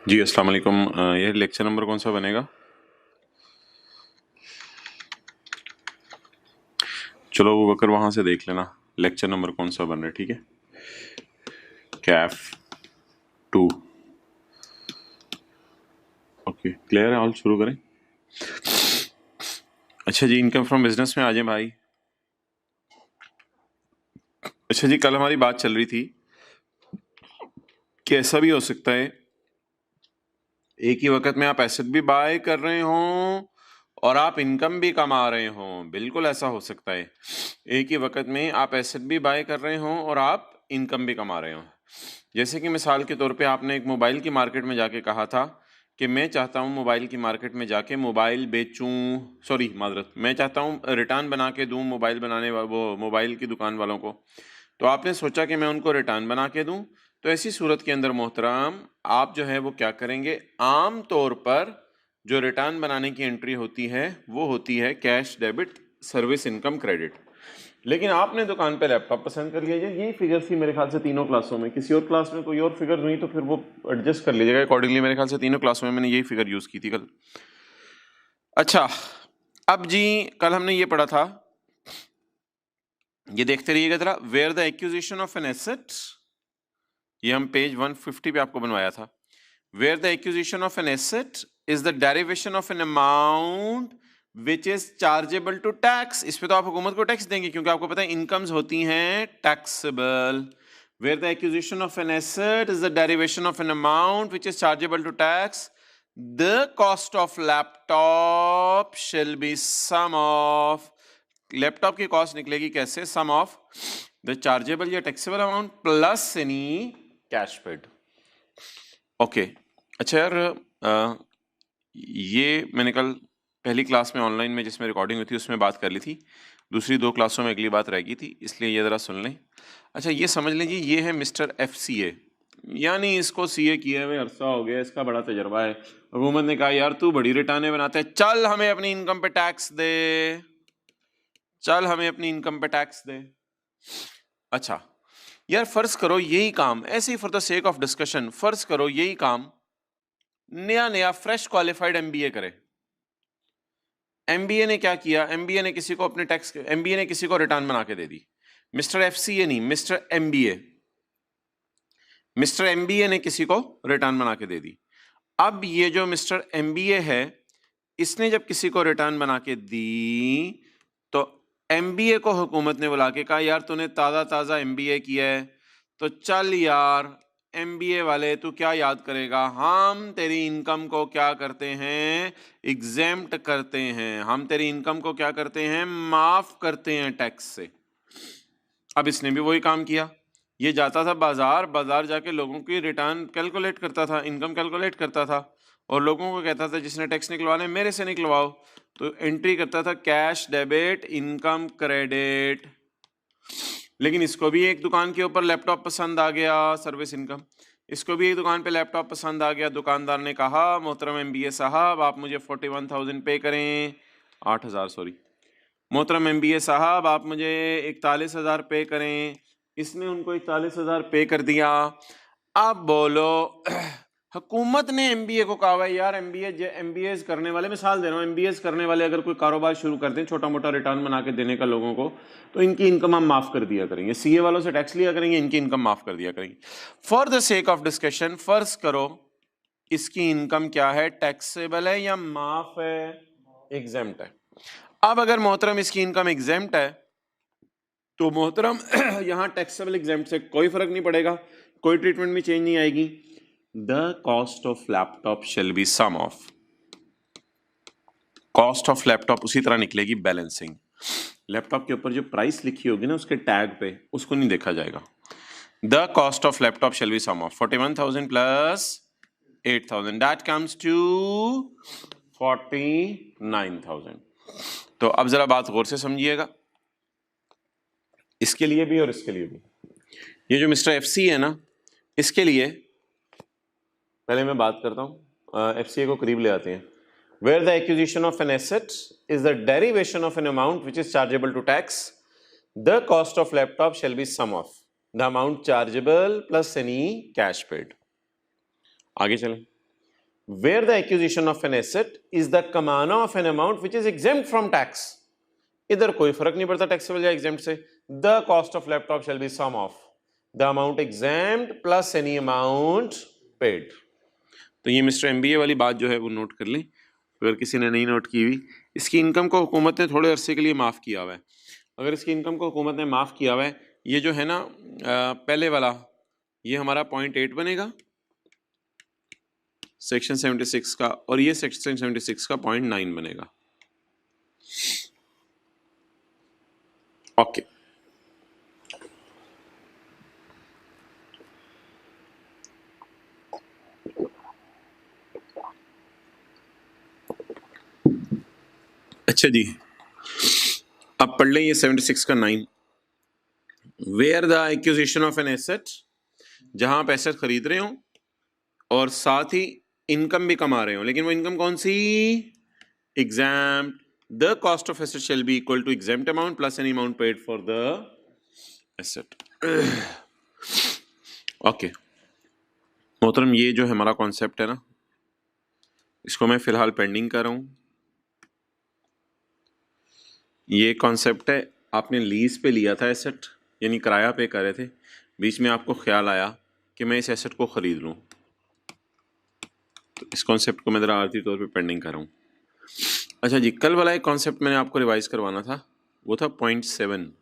जी अस्सलाम वालेकुम। ये लेक्चर नंबर कौन सा बनेगा? चलो वो बकर वहाँ से देख लेना लेक्चर नंबर कौन सा बन रहा है, ठीक है। कैफ 2। ओके, क्लियर है, ऑल शुरू करें। अच्छा जी, इनकम फ्रॉम बिजनेस में आ जाए भाई। अच्छा जी, कल हमारी बात चल रही थी कि ऐसा भी हो सकता है एक ही वक्त में आप एसेट भी बाय कर रहे हों और आप इनकम भी कमा रहे हों। बिल्कुल ऐसा हो सकता है, एक ही वक्त में आप एसेट भी बाय कर रहे हों और आप इनकम भी कमा रहे हों। जैसे कि मिसाल के तौर पे आपने एक मोबाइल की मार्केट में जाके कहा था कि मैं चाहता हूँ मोबाइल की मार्केट में जाके मोबाइल बेचूं, सॉरी माजरत, मैं चाहता हूँ रिटर्न बना के दूँ मोबाइल बनाने वो मोबाइल की दुकान वालों को। तो आपने सोचा कि मैं उनको रिटर्न बना के दूं। तो ऐसी सूरत के अंदर मोहतरम आप जो है वो क्या करेंगे, आम तौर पर जो रिटर्न बनाने की एंट्री होती है वो होती है cash debit service income credit. लेकिन आपने दुकान पे लैपटॉप पसंद कर लिया, यही फिगर थी मेरे ख्याल से तीनों क्लासों में। किसी और क्लास में कोई और फिगर हुई तो फिर वो एडजस्ट कर लीजिएगा अकॉर्डिंगली। मेरे ख्याल से तीनों क्लासों में मैंने यही फिगर यूज की थी कल। अच्छा, अब जी कल हमने ये पढ़ा था, ये देखते रहिएगा जरा, where the acquisition of an asset, ये हम पेज 150 पे आपको बनवाया था। Where the acquisition of an asset is the derivation of an amount which is chargeable to tax. इस पे तो आप हुकूमत को टैक्स देंगे क्योंकि आपको पता है इनकम्स होती हैं taxable. Where the acquisition of an asset is the derivation of an amount which is chargeable to tax, the cost of laptop shall be sum of, laptop की कॉस्ट निकलेगी कैसे, सम ऑफ द चार्जेबल या taxable amount plus any cash paid. Okay, अच्छा यार, ये मैंने कल पहली क्लास में ऑनलाइन में जिसमें रिकॉर्डिंग हुई थी उसमें बात कर ली थी, दूसरी दो क्लासों में अगली बात रह गई थी, इसलिए ये ज़रा सुन लें। अच्छा, ये समझ लीजिए ये है मिस्टर FCA, यानी इसको CA किए हुए अरसा हो गया, इसका बड़ा तजर्बा है। हुकूमत ने कहा यार तू बड़ी रिटर्नें बनाता है, चल हमें अपनी इनकम पे टैक्स दे, चल हमें अपनी इनकम पे टैक्स दे। अच्छा यार, फर्ज करो यही काम, ऐसे ही for the sake of discussion, फर्ज करो यही काम नया नया फ्रेश क्वालिफाइड MBA करे। MBA ने क्या किया, MBA ने किसी को अपने टैक्स, MBA ने किसी को रिटर्न बना के दे दी। मिस्टर FCA नहीं, मिस्टर MBA, मिस्टर MBA ने किसी को रिटर्न बना के दे दी। अब ये जो मिस्टर MBA है, इसने जब किसी को रिटर्न बना के दी तो MBA को हुकूमत ने बुला के कहा यार तूने ताज़ा ताज़ा MBA किया है, तो चल यार MBA वाले तू क्या याद करेगा, हम तेरी इनकम को क्या करते हैं, एग्जेम्प्ट करते हैं, हम तेरी इनकम को क्या करते हैं, माफ करते हैं टैक्स से। अब इसने भी वही काम किया, ये जाता था बाजार, बाजार जाके लोगों की रिटर्न कैलकुलेट करता था, इनकम कैलकुलेट करता था और लोगों को कहता था जिसने टैक्स निकलवाना है मेरे से निकलवाओ। तो एंट्री करता था कैश डेबिट इनकम क्रेडिट। लेकिन इसको भी एक दुकान के ऊपर लैपटॉप पसंद आ गया, सर्विस इनकम, इसको भी एक दुकान पे लैपटॉप पसंद आ गया। दुकानदार ने कहा मोहतरम MBA साहब आप मुझे 41,000 पे करें, 8,000 सॉरी, मोहतरम MBA साहब आप मुझे 41,000 पे करें। इसने उनको 41,000 पे कर दिया। अब बोलो हुकूमत ने MBA को कहा है यार MBAs करने वाले, मिसाल दे रहा हूँ, MBAs करने वाले अगर कोई कारोबार शुरू कर दें छोटा मोटा रिटर्न बना के देने का लोगों को, तो इनकी इनकम हम माफ कर दिया करेंगे, CA वालों से टैक्स लिया करेंगे, इनकी इनकम माफ कर दिया करेंगे। For the sake of discussion फर्ज करो इसकी इनकम क्या है, टैक्सेबल है या माफ है, एग्जेम्प्ट है। अब अगर मोहतरम इसकी इनकम एग्जेम्प्ट है तो मोहतरम यहाँ टैक्सेबल एग्जेम्प्ट से कोई फर्क नहीं पड़ेगा, कोई ट्रीटमेंट में चेंज नहीं आएगी। The cost of laptop shall be sum of, cost of laptop उसी तरह निकलेगी बैलेंसिंग, लैपटॉप के ऊपर जो प्राइस लिखी होगी ना उसके टैग पे, उसको नहीं देखा जाएगा। The cost of laptop shall be sum of 41,000 plus 8,000, that comes to 49,000। तो अब जरा बात गौर से समझिएगा, इसके लिए भी और इसके लिए भी। ये जो मिस्टर FC है ना, इसके लिए पहले मैं बात करता हूँ, FCA को करीब ले आते हैं। Where the acquisition of an asset is the derivation of an amount which is chargeable to tax, the cost of laptop shall be sum of the amount chargeable plus any cash paid। आगे चलें, where the acquisition of an asset is the कमाना of an amount which is exempt from tax. इधर कोई फर्क नहीं पड़ता taxable या exempt से. The cost of laptop shall be sum of the amount exempt plus any amount paid. तो ये मिस्टर एमबीए वाली बात जो है वो नोट कर लें अगर किसी ने नहीं नोट की हुई. इसकी इनकम को हुकूमत ने थोड़े अरसे के लिए माफ़ किया हुआ है. अगर इसकी इनकम को हुकूमत ने माफ़ किया हुआ है, ये जो है ना पहले वाला ये हमारा 0.8 बनेगा सेक्शन 76 का, और ये सेक्शन 76 का 0.9 बनेगा. ओके अच्छा जी, अब पढ़ लें ये 76 का 9. Where the acquisition of an asset, जहां आप एसेट खरीद रहे हो और साथ ही इनकम भी कमा रहे हो, लेकिन वो इनकम कौन सी? Exempt. The cost of asset shall be equal to exempt amount plus any amount paid for the asset. Okay मोहतरम, ये जो है हमारा कॉन्सेप्ट है ना, इसको मैं फिलहाल पेंडिंग कर रहा हूं. ये कॉन्सेप्ट है, आपने लीज पे लिया था एसेट, यानी किराया पे कर रहे थे, बीच में आपको ख्याल आया कि मैं इस एसेट को ख़रीद लूँ, तो इस कॉन्सेप्ट को मैं ज़रा आर्थिक तौर पे पेंडिंग कर रहा हूँ. अच्छा जी, कल वाला एक कॉन्सेप्ट मैंने आपको रिवाइज करवाना था, वो था 0.7.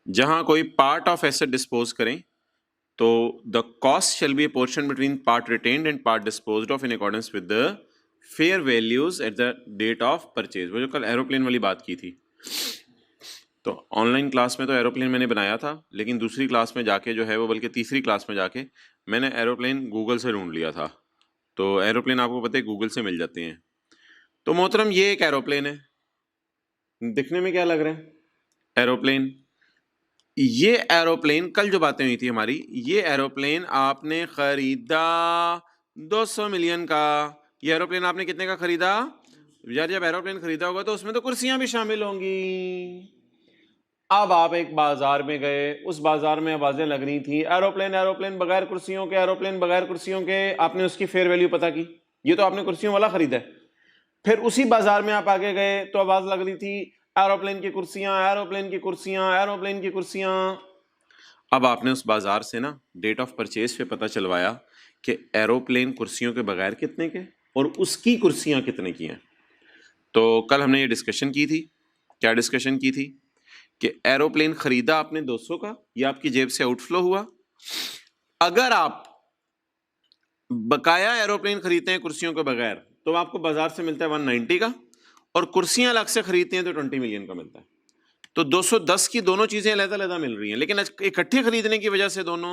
जहाँ कोई पार्ट ऑफ एसेट डिस्पोज करें तो the cost shall be a portion between part retained and part disposed of in accordance with the fair values at the date of purchase. वो जो कल एरोप्लेन वाली बात की थी, तो ऑनलाइन क्लास में तो एरोप्लेन मैंने बनाया था, लेकिन दूसरी क्लास में जाके जो है वो, बल्कि तीसरी क्लास में जाके मैंने एरोप्लेन गूगल से ढूंढ लिया था. तो एरोप्लेन आपको पता है गूगल से मिल जाते हैं. तो मोहतरम ये एक एरोप्लेन है, दिखने में क्या लग रहा है? एरोप्लेन. ये एरोप्लेन कल जो बातें हुई थी हमारी, ये एरोप्लेन आपने खरीदा 200 मिलियन का. ये एरोप्लेन आपने कितने का खरीदा यार? जब एरोप्लेन खरीदा होगा तो उसमें तो कुर्सियां भी शामिल होंगी. अब आप एक बाजार में गए, उस बाजार में आवाजें लग रही थी एरोप्लेन एरोप्लेन बगैर कुर्सियों के, एरोप्लेन बगैर कुर्सियों के. आपने उसकी फेयर वैल्यू पता की, ये तो आपने कुर्सियों वाला खरीदा है. फिर उसी बाजार में आप आगे गए तो आवाज लग रही थी एरोप्लेन की कुर्सियां, एरोप्लेन की कुर्सियां, एरोप्लेन की कुर्सियां. अब आपने उस बाजार से ना डेट ऑफ परचेज पे पता चलवाया कि एरोप्लेन कुर्सियों के बगैर कितने के और उसकी कुर्सियां कितने की हैं. तो कल हमने ये डिस्कशन की थी. क्या डिस्कशन की थी? कि एरोप्लेन खरीदा आपने 200 का, ये आपकी जेब से आउटफ्लो हुआ. अगर आप बकाया एरोप्लेन खरीदते हैं कुर्सियों के बगैर तो आपको बाजार से मिलता है 190 का, और कुर्सियां अलग से खरीदते हैं तो 20 मिलियन का मिलता है. तो 210 की दोनों चीजें अलग-अलग मिल रही हैं, लेकिन इकट्ठी खरीदने की वजह से दोनों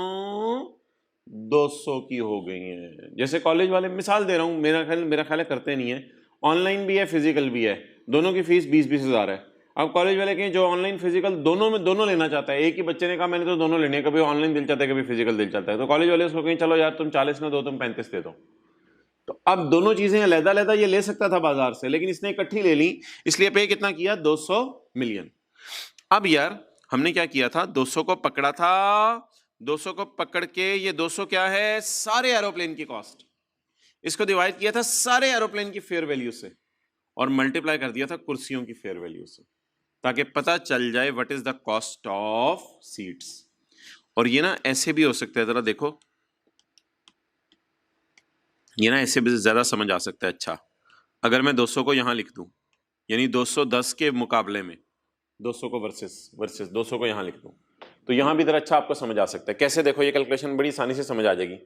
200 की हो गई हैं. जैसे कॉलेज वाले, मिसाल दे रहा हूं, मेरा ख्याल है करते नहीं है, ऑनलाइन भी है फिजिकल भी है, दोनों की फीस 20-20 हज़ार है. अब कॉलेज वाले कहें जो ऑनलाइन फिजिकल दोनों में दोनों लेना चाहता है, एक ही बच्चे ने कहा मैंने तो दोनों लेने, कभी ऑनलाइन दिल चाहता है कभी फिजिकल दिल चाहता है, तो कॉलेज वाले उसको कहें चलो यार तुम 40 ना दो, तुम 35 दे दो. तो अब दोनों चीजें अलग-अलग ये ले सकता था बाजार से, लेकिन इसने इकट्ठी ले ली, इसलिए पे कितना किया? 200 मिलियन. अब यार हमने क्या किया था? 200 को पकड़ा था, 200 को पकड़ के, ये 200 क्या है? सारे एरोप्लेन की कॉस्ट. इसको डिवाइड किया था सारे एरोप्लेन की फेयर वैल्यू से और मल्टीप्लाई कर दिया था कुर्सियों की फेयर वैल्यू से, ताकि पता चल जाए what is the cost of seats. और ये ना ऐसे भी हो सकता है, जरा देखो, ये ना ऐसे भी ज्यादा समझ आ सकता है. अच्छा, अगर मैं 200 को यहां लिख दूं, यानी 210 के मुकाबले में 200 को वर्सेस 200 को यहां लिख दूं, तो यहां भी जरा अच्छा आपको समझ आ सकता है. कैसे? देखो, ये कैलकुलेशन बड़ी आसानी से समझ आ जाएगी.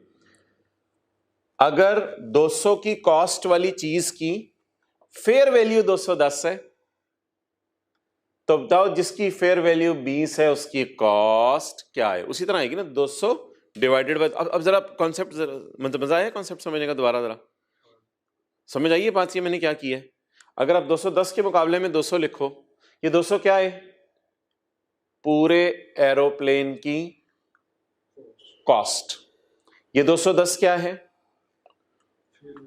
अगर 200 की कॉस्ट वाली चीज की फेयर वैल्यू 210 है, तो बताओ जिसकी फेयर वैल्यू 20 है उसकी कॉस्ट क्या है? उसी तरह आएगी ना, 200 डिवाइडेड बाय. अब जरा कॉन्सेप्ट, मतलब मजा आया कॉन्सेप्ट समझने का? दोबारा जरा समझ आइए बात. ये मैंने क्या किया है, अगर आप 210 के मुकाबले में 200 लिखो, ये 200 क्या है? पूरे एरोप्लेन की कॉस्ट. ये 210 क्या है?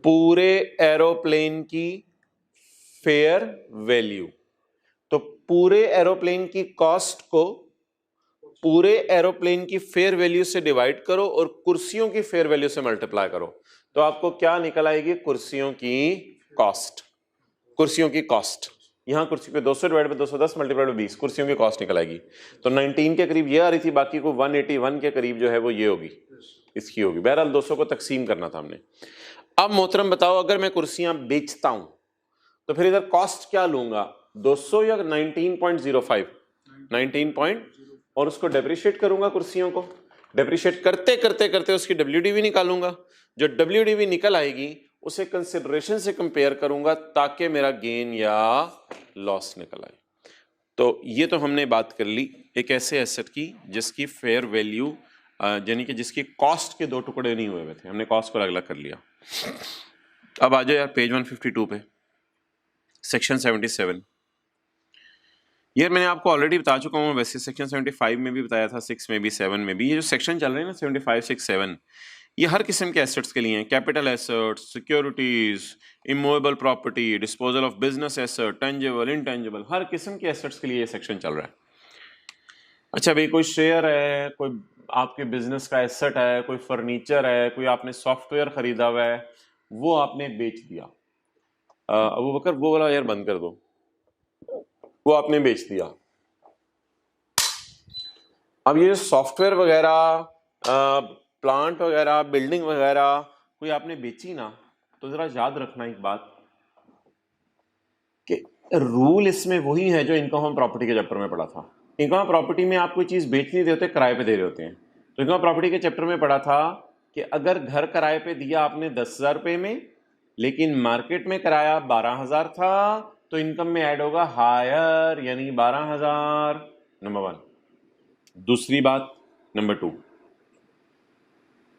पूरे एरोप्लेन की फेयर वैल्यू. तो पूरे एरोप्लेन की कॉस्ट को पूरे एरोप्लेन की फेयर वैल्यू से डिवाइड करो और कुर्सियों की फेयर वैल्यू से मल्टीप्लाई करो, तो आपको क्या निकल आएगी? कुर्सियों की कॉस्ट। कुर्सियों की कॉस्ट, यहां कुर्सी पे 200 डिवाइड बाय 210 मल्टीप्लाइड बाय 20, कुर्सियों की कॉस्ट निकल आएगी। तो 19 के करीब ये आ रही थी, बाकी को 181 के करीब जो है वो ये होगी, इसकी होगी। बहरहाल 200 को तकसीम करना था हमने। अब मोहतरम बताओ, अगर मैं कुर्सियां बेचता हूं तो फिर इधर कॉस्ट क्या लूंगा? 200 या 19.05? 19 और उसको डेप्रिशिएट करूंगा, कुर्सियों को डेप्रिशिएट करते करते करते उसकी WDV निकालूंगा। जो WDV निकल आएगी उसे कंसिडरेशन से कंपेयर करूंगा ताकि मेरा गेन या लॉस निकल आए। तो ये तो हमने बात कर ली एक ऐसे एसेट की जिसकी फेयर वैल्यू यानी कि जिसकी कॉस्ट के दो टुकड़े नहीं हुए थे, हमने कॉस्ट को अलग अलग कर लिया। अब आ जाओ यार पेज 152 पे, सेक्शन 77। यार मैंने आपको ऑलरेडी बता चुका हूँ, वैसे सेक्शन 75 में भी बताया था, 6 में भी, 7 में भी। ये जो सेक्शन चल रहे हैं ना 75, 6, 7, ये हर किस्म के एसेट्स के लिए हैं। Capital assets, securities, immovable property, disposal of business asset, tangible, intangible, हर किस्म के एसेट्स के लिए ये सेक्शन चल रहा है। अच्छा भाई, कोई शेयर है, कोई आपके बिजनेस का एसेट है, कोई फर्नीचर है, कोई आपने सॉफ्टवेयर खरीदा हुआ है, वो आपने बेच दिया। अबू बकर वो वाला यार बंद कर दो, वो आपने बेच दिया। अब ये सॉफ्टवेयर वगैरह, प्लांट वगैरह, बिल्डिंग वगैरह कोई आपने बेची ना, तो जरा याद रखना एक बात कि रूल इसमें वही है जो इनकम प्रॉपर्टी के चैप्टर में पढ़ा था। इनकम प्रॉपर्टी में आप कोई चीज बेच नहीं देते, किराए पे दे रहे होते हैं। तो इनकम प्रॉपर्टी के चैप्टर में पढ़ा था कि अगर घर किराए पे दिया आपने 10,000 रुपये में, लेकिन मार्केट में किराया 12,000 था, तो इनकम में ऐड होगा हायर, यानी 12,000, नंबर 1। दूसरी बात, नंबर 2,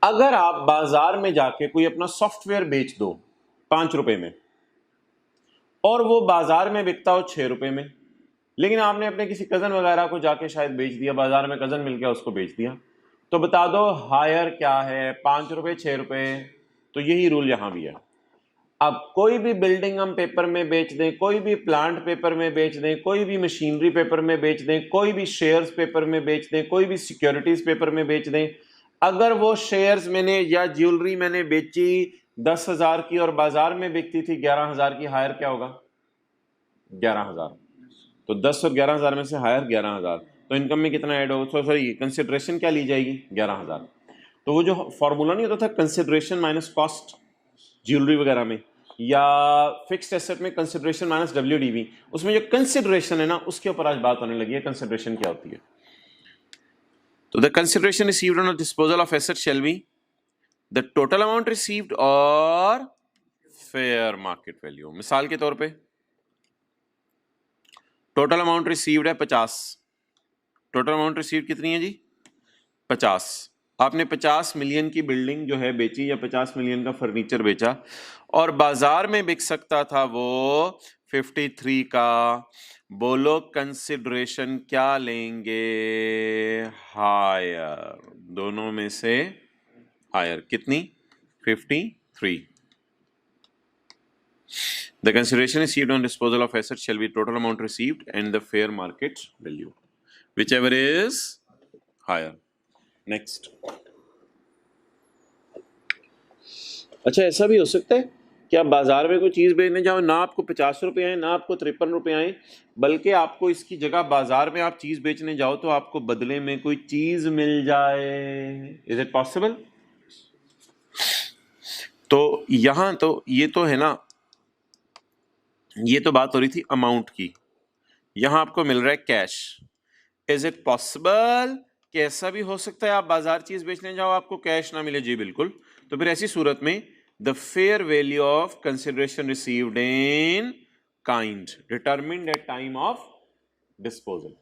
अगर आप बाजार में जाके कोई अपना सॉफ्टवेयर बेच दो 5 रुपए में और वो बाजार में बिकता हो 6 रुपए में, लेकिन आपने अपने किसी कजन वगैरह को जाके शायद बेच दिया, बाजार में कजन मिल गया उसको बेच दिया, तो बता दो हायर क्या है? 5 रुपए, 6 रुपए। तो यही रूल यहां भी है। अब कोई भी बिल्डिंग हम पेपर में बेच दें, कोई भी प्लांट पेपर में बेच दें, कोई भी मशीनरी पेपर में बेच दें, कोई भी शेयर्स पेपर में बेच दें, कोई भी सिक्योरिटीज पेपर में बेच दें, अगर वो शेयर्स मैंने या ज्वेलरी मैंने बेची 10,000 की और बाजार में बिकती थी 11,000 की, हायर क्या होगा? 11,000। तो 10 और 11,000 में से हायर 11,000, तो इनकम में कितना ऐड होगा? सॉरी, कंसिडरेशन क्या ली जाएगी? 11,000। तो वो जो फॉर्मूला नहीं होता था कंसिडरेशन माइनस कॉस्ट ज्वेलरी वगैरह में, या फिक्स्ड एसेट में कंसिडरेशन माइनस WDV, उसमें जो कंसिडरेशन है ना, उसके ऊपर आज बात होने लगी है। कंसिडरेशन क्या होती है? तो the consideration received on disposal of asset shall be the total amount received और फेयर मार्केट वैल्यू। मिसाल के तौर पे टोटल अमाउंट रिसीव्ड है 50। टोटल अमाउंट रिसीव्ड कितनी है जी? 50। आपने 50 मिलियन की बिल्डिंग जो है बेची, या 50 मिलियन का फर्नीचर बेचा, और बाजार में बिक सकता था वो 53 का। बोलो कंसिडरेशन क्या लेंगे? हायर, दोनों में से हायर। कितनी? 53। The consideration received on disposal of assets shall be total amount received and the fair market value, whichever is higher. Next. अच्छा, ऐसा भी हो सकता है कि आप बाजार में कोई चीज बेचने जाओ, ना आपको 50 रुपए आए, ना आपको 53 रुपए आए, बल्कि आपको इसकी जगह बाजार में आप चीज बेचने जाओ तो आपको बदले में कोई चीज मिल जाए। Is it possible? तो यहां तो ये तो है ना, ये तो बात हो रही थी अमाउंट की, यहां आपको मिल रहा है कैश। इज इट पॉसिबल कि ऐसा भी हो सकता है आप बाजार चीज बेचने जाओ, आपको कैश ना मिले? जी बिल्कुल। तो फिर ऐसी सूरत में the fair value of consideration received in kind determined at time of disposal.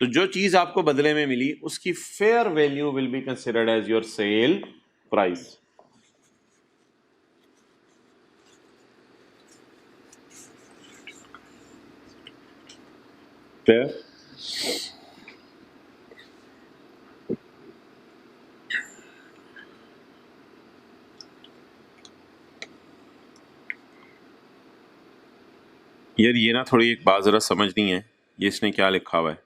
तो जो चीज आपको बदले में मिली उसकी fair value will be considered as your sale price. Fair? यार ये ना थोड़ी एक बात जरा समझनी है, ये इसने क्या लिखा हुआ है।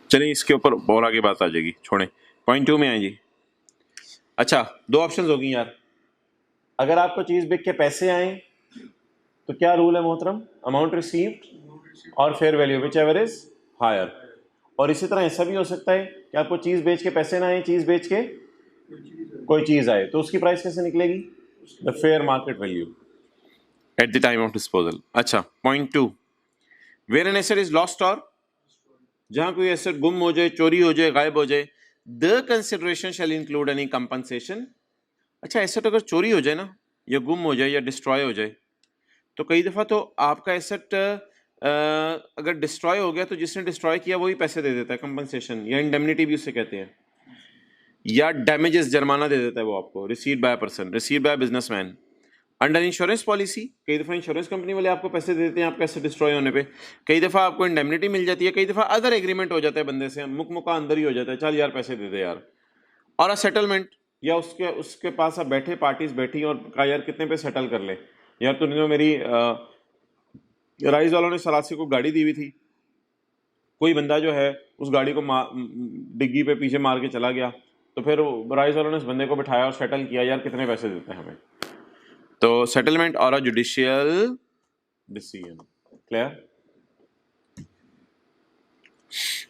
चलिए इसके ऊपर और आगे बात आ जाएगी, छोड़ें। पॉइंट 2 में आए जी। अच्छा, दो ऑप्शंस होगी यार, अगर आपको चीज बिक के पैसे आए तो क्या रूल है मोहतरम, अमाउंट रिसीव्ड और fair value whichever is higher. और इसी तरह ऐसा भी हो सकता है कि आपको चीज बेच के पैसे ना आए, चीज बेच के कोई चीज आए, तो उसकी प्राइस कैसे निकलेगी, the fair market value at the time of disposal. अच्छा, point 2, where an asset is lost, और जहां कोई एसेट गुम हो जाए, चोरी हो जाए, गायब हो जाए, the consideration shall include any compensation. अच्छा, एसेट अगर चोरी हो जाए ना, या गुम हो जाए, या डिस्ट्रॉय हो जाए, तो कई दफा तो आपका एसेट अगर डिस्ट्रॉय हो गया तो जिसने डिस्ट्रॉय किया वही पैसे दे देता है, कंपनसेशन या इंडेमनिटी भी उससे कहते हैं, या डैमेजेस, जुर्माना दे देता है वो आपको, received by person, received by businessman. Under insurance policy कई दफा इंश्योरेंस कंपनी वाले आपको पैसे दे देते हैं आपका एसेट डिस्ट्रॉय होने पे, कई दफा आपको इंडेमनिटी मिल जाती है, कई दफा अदर एग्रीमेंट हो जाता है बंदे से, मुका अंदर ही हो जाता है, चल यार पैसे दे दे यार। और सेटलमेंट, या उसके उसके पास आप बैठे, पार्टीज बैठी और कहा यार कितने पे सेटल कर ले यार, तूने मेरी राइस वालों ने सलासी को गाड़ी दी हुई थी, कोई बंदा जो है उस गाड़ी को डिग्गी पे पीछे मार के चला गया, तो फिर राइस वालों ने उस बंदे को बिठाया और सेटल किया, यार कितने पैसे देते हैं हमें। तो सेटलमेंट और a judicial decision. Clear?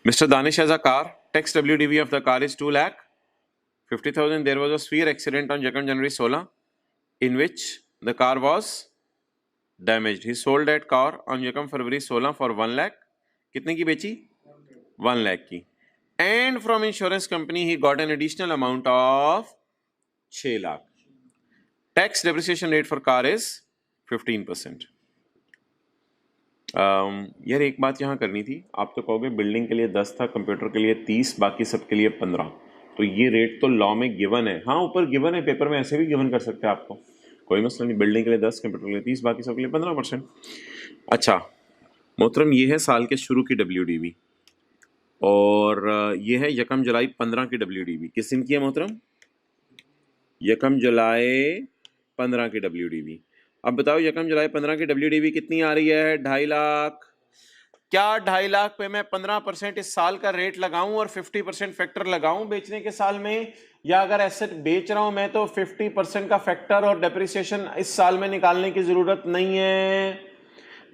Mister Danish has a car, tax WDV of the car is 2,50,000. There was a severe accident on 2nd January 16 in which the car was damaged. He sold that car on 2nd February 16 for 1 lakh. कितने की बेची? 1 lakh की. And from insurance company he got an additional amount of 6 lakh. Tax depreciation rate for car is 15%. यार एक बात यहाँ करनी थी, आप तो कहोगे बिल्डिंग के लिए 10 था, कंप्यूटर के लिए 30, बाकी सब के लिए 15, तो ये रेट तो लॉ में गिवन है। हाँ ऊपर गिवन है, पेपर में ऐसे भी गिवन कर सकते हैं आपको, कोई मसला नहीं, बिल्डिंग के लिए 10, कंप्यूटर के लिए 30, बाकी सब के लिए 15%। अच्छा मोहतरम, ये है साल के शुरू की WDV, और ये है 1 जुलाई 15 की WDV। किस दिन की है मोहतरम? 1 जुलाई 15 की WDV। अब बताओ 1 जुलाई 15 की WDV कितनी आ रही है? 2.5 लाख। क्या 2.5 लाख पे मैं 15% इस साल का रेट लगाऊं और 50% फैक्टर लगाऊं बेचने के साल में, या अगर एसेट बेच रहा हूं मैं तो 50% का फैक्टर और डेप्रिसिएशन इस साल में निकालने की जरूरत नहीं है।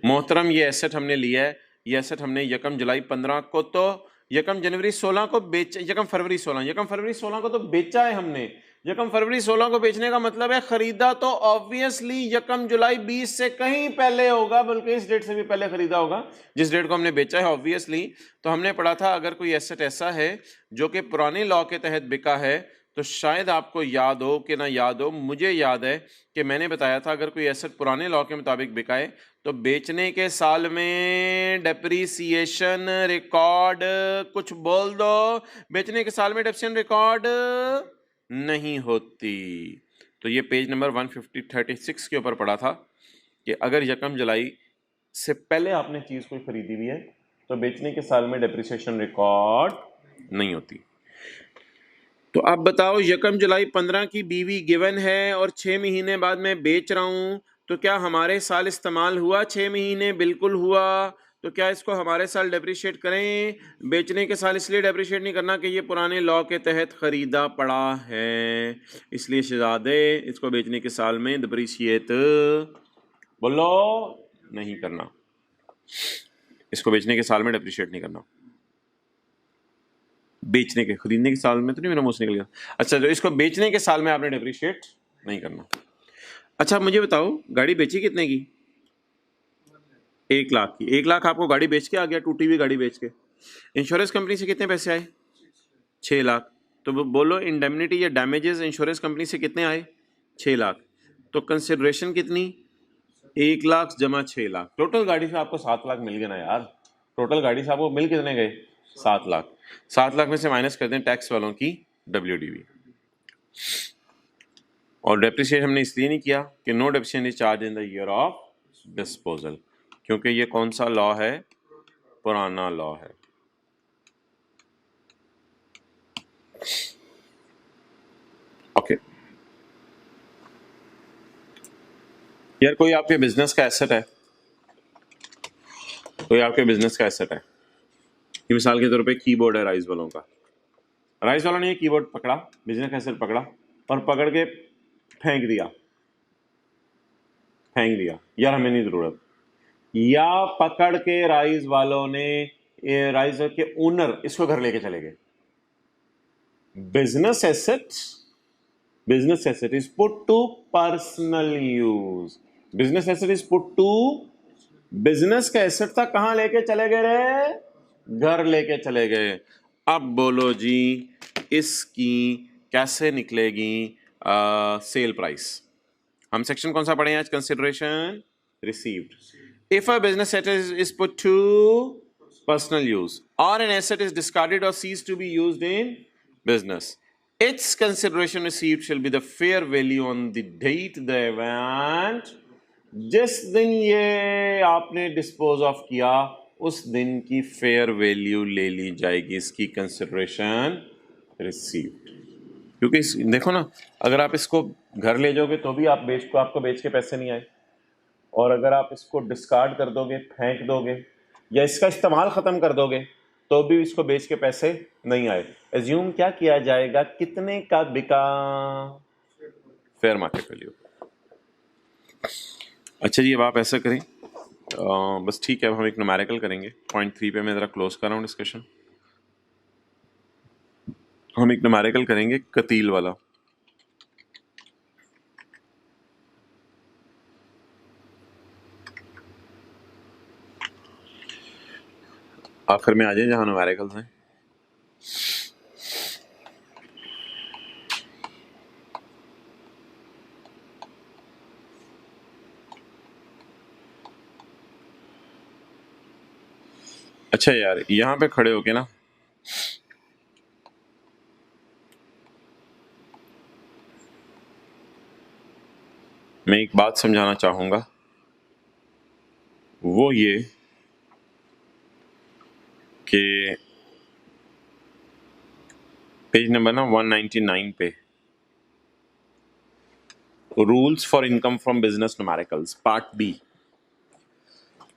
मोहतरम ये एसेट हमने लिया है, ये एसेट हमने 1 जुलाई 15 को तो 1 जनवरी 16 को बेच, 1 फरवरी 16 को तो बेचा है हमने। 1 फरवरी 16 को बेचने का मतलब है खरीदा तो ऑब्वियसली 1 जुलाई 20 से कहीं पहले होगा, बल्कि इस डेट से भी पहले खरीदा होगा जिस डेट को हमने बेचा है ऑब्वियसली। तो हमने पढ़ा था अगर कोई एसेट ऐसा है जो कि पुराने लॉ के तहत बिका है, तो शायद आपको याद हो कि ना याद हो, मुझे याद है कि मैंने बताया था अगर कोई एसेट पुराने लॉ के मुताबिक बिका है तो बेचने के साल में डेप्रीसिएशन रिकॉर्ड, कुछ बोल दो, बेचने के साल में डेप्रिसिएशन रिकॉर्ड नहीं होती। तो ये पेज नंबर 136 के ऊपर पढ़ा था कि अगर 1 जुलाई से पहले आपने चीज कोई खरीदी हुई है तो बेचने के साल में डेप्रिसिएशन रिकॉर्ड नहीं होती। तो अब बताओ 1 जुलाई 15 की BV गिवन है और 6 महीने बाद मैं बेच रहा हूं, तो क्या हमारे साल इस्तेमाल हुआ? 6 महीने बिल्कुल हुआ। तो क्या इसको हमारे साल डेप्रिशिएट करें? बेचने के साल इसलिए डेप्रिशिएट नहीं करना कि ये पुराने लॉ के तहत खरीदा पड़ा है, इसलिए शहजादे इसको बेचने के साल में डेप्रिशिएट बोलो नहीं करना, इसको बेचने के साल में डेप्रिशिएट नहीं करना। बेचने के, खरीदने के साल में तो नहीं, मेरा मुंह से निकल गया। अच्छा, तो इसको बेचने के साल में आपने डेप्रिशिएट नहीं करना। अच्छा मुझे बताओ गाड़ी बेची कितने की? 1 लाख की। 1 लाख आपको गाड़ी बेच के आ गया, टूटी हुई गाड़ी बेच के। इंश्योरेंस कंपनी से कितने पैसे आए? 6 लाख। तो बोलो इंडेमनिटी या डैमेजेस इंश्योरेंस कंपनी से कितने आए? 6 लाख। तो कंसिडरेशन कितनी? 1 लाख जमा 6 लाख। टोटल गाड़ी से आपको 7 लाख मिल गए ना यार। टोटल गाड़ी से आपको मिल कितने गए? 7 लाख। 7 लाख में से माइनस कर दें टैक्स वालों की WDV। और डेप्रिसिएशन हमने इसलिए नहीं किया कि no depreciation is charge in the year of disposal, क्योंकि ये कौन सा लॉ है? पुराना लॉ है। ओके यार, कोई आपके बिजनेस का एसेट है, कोई आपके बिजनेस का एसेट है, कि मिसाल के तौर पे कीबोर्ड है राइस वालों का, राइस वालों ने ये कीबोर्ड पकड़ा, बिजनेस एसेट पकड़ा और पकड़ के फेंक दिया यार हमें नहीं जरूरत, या पकड़ के राइस वालों ने, राइस के ओनर इसको घर लेके चले गए। Business asset is put to personal use, business asset is put to, business का एसेट था कहां लेके चले गए रे, घर लेके चले गए। अब बोलो जी इसकी कैसे निकलेगी सेल प्राइस। हम सेक्शन कौन सा पढ़े हैं आज, consideration received. If a business asset is put to personal use और एन एसेट इज डिस्कार्डेड और ceases to be used in business, its consideration received shall be the fair value on the date the event, जिस दिन ये आपने dispose of किया उस दिन की फेयर वैल्यू ले ली जाएगी इसकी कंसिडरेशन रिसीव्ड। क्योंकि देखो ना, अगर आप इसको घर ले जाओगे तो भी आपको बेच के पैसे नहीं आए, और अगर आप इसको डिस्कार्ड कर दोगे, फेंक दोगे, या इसका इस्तेमाल खत्म कर दोगे तो भी इसको बेच के पैसे नहीं आए। एज्यूम क्या किया जाएगा, कितने का बिका, फेयर मार्केट वैल्यू। अच्छा जी, अब आप ऐसा करें, बस ठीक है, अब हम एक न्यूमेरिकल करेंगे। पॉइंट 3 पे मैं ज़रा क्लोज कर रहा हूँ डिस्कशन। हम एक न्यूमेरिकल करेंगे कतील वाला। आखिर में आ जाए जहाँ न्यूमेरिकल्स हैं। अच्छा यार, यहाँ पे खड़े होके ना मैं एक बात समझाना चाहूँगा, वो ये कि पेज नंबर ना 199 पे rules for income from business numericals part B,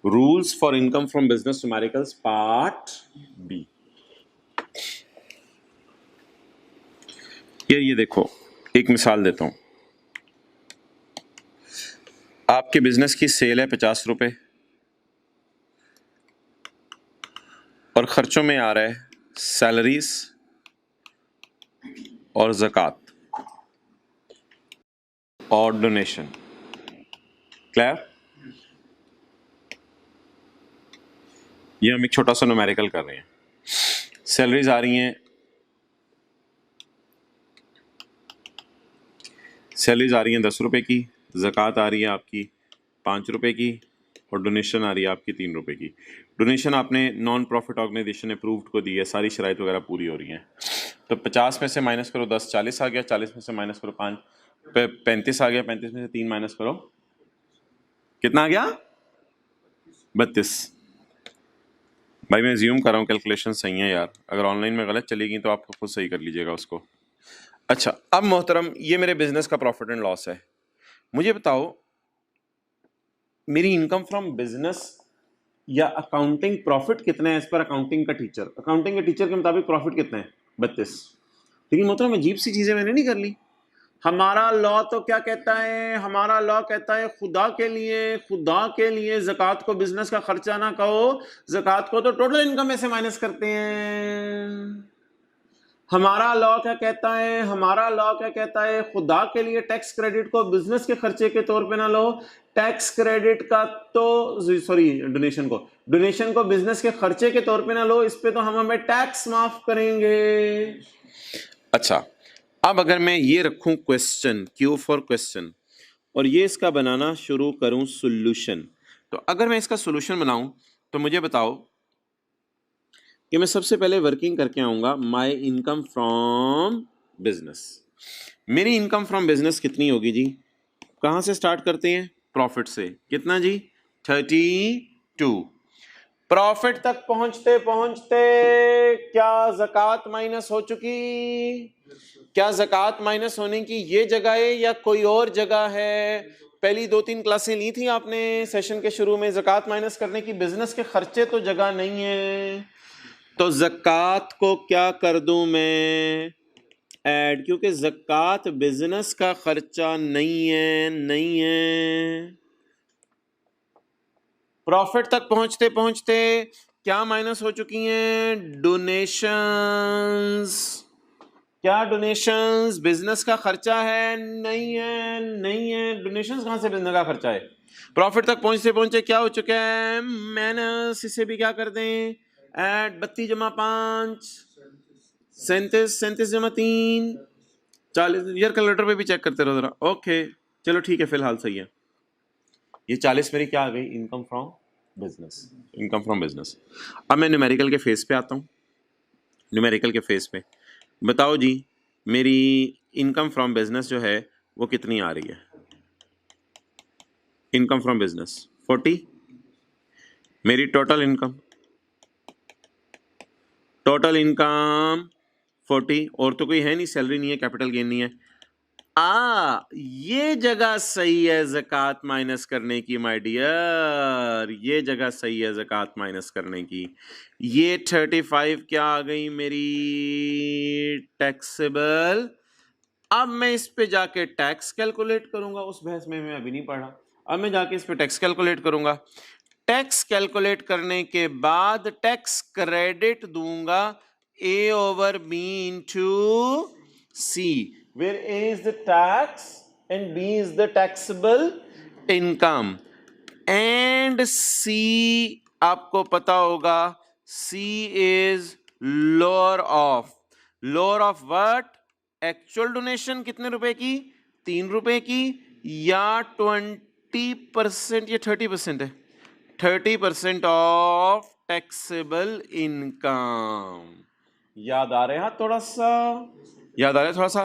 rules for income from business numericals part B. ये देखो, एक मिसाल देता हूं। आपके बिजनेस की सेल है 50 रुपए और खर्चों में आ रहा है सैलरीज और ज़कात और डोनेशन। क्लियर? ये हम एक छोटा सा न्यूमेरिकल कर रहे हैं। सैलरीज आ रही हैं, सैलरीज आ रही हैं 10 रुपए की, ज़कात आ रही है आपकी 5 रुपए की और डोनेशन आ रही है आपकी 3 रुपए की। डोनेशन आपने नॉन प्रॉफिट ऑर्गेनाइजेशन अप्रूव्ड को दी है, सारी शराइत वगैरह पूरी हो रही हैं। तो 50 में से माइनस करो 10, 40 आ गया। 40 में से माइनस करो 5, 35 आ गया। 35 में से 3 माइनस करो, कितना आ गया? 32। भाई मैं ज्यूम कर रहा हूँ कैलकुलेशन सही है यार, अगर ऑनलाइन में गलत चलेगी तो आप खुद सही कर लीजिएगा उसको। अच्छा, अब मोहतरम, ये मेरे बिजनेस का प्रॉफिट एंड लॉस है। मुझे बताओ मेरी इनकम फ्रॉम बिजनेस या अकाउंटिंग प्रॉफिट कितना है एज पर अकाउंटिंग का टीचर। अकाउंटिंग के टीचर के मुताबिक प्रॉफिट कितना है? 32। लेकिन मोहतरम अजीब सी चीजें मैंने नहीं कर ली। हमारा लॉ तो क्या कहता है, हमारा लॉ कहता है खुदा के लिए ज़कात को बिजनेस का खर्चा ना कहो, ज़कात को तो टोटल इनकम में से माइनस करते हैं। हमारा लॉ क्या कहता है, हमारा लॉ क्या कहता है, खुदा के लिए टैक्स क्रेडिट को बिजनेस के खर्चे के तौर पे ना लो, टैक्स क्रेडिट का तो सॉरी डोनेशन को बिजनेस के खर्चे के तौर पे ना लो, इस पे तो हम हमें टैक्स माफ करेंगे। अच्छा, अब अगर मैं ये रखूं क्वेश्चन, क्यू फॉर क्वेश्चन, और ये इसका बनाना शुरू करूं सॉल्यूशन, तो अगर मैं इसका सॉल्यूशन बनाऊं तो मुझे बताओ कि मैं सबसे पहले वर्किंग करके आऊंगा माय इनकम फ्रॉम बिजनेस। मेरी इनकम फ्रॉम बिजनेस कितनी होगी जी? कहां से स्टार्ट करते हैं? प्रॉफिट से। कितना जी? 32। प्रॉफिट तक पहुंचते पहुंचते क्या ज़कात माइनस हो चुकी? क्या ज़कात माइनस होने की ये जगह है या कोई और जगह है? पहली 2-3 क्लासें ली थी आपने सेशन के शुरू में, ज़कात माइनस करने की बिजनेस के खर्चे तो जगह नहीं है। तो ज़कात को क्या कर दूं मैं, ऐड, क्योंकि ज़कात बिजनेस का खर्चा नहीं है। प्रॉफिट तक पहुंचते पहुंचते क्या माइनस हो चुकी हैं, डोनेशंस। क्या डोनेशंस बिजनेस का खर्चा है, नहीं है। डोनेशंस कहां से बिजनेस का खर्चा है। प्रॉफिट तक पहुंचते पहुंचे क्या हो चुका है, माइनस। इसे भी क्या कर दें, ऐड 32 जमा 5 37, 37 जमा 3 40। यार कैलकुलेटर पे भी चेक करते रहो जरा। ओके चलो ठीक है, फिलहाल सही है। ये 40 मेरी क्या आ गई, income from business. Income from business. अब मैं न्यूमेरिकल के फेस पे आता हूँ। न्यूमेरिकल के फेस पे बताओ जी, मेरी इनकम फ्रॉम बिजनेस जो है वो कितनी आ रही है। Income from business 40। मेरी टोटल इनकम 40, और तो कोई है नहीं, सैलरी नहीं है, कैपिटल गेन नहीं है। ये जगह सही है ज़कात माइनस करने की माय डियर, ये जगह सही है ज़कात माइनस करने की। ये 35 क्या आ गई मेरी, टैक्सेबल। अब मैं इस पे जाके टैक्स कैलकुलेट करूंगा, उस बहस में मैं अभी नहीं पढ़ा। अब मैं जाके इस पे टैक्स कैलकुलेट करूंगा। टैक्स कैलकुलेट करने के बाद टैक्स क्रेडिट दूंगा A over B into C, where A is the tax and B is the taxable income, and C आपको पता होगा C is lower of what, actual donation कितने रुपए की, 3 रुपए की, या 20% या 30% है, 30% ऑफ टैक्सेबल इनकम। याद आ रहा है थोड़ा सा, याद आ रहा है थोड़ा सा।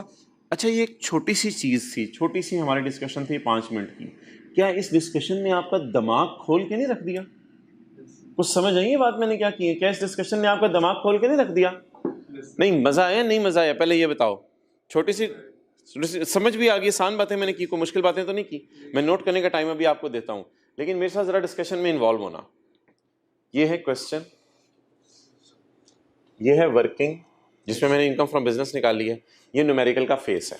अच्छा ये एक छोटी सी चीज थी, छोटी सी हमारी डिस्कशन थी 5 मिनट की। क्या इस डिस्कशन ने आपका दिमाग खोल के नहीं रख दिया, कुछ समझ आई ये बात मैंने क्या की है, क्या इस डिस्कशन ने आपका दिमाग खोल के नहीं रख दिया। नहीं मजा आया, नहीं मजा आया, पहले ये बताओ। छोटी सी समझ भी आ गई, आसान बातें मैंने की, कोई मुश्किल बातें तो नहीं की। मैं नोट करने का टाइम अभी आपको देता हूं, लेकिन मेरे साथ जरा डिस्कशन में इन्वॉल्व होना। ये है क्वेश्चन, ये है वर्किंग जिसमें मैंने इनकम फ्रॉम बिजनेस निकाली है, ये न्यूमेरिकल का फेस है।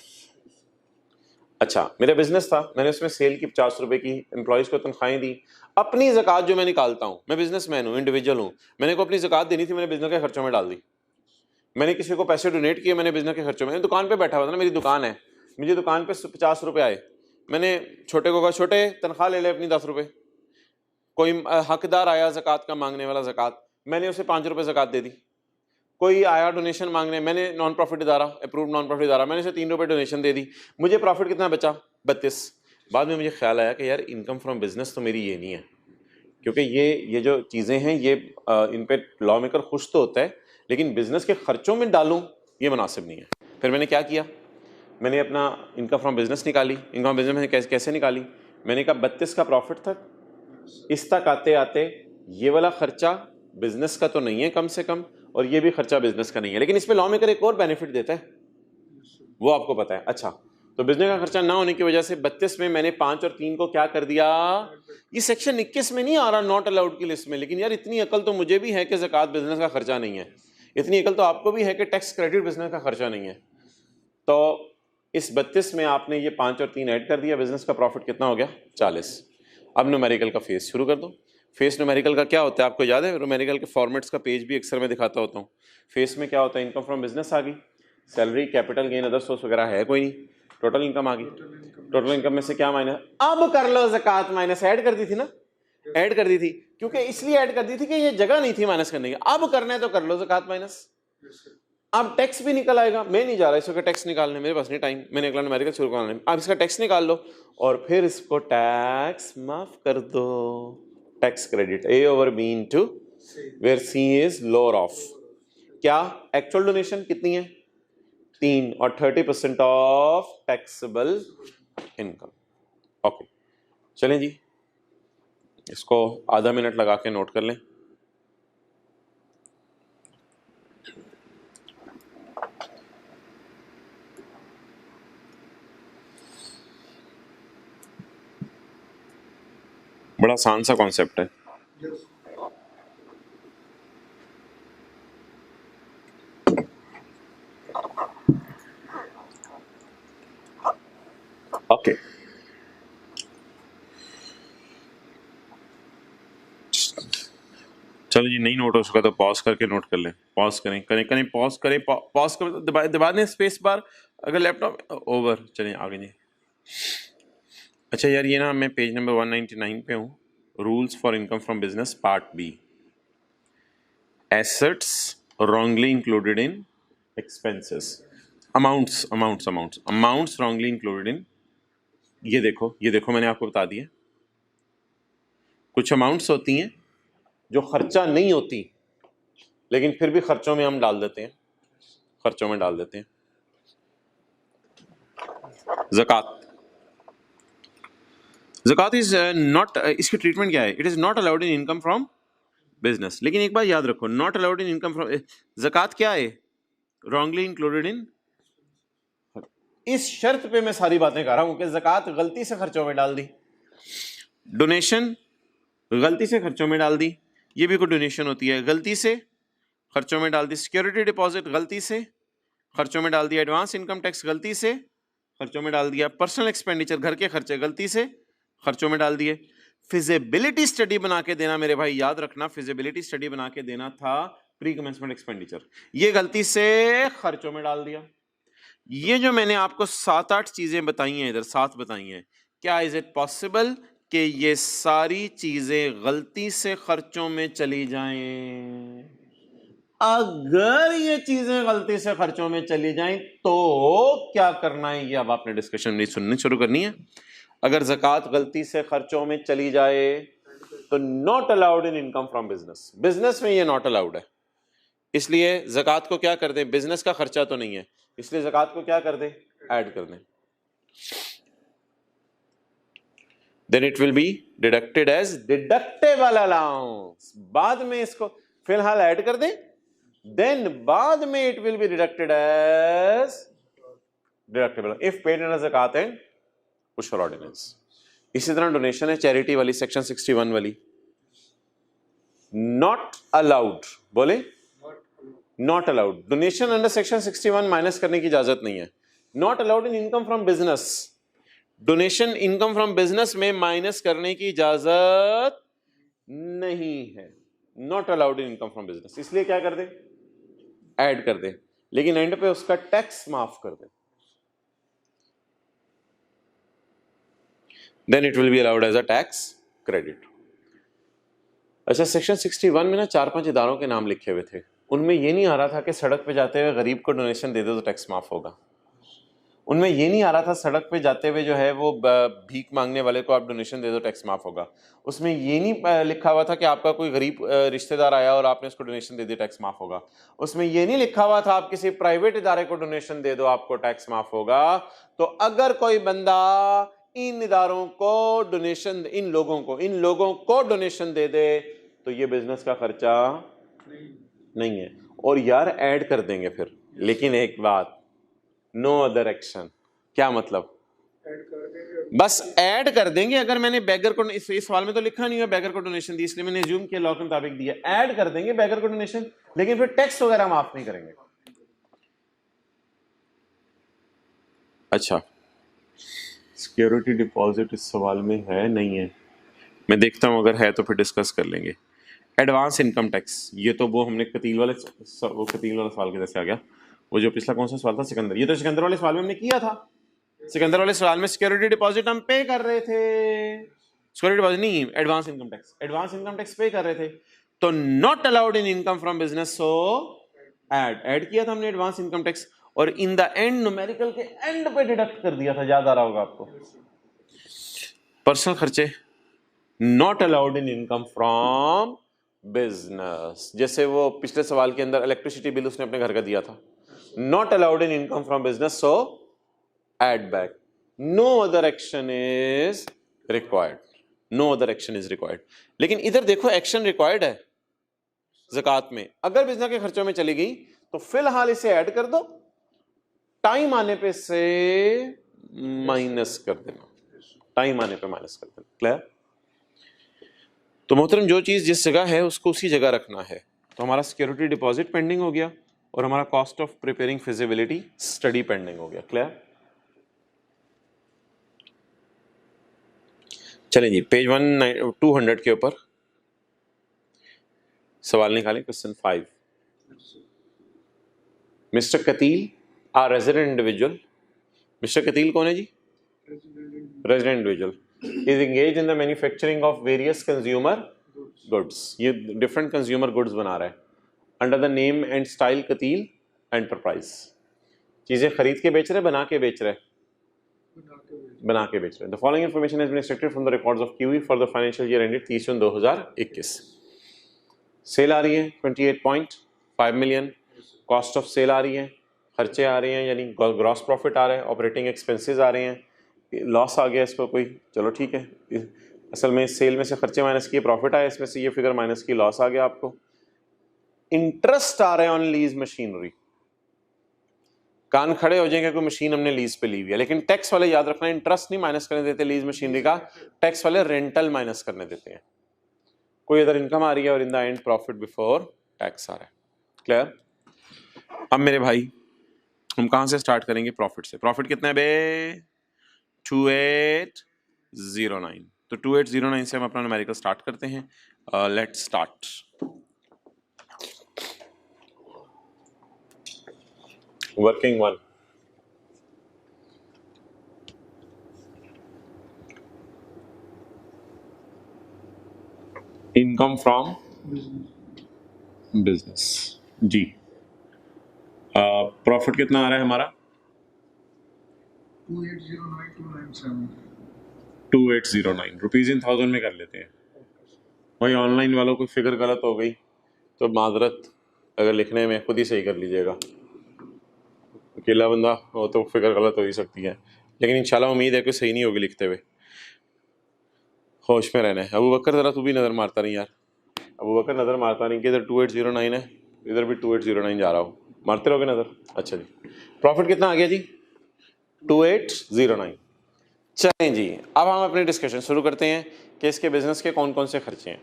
अच्छा मेरा बिजनेस था, मैंने उसमें सेल की 50 रुपए की, एम्प्लॉयज को तनख्वाहें दी। अपनी ज़कात जो मैं निकालता हूं, मैं बिजनेसमैन हूं, इंडिविजुअल हूं, मैंने को अपनी ज़कात देनी थी, मैंने बिजनेस के खर्चों में डाल दी। मैंने किसी को पैसे डोनेट किए, मैंने बिजनेस के खर्चों में, दुकान पे बैठा हुआ था ना, मेरी दुकान है, मुझे दुकान पे 50 रुपए आए, मैंने छोटे को कहा छोटे तनख्वाह ले ले अपनी 10 रुपए। कोई हकदार आया ज़कात का मांगने वाला ज़कात, मैंने उसे 5 रुपए ज़कात दे दी। कोई आया डोनेशन मांगने, मैंने नॉन प्रॉफिट इदारा, अप्रूव्ड नॉन प्रॉफिट इदारा, मैंने उसे 3 रुपए डोनेशन दे दी। मुझे प्रॉफिट कितना बचा, 32। बाद में मुझे ख्याल आया कि यार इनकम फ्रॉम बिजनेस तो मेरी ये नहीं है, क्योंकि ये जो चीज़ें हैं ये इन पे लॉ मेकर खुश तो होता है, लेकिन बिजनेस के खर्चों में डालूं ये मुनासिब नहीं है। फिर मैंने क्या किया, मैंने अपना इनकम फ्रॉम बिजनेस निकाली। इनकम फ्रॉम बिजनेस मैंने कैसे निकाली, मैंने कहा 32 का प्रॉफिट था, इस तक आते आते ये वाला खर्चा बिजनेस का तो नहीं है कम से कम, और ये भी खर्चा बिजनेस का नहीं है, लेकिन इस पे लॉ मेकर एक और बेनिफिट देता है, वो आपको पता है। अच्छा तो बिजनेस का खर्चा ना होने की वजह से 32 में मैंने 5 और 3 को क्या कर दिया, ये सेक्शन 21 में नहीं आ रहा नॉट अलाउड की लिस्ट में, लेकिन यार इतनी अकल तो मुझे भी है कि ज़कात बिजनेस का खर्चा नहीं है, इतनी अकल तो आपको भी है कि टैक्स क्रेडिट बिजनेस का खर्चा नहीं है। तो इस 32 में आपने ये 5 और 3 ऐड कर दिया, बिजनेस का प्रॉफिट कितना हो गया, 40। अब न्यूमेरिकल का फेस शुरू कर दो। फेस न्यूमेरिकल का क्या होता है आपको याद है, न्यूमेरिकल के फॉर्मेट्स का पेज भी अक्सर मैं दिखाता होता हूँ। फेस में क्या होता है, इनकम फ्रॉम बिजनेस आ गई, salary capital gain other source वगैरह है कोई नहीं, टोटल इनकम आ गई, टोटल इनकम में से क्या माइनस, अब कर लो ज़कात माइनस, ऐड कर दी थी ना, ऐड कर दी थी, क्योंकि इसलिए ऐड कर दी थी कि ये जगह नहीं थी माइनस करने की, अब करना है तो कर लो ज़कात माइनस। अब टैक्स भी निकल आएगा, मैं नहीं जा रहा इसका टैक्स निकालने, मेरे पास नहीं टाइम, मैंने अगला न्यूमेरिकल शुरू करना है। अब इसका टैक्स निकाल लो और फिर इसको टैक्स माफ कर दो, tax credit A over B into where C is lower of, क्या एक्चुअल डोनेशन कितनी है 3 और 30% ऑफ टैक्सेबल इनकम। ओके चलें जी, इसको आधा मिनट लगा के नोट कर लें। बड़ा आसान सा कॉन्सेप्ट है। ओके, चलो जी, नहीं नोट हो सका तो पॉज करके नोट कर लें। पॉज करें, पॉज करें, पॉज कर दबा दें स्पेस बार अगर लैपटॉप ओवर। चलें आगे जी। अच्छा यार, ये ना मैं पेज नंबर 199 पे हूँ, rules for income from business part B, assets wrongly included in expenses, amounts wrongly included in. ये देखो मैंने आपको बता दिया, कुछ अमाउंट्स होती हैं जो खर्चा नहीं होती लेकिन फिर भी खर्चों में हम डाल देते हैं, खर्चों में डाल देते हैं। ज़कात इज नॉट, इसकी ट्रीटमेंट क्या है? It is not allowed in income from business. लेकिन एक बात याद रखो, not allowed in income from, ज़कात क्या है? Wrongly included in. इस शर्त पे मैं सारी बातें कर रहा हूं कि ज़कात गलती से खर्चों में डाल दी, डोनेशन गलती से खर्चों में डाल दी, ये भी कोई डोनेशन होती है, गलती से खर्चों में डाल दी, सिक्योरिटी डिपॉजिट गलती से खर्चों में डाल दिया, एडवांस इनकम टैक्स गलती से खर्चों में डाल दिया, पर्सनल एक्सपेंडिचर घर के खर्चे गलती से खर्चों में डाल दिए। फिजिबिलिटी स्टडी बना के देना मेरे भाई, याद रखना, फिजिबिलिटी स्टडी बना के देना था प्री कमेंसमेंट एक्सपेंडिचर, ये गलती से खर्चों में डाल दिया। ये जो मैंने आपको 7-8 चीजें बताई हैं, इधर 7 बताई हैं, क्या इज इट पॉसिबल कि ये सारी चीजें गलती से खर्चों में चली जाएं? अगर ये चीजें गलती से खर्चों में चली जाएं तो क्या करना है, ये अब आपने डिस्कशन में सुननी शुरू करनी है। अगर ज़कात गलती से खर्चों में चली जाए तो not allowed in income from business, business में ये नॉट अलाउड है। इसलिए ज़कात को क्या कर दें, बिजनेस का खर्चा तो नहीं है, इसलिए ज़कात को क्या कर दें, ऐड कर दें। Then it will be deducted as deductible allowance. बाद में इसको फिलहाल ऐड कर दें, देन बाद में it will be deducted as deductible if paid in ज़कात एंड पुशर ऑर्डिनेंस। इसी तरह डोनेशन है चैरिटी वाली, सेक्शन 61 वाली, नॉट अलाउड, बोले not allowed. Donation under section 61 minus करने की इजाजत नहीं है। Not allowed in income from business, donation income from business में माइनस करने की इजाजत नहीं है, not allowed in income from business. इसलिए क्या कर दे, ऐड कर दे, लेकिन एंड पे उसका टैक्स माफ कर दे, then it will be allowed as a tax credit। अच्छा, सेक्शन 61 में ना 4-5 इदारों के नाम लिखे हुए थे, उनमें ये नहीं आ रहा था कि सड़क पे जाते हुए गरीब को डोनेशन दे दो तो टैक्स माफ होगा। उनमें ये नहीं आ रहा था सड़क पे जाते हुए जो है वो भीख मांगने वाले को आप डोनेशन दे दो टैक्स माफ होगा। उसमें ये नहीं लिखा हुआ था कि आपका कोई गरीब रिश्तेदार आया और आपने उसको डोनेशन दे दी टैक्स माफ होगा। उसमें ये नहीं लिखा हुआ था आप किसी प्राइवेट इदारे को डोनेशन दे दो आपको टैक्स माफ होगा। तो अगर कोई बंदा इन इदारों को डोनेशन, इन लोगों को डोनेशन दे दे तो ये बिजनेस का खर्चा नहीं है। और यार ऐड कर देंगे फिर, लेकिन एक बात, नो अदर एक्शन। क्या मतलब? बस ऐड कर देंगे। अगर मैंने बैगर को, इस सवाल में तो लिखा नहीं है बैगर को डोनेशन दी, इसलिए मैंने अज्यूम किया लॉ के मुताबिक दिया, ऐड कर देंगे बैगर को डोनेशन, लेकिन फिर टैक्स वगैरह माफ नहीं करेंगे। अच्छा, सिक्योरिटी डिपॉजिट इस सवाल में है नहीं है, मैं देखता हूं, अगर है तो फिर डिस्कस कर लेंगे। एडवांस इनकम टैक्स, ये तो वो हमने कतील वाला सवाल के जैसे आ गया। वो जो पिछला कौन सा सवाल था, सिकंदर, ये तो सिकंदर वाले सवाल में हमने किया था। सिकंदर वाले सवाल में सिक्योरिटी डिपॉजिट हम पे कर रहे थे, सिक्योरिटी डिपॉजिट नहीं, advance income tax, advance income tax पे कर रहे थे। तो not allowed in income from business, so add किया था हमने एडवांस इनकम टैक्स, और इन द एंड न्यूमेरिकल के एंड पे डिडक्ट कर दिया था, याद आ रहा होगा आपको। पर्सनल खर्चे not allowed in income from business, जैसे वो पिछले सवाल के अंदर इलेक्ट्रिसिटी बिल उसने अपने घर का दिया था, not allowed in income from business, so add back. No other action is required, no other action is required. लेकिन इधर देखो एक्शन रिक्वायर्ड है ज़कात में। अगर बिजनेस के खर्चों में चली गई तो फिलहाल इसे ऐड कर दो, टाइम आने पे से माइनस कर देना, टाइम आने पे माइनस कर देना। क्लियर? तो मोहतरम, जो चीज जिस जगह है उसको उसी जगह रखना है। तो हमारा सिक्योरिटी डिपॉजिट पेंडिंग हो गया और हमारा cost of preparing feasibility study pending हो गया। क्लियर? चलें जी, पेज 200 के ऊपर सवाल निकालें। Question 5, mister Qateel a resident individual, mister Qateel कौन है जी? Resident individual is engage in the manufacturing of various consumer goods, ये डिफरेंट कंज्यूमर गुड्स बना रहा है under the name and style Qateel enterprise. चीजें खरीद के बेच रहे, बना के बेच रहे? बना के बेच रहे। The following information has been extracted from the records of QE for the financial year ended 30 June 2021। Sale आ रही है 28.5 मिलियन, कॉस्ट ऑफ सेल आ रही है, खर्चे आ रहे हैं यानी ग्रॉस प्रॉफिट आ रहा है, ऑपरेटिंग एक्सपेंसेस आ रहे हैं, लॉस आ गया इसको कोई, चलो ठीक है, असल में सेल में से खर्चे माइनस किए प्रॉफिट आया, इसमें से ये फिगर माइनस की लॉस आ गया आपको। इंटरेस्ट आ रहा है ऑन लीज मशीनरी, कान खड़े हो जाएंगे, कोई मशीन हमने लीज पे ली हुई है, लेकिन टैक्स वाले याद रखना इंटरेस्ट नहीं माइनस करने देते लीज मशीनरी का, टैक्स वाले रेंटल माइनस करने देते हैं। कोई अदर इनकम आ रही है और in the end profit before tax आ रहा है। क्लियर? अब मेरे भाई हम कहां से स्टार्ट करेंगे? प्रॉफिट से। प्रॉफिट कितना है बे? 2809। तो 2809 से हम अपना न्यूमेरिकल स्टार्ट करते हैं। Let's start. Working one, income from business जी। प्रॉफिट कितना आ रहा है हमारा? 2809 रुपीज इन थाउजेंड में कर लेते हैं। वही ऑनलाइन वालों को फिगर गलत हो गई तो माजरत, अगर लिखने में खुद ही सही कर लीजिएगा। अकेला बंदा हो तो फिगर गलत हो ही सकती है, लेकिन इंशाल्लाह उम्मीद है कि सही नहीं होगी लिखते हुए। होश में रहना है। अबू बकर ज़रा तू भी नज़र मारता नहीं यार, अबू बकर नज़र मारता नहीं कि इधर 2809 है, इधर भी 2809 जा रहा हो, मारते रहोगे नज़र। अच्छा जी, प्रॉफिट कितना आ गया जी? 2809। चलें जी, अब हम अपनी डिस्कशन शुरू करते हैं कि इसके बिजनेस के कौन कौन से खर्चे हैं।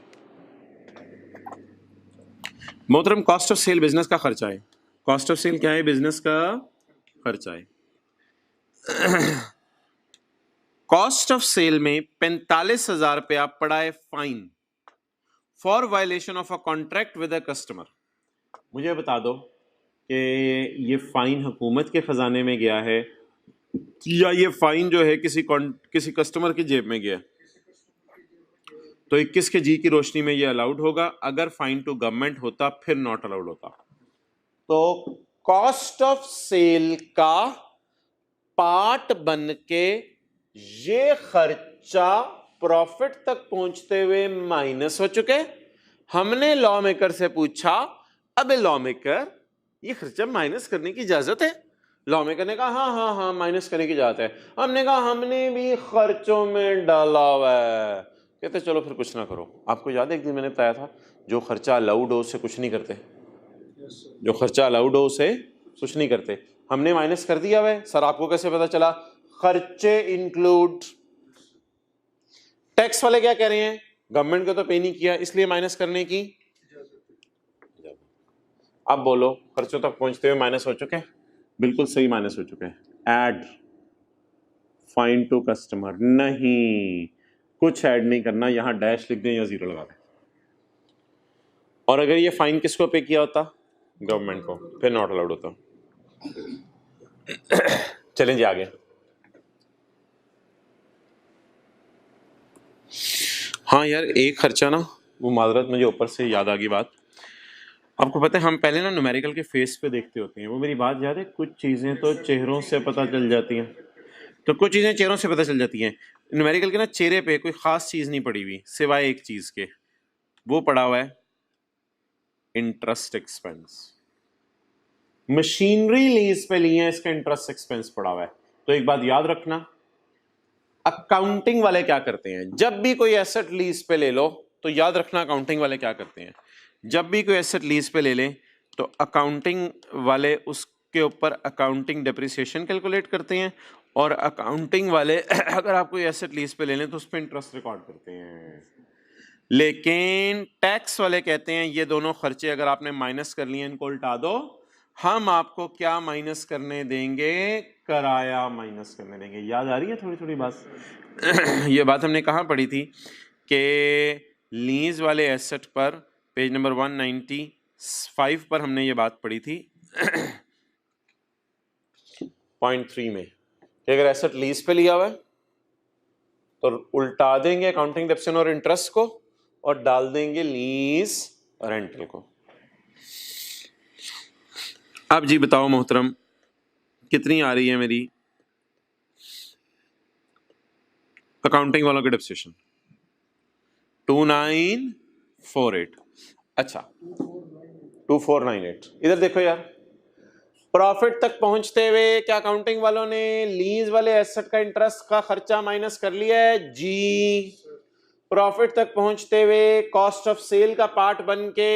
मोहतरम, कॉस्ट ऑफ सेल बिजनेस का खर्चा है। कॉस्ट ऑफ सेल क्या है? बिजनेस का खर्चा है। कॉस्ट ऑफ सेल में 45,000 रुपया पड़ा है fine for violation of a contract with a customer. मुझे बता दो कि ये फाइन हुकूमत के खजाने में गया है या ये फाइन जो है किसी कस्टमर की जेब में गया? तो 21 के जी की रोशनी में ये अलाउड होगा, अगर फाइन टू गवर्नमेंट होता फिर नॉट अलाउड होता। तो कॉस्ट ऑफ सेल का पार्ट बन के ये खर्चा प्रॉफिट तक पहुंचते हुए माइनस हो चुके। हमने लॉ मेकर से पूछा, अबे लॉ मेकर ये खर्चा माइनस करने की इजाजत है? लॉ मेकर ने कहा हाँ हाँ हाँ माइनस करने की इजाजत है। हमने कहा हमने भी खर्चों में डाला हुआ है। कहते चलो फिर कुछ ना करो। आपको याद है एक दिन मैंने बताया था, जो खर्चा अलाउड हो उससे कुछ नहीं करते, जो खर्चा अलाउड हो उसे कुछ नहीं करते। हमने माइनस कर दिया है। सर आपको कैसे पता चला? खर्चे इंक्लूड। टैक्स वाले क्या कह रहे हैं? गवर्नमेंट को तो पे नहीं किया इसलिए माइनस करने की। अब बोलो, खर्चों तक पहुंचते हुए माइनस हो चुके हैं? बिल्कुल सही माइनस हो चुके हैं। ऐड फाइन टू कस्टमर, नहीं कुछ ऐड नहीं करना, यहां डैश लिख दें या जीरो लगा दें। और अगर ये फाइन किसको पे किया होता? गवर्नमेंट को, फिर नॉट अलाउड होता। चलें जी आगे। हाँ यार, एक खर्चा ना, वो माजरत मुझे ऊपर से याद आ गई बात। आपको पता है हम पहले ना न्यूमेरिकल के फेस पे देखते होते हैं, वो मेरी बात याद है? कुछ चीज़ें तो चेहरों से पता चल जाती हैं, तो कुछ चीज़ें चेहरों से पता चल जाती हैं। न्यूमेरिकल के ना चेहरे पे कोई ख़ास चीज़ नहीं पड़ी हुई सिवाय एक चीज़ के, वो पड़ा हुआ है इंटरेस्ट एक्सपेंस। मशीनरी लीज पे लिए हैं, इसका इंटरेस्ट एक्सपेंस पड़ा हुआ है। तो एक बात याद रखना, अकाउंटिंग वाले क्या करते हैं? जब भी कोई एसेट लीज पे ले लो तो याद रखना अकाउंटिंग वाले क्या करते हैं। जब भी कोई एसेट लीज पे ले लें तो अकाउंटिंग वाले उसके ऊपर अकाउंटिंग डेप्रिसिएशन कैलकुलेट करते हैं, और अकाउंटिंग वाले अगर आप कोई एसेट लीज पे ले लें तो उस पर इंटरेस्ट रिकॉर्ड करते हैं। लेकिन टैक्स वाले कहते हैं ये दोनों खर्चे अगर आपने माइनस कर लिए इनको उल्टा दो, हम आपको क्या माइनस करने देंगे? किराया माइनस करने देंगे। याद आ रही है थोड़ी थोड़ी बात? ये बात हमने कहाँ पढ़ी थी कि लीज वाले एसेट पर पेज नंबर 195 पर हमने ये बात पढ़ी थी पॉइंट 3 में कि अगर एसेट लीज पे लिया हुआ है तो उल्टा देंगे अकाउंटिंग डेप्शन और इंटरेस्ट को और डाल देंगे लीज रेंटल को। अब जी बताओ मोहतरम, कितनी आ रही है मेरी अकाउंटिंग वालों की डेप्रिसिएशन? 2948। अच्छा 2498। इधर देखो यार, प्रॉफिट तक पहुंचते हुए क्या अकाउंटिंग वालों ने लीज वाले एसेट का इंटरेस्ट का खर्चा माइनस कर लिया है? जी। प्रॉफिट तक पहुंचते हुए कॉस्ट ऑफ सेल का पार्ट बन के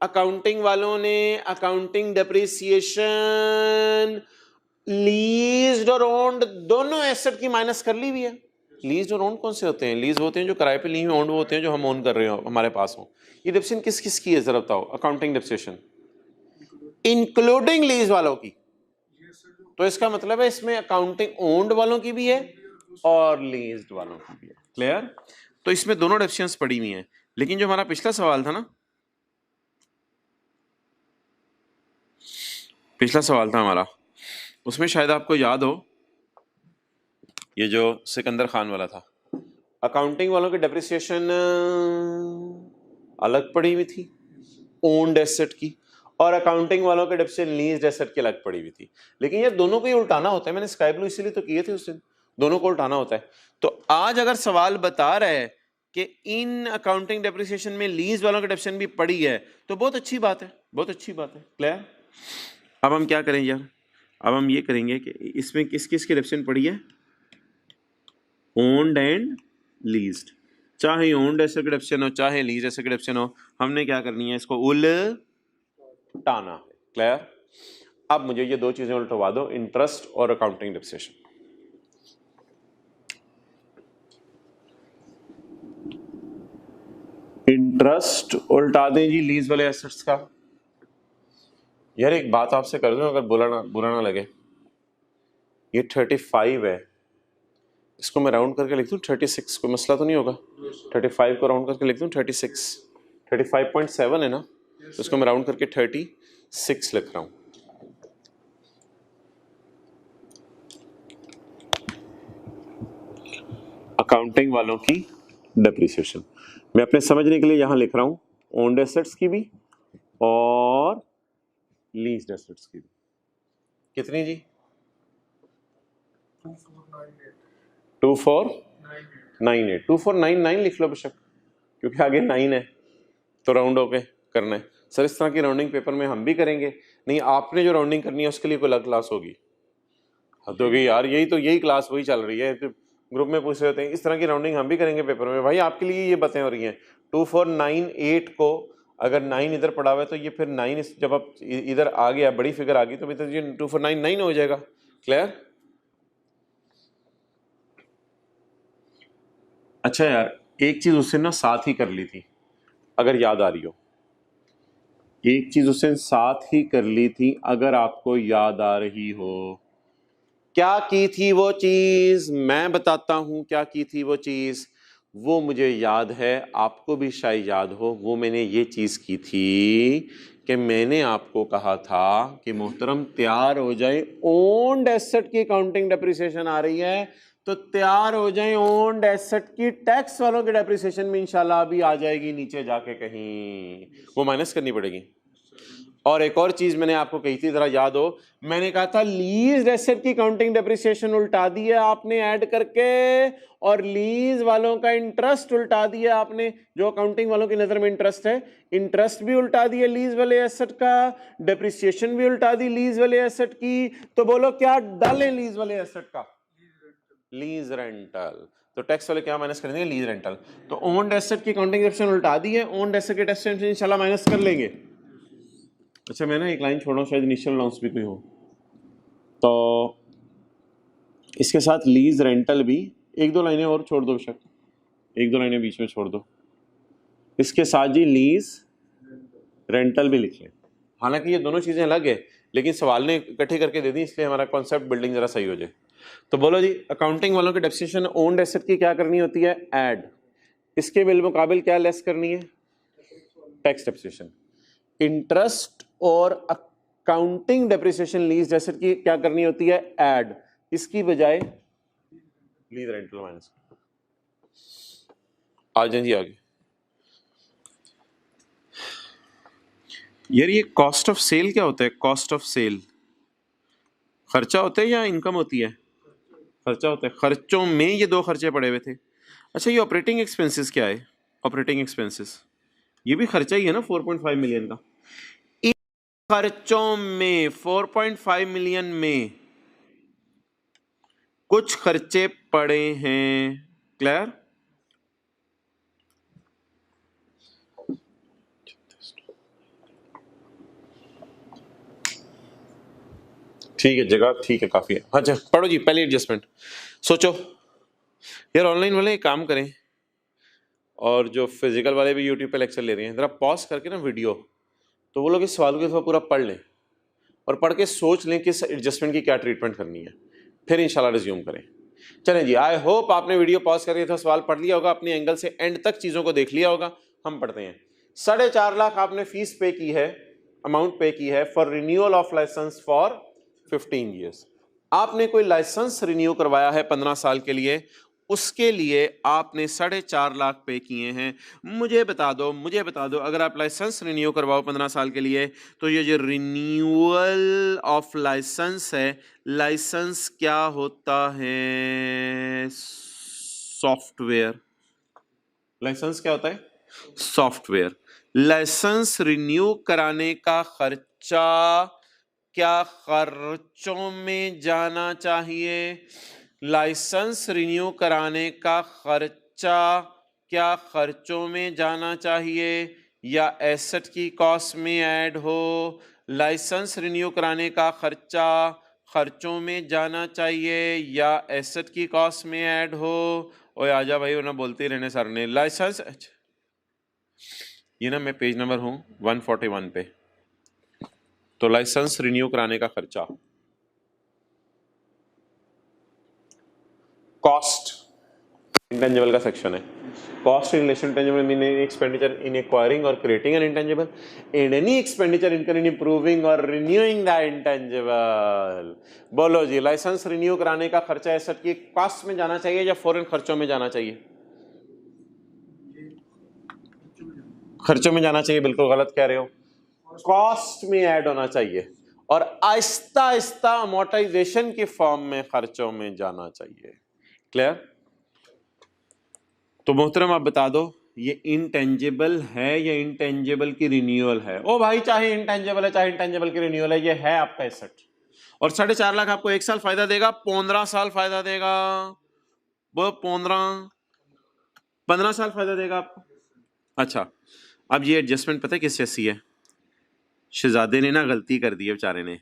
अकाउंटिंग वालों ने अकाउंटिंग डेप्रिसिएशन लीज्ड और ओन्ड दोनों एसेट की माइनस कर ली हुई है। लीज और ओन कौन से होते हैं? लीज होते हैं जो किराए पे ली हुई, ओन्ड वो होते हैं जो हम ओन कर रहे हो, हमारे पास हो। ये डेप्रिसिएशन किस किस की है जरा बताओ? अकाउंटिंग डेप्रिसिएशन इंक्लूडिंग लीज वालों की। तो इसका मतलब है इसमें अकाउंटिंग ओन्ड वालों की भी है और लीज्ड वालों की भी है। क्लियर? तो इसमें दोनों डेप्रिसिएशंस पड़ी हुई हैं। लेकिन जो हमारा पिछला सवाल था ना, पिछला सवाल था हमारा, उसमें शायद आपको याद हो, ये जो सिकंदर खान वाला था, अकाउंटिंग वालों की डेप्रिसिएशन अलग पड़ी हुई थी ओन्ड एसेट की, और अकाउंटिंग वालों के डेप्रिसिएशन लीज्ड एसेट की अलग पड़ी हुई थी। लेकिन ये दोनों को ही उल्टाना होता है। मैंने स्काई ब्लू इसीलिए तो किए थे उस दिन, दोनों को उल्टाना होता है। तो आज अगर सवाल बता रहा है कि इन अकाउंटिंग डेप्रिसिएशन में लीज वालों की डेप्रिसिएशन भी पड़ी है तो बहुत अच्छी बात है, बहुत अच्छी बात है। क्लियर? अब हम क्या करें यार? अब हम ये करेंगे कि इसमें किस किस की डेप्रिसिएशन पड़ी है? Owned and leased. चाहे ओन्ड एसेट की डेप्रिसिएशन हो चाहे लीज एसेट की डेप्रिसिएशन हो, हमने क्या करनी है? इसको उल्टाना है। क्लियर? अब मुझे ये दो चीजें उल्टवा दो, इंटरेस्ट और अकाउंटिंग डेप्रिसिएशन। इंटरेस्ट उल्टा दें जी लीज वाले एसेट्स का। यार एक बात आपसे कर दूं, अगर बुरा ना लगे, ये 35 है, इसको मैं राउंड करके लिख दूं 36, कोई मसला तो नहीं होगा? 35 को राउंड करके लिख दूं 36, 35.7 है ना, तो इसको मैं राउंड करके 36 लिख रहा हूं। अकाउंटिंग वालों की डेप्रिसिएशन मैं अपने समझने के लिए यहां लिख रहा हूं, ओन्ड एसेट्स की भी और लीज्ड एसेट्स की भी। कितनी जी? 2498। 2499 लिख लो बेशक, क्योंकि आगे 9 है तो राउंड होके करना है। सर इस तरह की राउंडिंग पेपर में हम भी करेंगे? नहीं, आपने जो राउंडिंग करनी है उसके लिए कोई अलग क्लास होगी। तो यार यही क्लास वही चल रही है, ग्रुप में पूछ रहे होते हैं इस तरह की राउंडिंग हम भी करेंगे पेपर में। भाई आपके लिए ये बातें हो रही हैं। 2498 को अगर 9 इधर पड़ा हुआ है तो ये फिर 9 जब आप इधर आ गया, बड़ी फिगर आ गई, तो ये 2499 हो जाएगा। क्लियर? अच्छा यार एक चीज उससे ना साथ ही कर ली थी, अगर याद आ रही हो, एक चीज उससे साथ ही कर ली थी अगर आपको याद आ रही हो। क्या की थी वो चीज? मैं बताता हूं क्या की थी वो चीज। वो मुझे याद है, आपको भी शायद याद हो। वो मैंने ये चीज की थी कि मैंने आपको कहा था कि मोहतरम तैयार हो जाए, ओन्ड एसेट की अकाउंटिंग डेप्रिसिएशन आ रही है, तो तैयार हो जाए, ओन्ड एसेट की टैक्स वालों की डेप्रिसिएशन में इंशाल्लाह अभी आ जाएगी नीचे जाके कहीं, वो माइनस करनी पड़ेगी। और एक और चीज मैंने आपको कही थी, जरा याद हो, मैंने कहा था लीज एसेट की काउंटिंग डेप्रिसिएशन उल्टा दी है आपने ऐड करके, और लीज वालों का इंटरेस्ट उल्टा दिया आपने, जो अकाउंटिंग वालों की नजर में इंटरेस्ट है, इंटरेस्ट भी उल्टा दिया लीज वाले एसेट का, डेप्रिसिएशन भी उल्टा दी लीज वाले एसेट की। तो बोलो क्या डालें लीज वाले एसेट का? Lease rental. तो टैक्स वाले क्या माइनस करेंगे? Lease rental. तो ओन्ड एसेट की काउंटिंग डेप्रिसिएशन उल्टा दी है, ओन्ड एसेट के टैक्स इंशाल्लाह माइनस कर लेंगे। अच्छा मैं ना एक लाइन छोड़ रहा हूँ, शायद इनिशियल अनाउंस भी कोई हो, तो इसके साथ लीज रेंटल भी एक दो लाइनें और छोड़ दो बेशक, एक दो लाइनें बीच में छोड़ दो, इसके साथ जी लीज रेंटल भी लिख लें। हालांकि ये दोनों चीजें अलग है, लेकिन सवाल ने इकट्ठे करके दे दी, इसलिए हमारा कॉन्सेप्ट बिल्डिंग जरा सही हो जाए। तो बोलो जी, अकाउंटिंग वालों की डेप्रिसिएशन ओन्ड एसेट की क्या करनी होती है? ऐड। इसके बिलमुकाबिल क्या लेस करनी है? Tax depreciation. इंटरेस्ट और अकाउंटिंग डेप्रिसिएशन लीज एसेट की क्या करनी होती है? ऐड। इसकी बजाय लीज रेंटल माइनस। आ जाए जी आगे। यार ये कॉस्ट ऑफ सेल क्या होता है? कॉस्ट ऑफ सेल खर्चा होता है या इनकम होती है? खर्चा होता है। खर्चों में ये दो खर्चे पड़े हुए थे। अच्छा, ये ऑपरेटिंग एक्सपेंसेस क्या है? ऑपरेटिंग एक्सपेंसेस ये भी खर्चा ही है ना, 4.5 मिलियन का। इन खर्चों में 4.5 मिलियन में कुछ खर्चे पड़े हैं। क्लियर? ठीक है, जगह ठीक है, काफी है। अच्छा पढ़ो जी, पहली एडजस्टमेंट सोचो। यार ऑनलाइन वाले एक काम करें, और जो फिजिकल वाले भी यूट्यूब पे लेक्चर ले रहे हैं, जरा पॉज करके ना वीडियो, तो वो लोग इस सवाल को पूरा पढ़ लें और पढ़ के सोच लें कि इस एडजस्टमेंट की क्या ट्रीटमेंट करनी है, फिर इंशाल्लाह रिज्यूम करें। चलें जी, आई होप आपने वीडियो पॉज करके था सवाल पढ़ लिया होगा, अपने एंगल से एंड तक चीज़ों को देख लिया होगा। हम पढ़ते हैं। 4.5 लाख आपने फीस पे की है, अमाउंट पे की है for renewal of licence for 15 years. आपने कोई लाइसेंस रिन्यू करवाया है 15 साल के लिए, उसके लिए आपने 4.5 लाख पे किए हैं। मुझे बता दो अगर आप लाइसेंस रिन्यू करवाओ 15 साल के लिए, तो ये जो रिन्यूअल ऑफ लाइसेंस है, लाइसेंस क्या होता है? सॉफ्टवेयर। लाइसेंस क्या होता है? सॉफ्टवेयर। लाइसेंस रिन्यू कराने का खर्चा क्या खर्चों में जाना चाहिए? लाइसेंस रिन्यू कराने का खर्चा क्या खर्चों में जाना चाहिए या एसेट की कॉस्ट में ऐड हो? लाइसेंस रिन्यू कराने का खर्चा खर्चों में जाना चाहिए या एसेट की कॉस्ट में ऐड हो? ओए आजा भाई, वो ना बोलते ही रहने सर ने। लाइसेंस, ये ना मैं पेज नंबर हूँ 141 पे। तो लाइसेंस रिन्यू कराने का खर्चा, कॉस्ट इंटेंजिबल का सेक्शन है। Cost in relation to intangible mean any expenditure in acquiring और creating an intangible and any expenditure incurred in improving और रिन्यूइंग द इंटेंजिबल। बोलो जी, लाइसेंस रिन्यू कराने का खर्चा एसेट की कॉस्ट में जाना चाहिए या फॉरेन खर्चों में जाना चाहिए? खर्चों में जाना चाहिए, बिल्कुल गलत कह रहे हो। कॉस्ट में ऐड होना चाहिए और आहिस्ता आहिस्ता अमोर्टाइजेशन की फॉर्म में खर्चों में जाना चाहिए। क्लियर? तो मोहतरम आप बता दो, ये इंटेंजिबल है या इंटेंजिबल की रिन्यूअल है? ओ भाई, चाहे इंटेंजिबल है चाहे इंटेंजिबल की रिन्यूअल है, ये है आपका एसेट। और 4.5 लाख आपको 1 साल फायदा देगा, 15 साल फायदा देगा। वो 15 साल फायदा देगा आपको। अच्छा, अब ये एडजस्टमेंट पता है किस जैसी है? शहजादे ने ना गलती कर दी है बेचारे ने,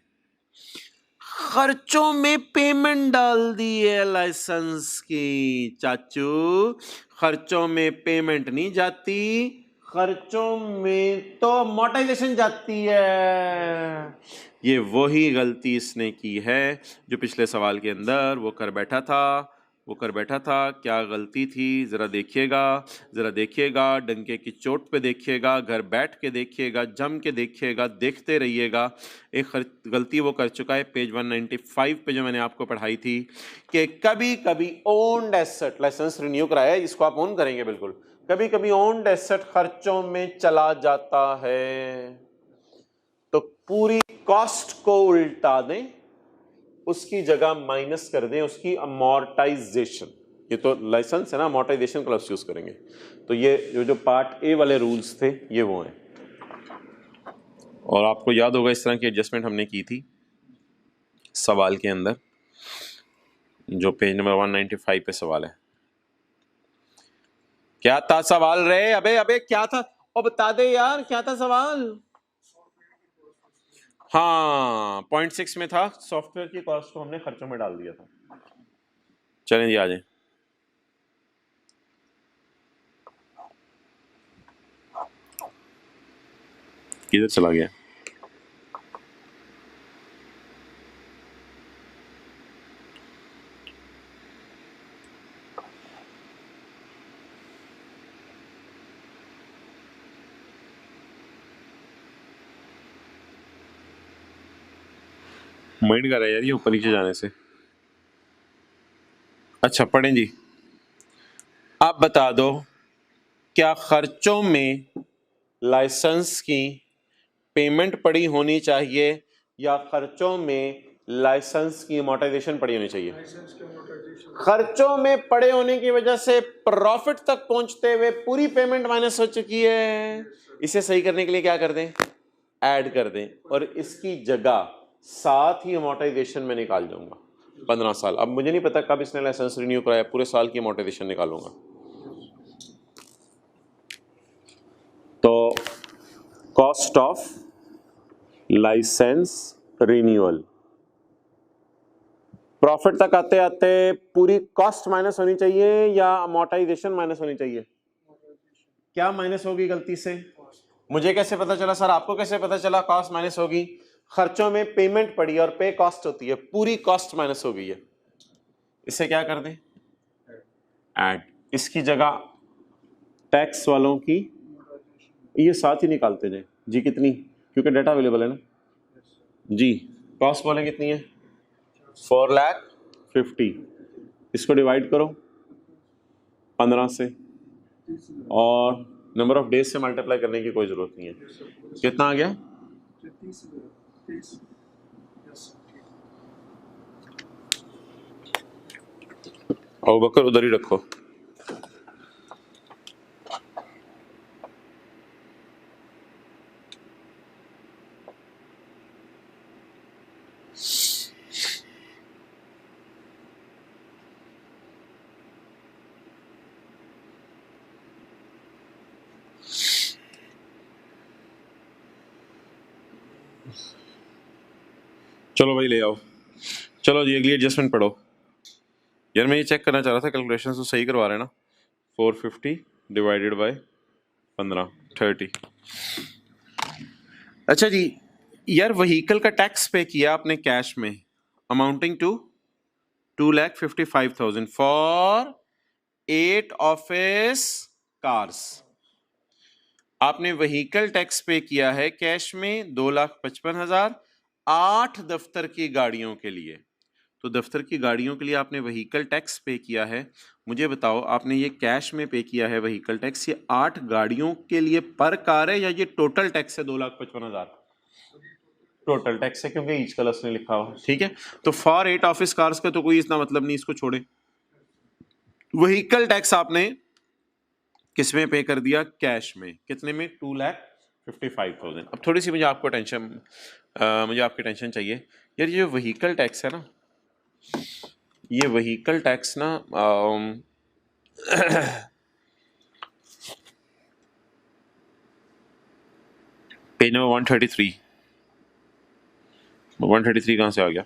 खर्चों में पेमेंट डाल दी है लाइसेंस की। चाचू, खर्चों में पेमेंट नहीं जाती, खर्चों में तो अमोर्टाइजेशन जाती है। ये वही गलती इसने की है जो पिछले सवाल के अंदर वो कर बैठा था। क्या गलती थी? जरा देखिएगा, डंके की चोट पे देखिएगा, घर बैठ के देखिएगा, जम के देखिएगा, देखते रहिएगा। एक गलती वो कर चुका है पेज 195 पे, जो मैंने आपको पढ़ाई थी कि कभी कभी ओन्ड एसेट, लाइसेंस रिन्यू कराया, इसको आप ओन करेंगे बिल्कुल, कभी कभी ओन्ड एसेट खर्चों में चला जाता है, तो पूरी कॉस्ट को उल्टा दें, उसकी जगह माइनस कर दें उसकी अमोर्टाइजेशन। ये तो लाइसेंस है ना, अमोर्टाइजेशन का लफ्ज़ यूज करेंगे। तो ये जो पार्ट ए वाले रूल्स थे ये वो हैं। और आपको याद होगा इस तरह की एडजस्टमेंट हमने की थी सवाल के अंदर, जो पेज नंबर 195 पे सवाल है। क्या था सवाल रे? अबे क्या था? और बता दे यार, क्या था सवाल? हाँ, 0.6 में था, सॉफ्टवेयर की कॉस्ट को हमने खर्चों में डाल दिया था। चलें जी, आ जाए। किधर चला गया? माइंड कर रहा है यार ये ऊपर नीचे जाने से। अच्छा पढ़ें जी। आप बता दो क्या खर्चों में लाइसेंस की पेमेंट पड़ी होनी चाहिए या खर्चों में लाइसेंस की अमोर्टाइजेशन पड़ी होनी चाहिए? खर्चों में पड़े होने की वजह से प्रॉफिट तक पहुंचते हुए पूरी पेमेंट माइनस हो चुकी है। इसे सही करने के लिए क्या कर दें? ऐड कर दें और इसकी जगह साथ ही अमोर्टाइजेशन में निकाल जाऊंगा 15 साल। अब मुझे नहीं पता कब इसने लाइसेंस रिन्यू कराया, पूरे साल की अमोर्टाइजेशन निकालूंगा। तो cost of licence renewal, profit तक आते आते पूरी कॉस्ट माइनस होनी चाहिए या अमोर्टाइजेशन माइनस होनी चाहिए? क्या माइनस होगी गलती से? मुझे कैसे पता चला सर? आपको कैसे पता चला कॉस्ट माइनस होगी? खर्चों में पेमेंट पड़ी और पे कॉस्ट होती है, पूरी कॉस्ट माइनस हो गई है। इसे क्या कर दें? ऐड। इसकी जगह टैक्स वालों की ये साथ ही निकालते जाए जी। कितनी? क्योंकि डाटा अवेलेबल है ना जी। कॉस्ट बोले कितनी है? 4,50,000। इसको डिवाइड करो 15 से और नंबर ऑफ डेज से मल्टीप्लाई करने की कोई जरूरत नहीं है। कितना आ गया? अबू बकर उधर ही रखो। चलो भाई ले आओ। चलो जी अगली एडजस्टमेंट पढ़ो। यार मैं ये चेक करना चाह रहा था कैलकुलेशन तो सही करवा रहे हैं ना। 450 डिवाइडेड बाय 15 30। अच्छा जी यार व्हीकल का टैक्स पे किया आपने कैश में amounting to 2,55,000 for 8 office cars. आपने व्हीकल टैक्स पे किया है कैश में 2,55,000 8 दफ्तर की गाड़ियों के लिए। तो दफ्तर की गाड़ियों के लिए आपने व्हीकल टैक्स पे किया है। मुझे बताओ आपने ये कैश में पे किया है व्हीकल टैक्स, ये 8 गाड़ियों के लिए पर कार है या ये टोटल टैक्स है? 2,55,000 टोटल टैक्स है क्योंकि ईच कलर्स ने लिखा हुआ। ठीक है तो फॉर 8 ऑफिस कार्स का तो कोई इतना मतलब नहीं, इसको छोड़े। व्हीकल टैक्स आपने किस में पे कर दिया? कैश में। कितने में? 2,55,000। अब थोड़ी सी मुझे आपको टेंशन मुझे आपकी टेंशन चाहिए यार। ये व्हीकल टैक्स है ना, ये व्हीकल टैक्स ना पेज नंबर 133 कहाँ से आ गया?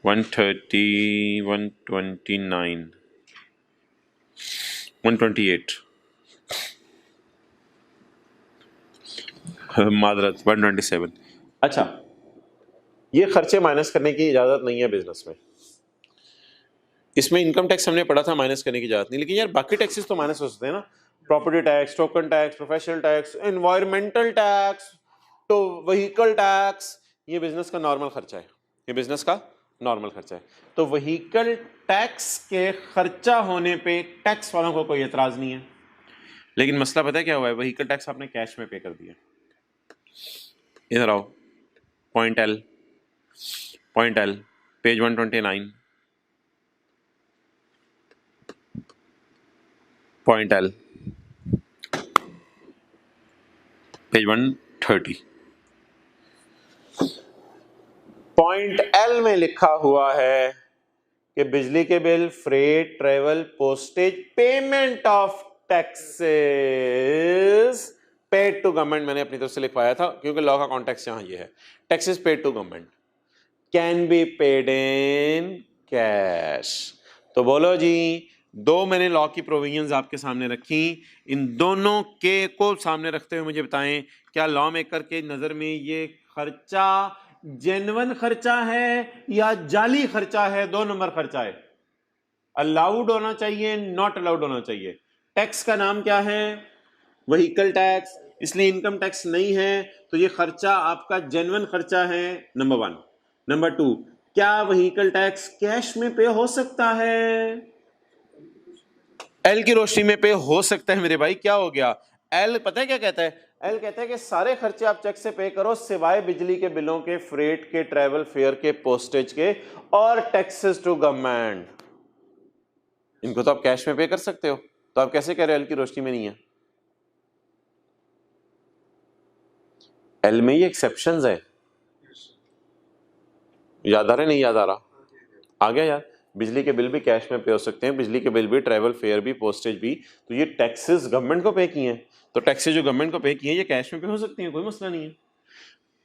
130 129 128 मादरत 127। अच्छा ये खर्चे माइनस करने की इजाजत नहीं है बिजनेस में। इसमें इनकम टैक्स हमने पढ़ा था माइनस करने की इजाजत नहीं, लेकिन यार बाकी टैक्सेस तो माइनस हो सकते हैं ना। Property tax, token tax, professional tax, environmental tax, तो व्हीकल टैक्स, ये बिजनेस का नॉर्मल खर्चा है। ये बिजनेस का नॉर्मल खर्चा है। तो व्हीकल टैक्स के खर्चा होने पे टैक्स वालों को कोई एतराज नहीं है। लेकिन मसला पता है क्या हुआ है? व्हीकल टैक्स आपने कैश में पे कर दिया। इधर आओ, point L page 129 point L page 130। Point L में लिखा हुआ है कि बिजली के bill, freight, travel, postage, payment of taxes paid to government, मैंने अपनी तरफ से लिखवाया था क्योंकि लॉ का कॉन्टेक्स्ट यहां ये है। Taxes paid to government can be paid in cash. तो बोलो जी, दो मैंने लॉ की प्रोविजंस आपके सामने रखी, इन दोनों के को सामने रखते हुए मुझे बताएं क्या लॉ मेकर के नजर में ये खर्चा जेन्युइन खर्चा है या जाली खर्चा है? 2 नंबर खर्चा है। अलाउड होना चाहिए, नॉट अलाउड होना चाहिए। टैक्स का नाम क्या है? व्हीकल टैक्स, इसलिए इनकम टैक्स नहीं है। तो ये खर्चा आपका जेन्युइन खर्चा है, नंबर 1। नंबर 2, क्या व्हीकल टैक्स कैश में पे हो सकता है? एल की रोशनी में पे हो सकता है मेरे भाई। क्या हो गया? एल पता है क्या कहता है? एल कहता है कि सारे खर्चे आप चेक से पे करो सिवाय बिजली के बिलों के, फ्रेट के, ट्रैवल फेयर के, पोस्टेज के और टैक्सेस टू गवर्नमेंट। इनको तो आप कैश में पे कर सकते हो, तो आप कैसे कह रहे हो एल की रोशनी में नहीं है? एल में ये एक्सेप्शंस है। याद आ रहा है? नहीं याद आ रहा? आ गया यार। बिजली के बिल भी कैश में पे हो सकते हैं, बिजली के बिल भी, ट्रैवल फेयर भी, पोस्टेज भी। तो ये टैक्सेस गवर्नमेंट को पे किए हैं, तो टैक्सेस जो गवर्नमेंट को पे किए हैं ये कैश में पे हो सकती हैं, कोई मसला नहीं है।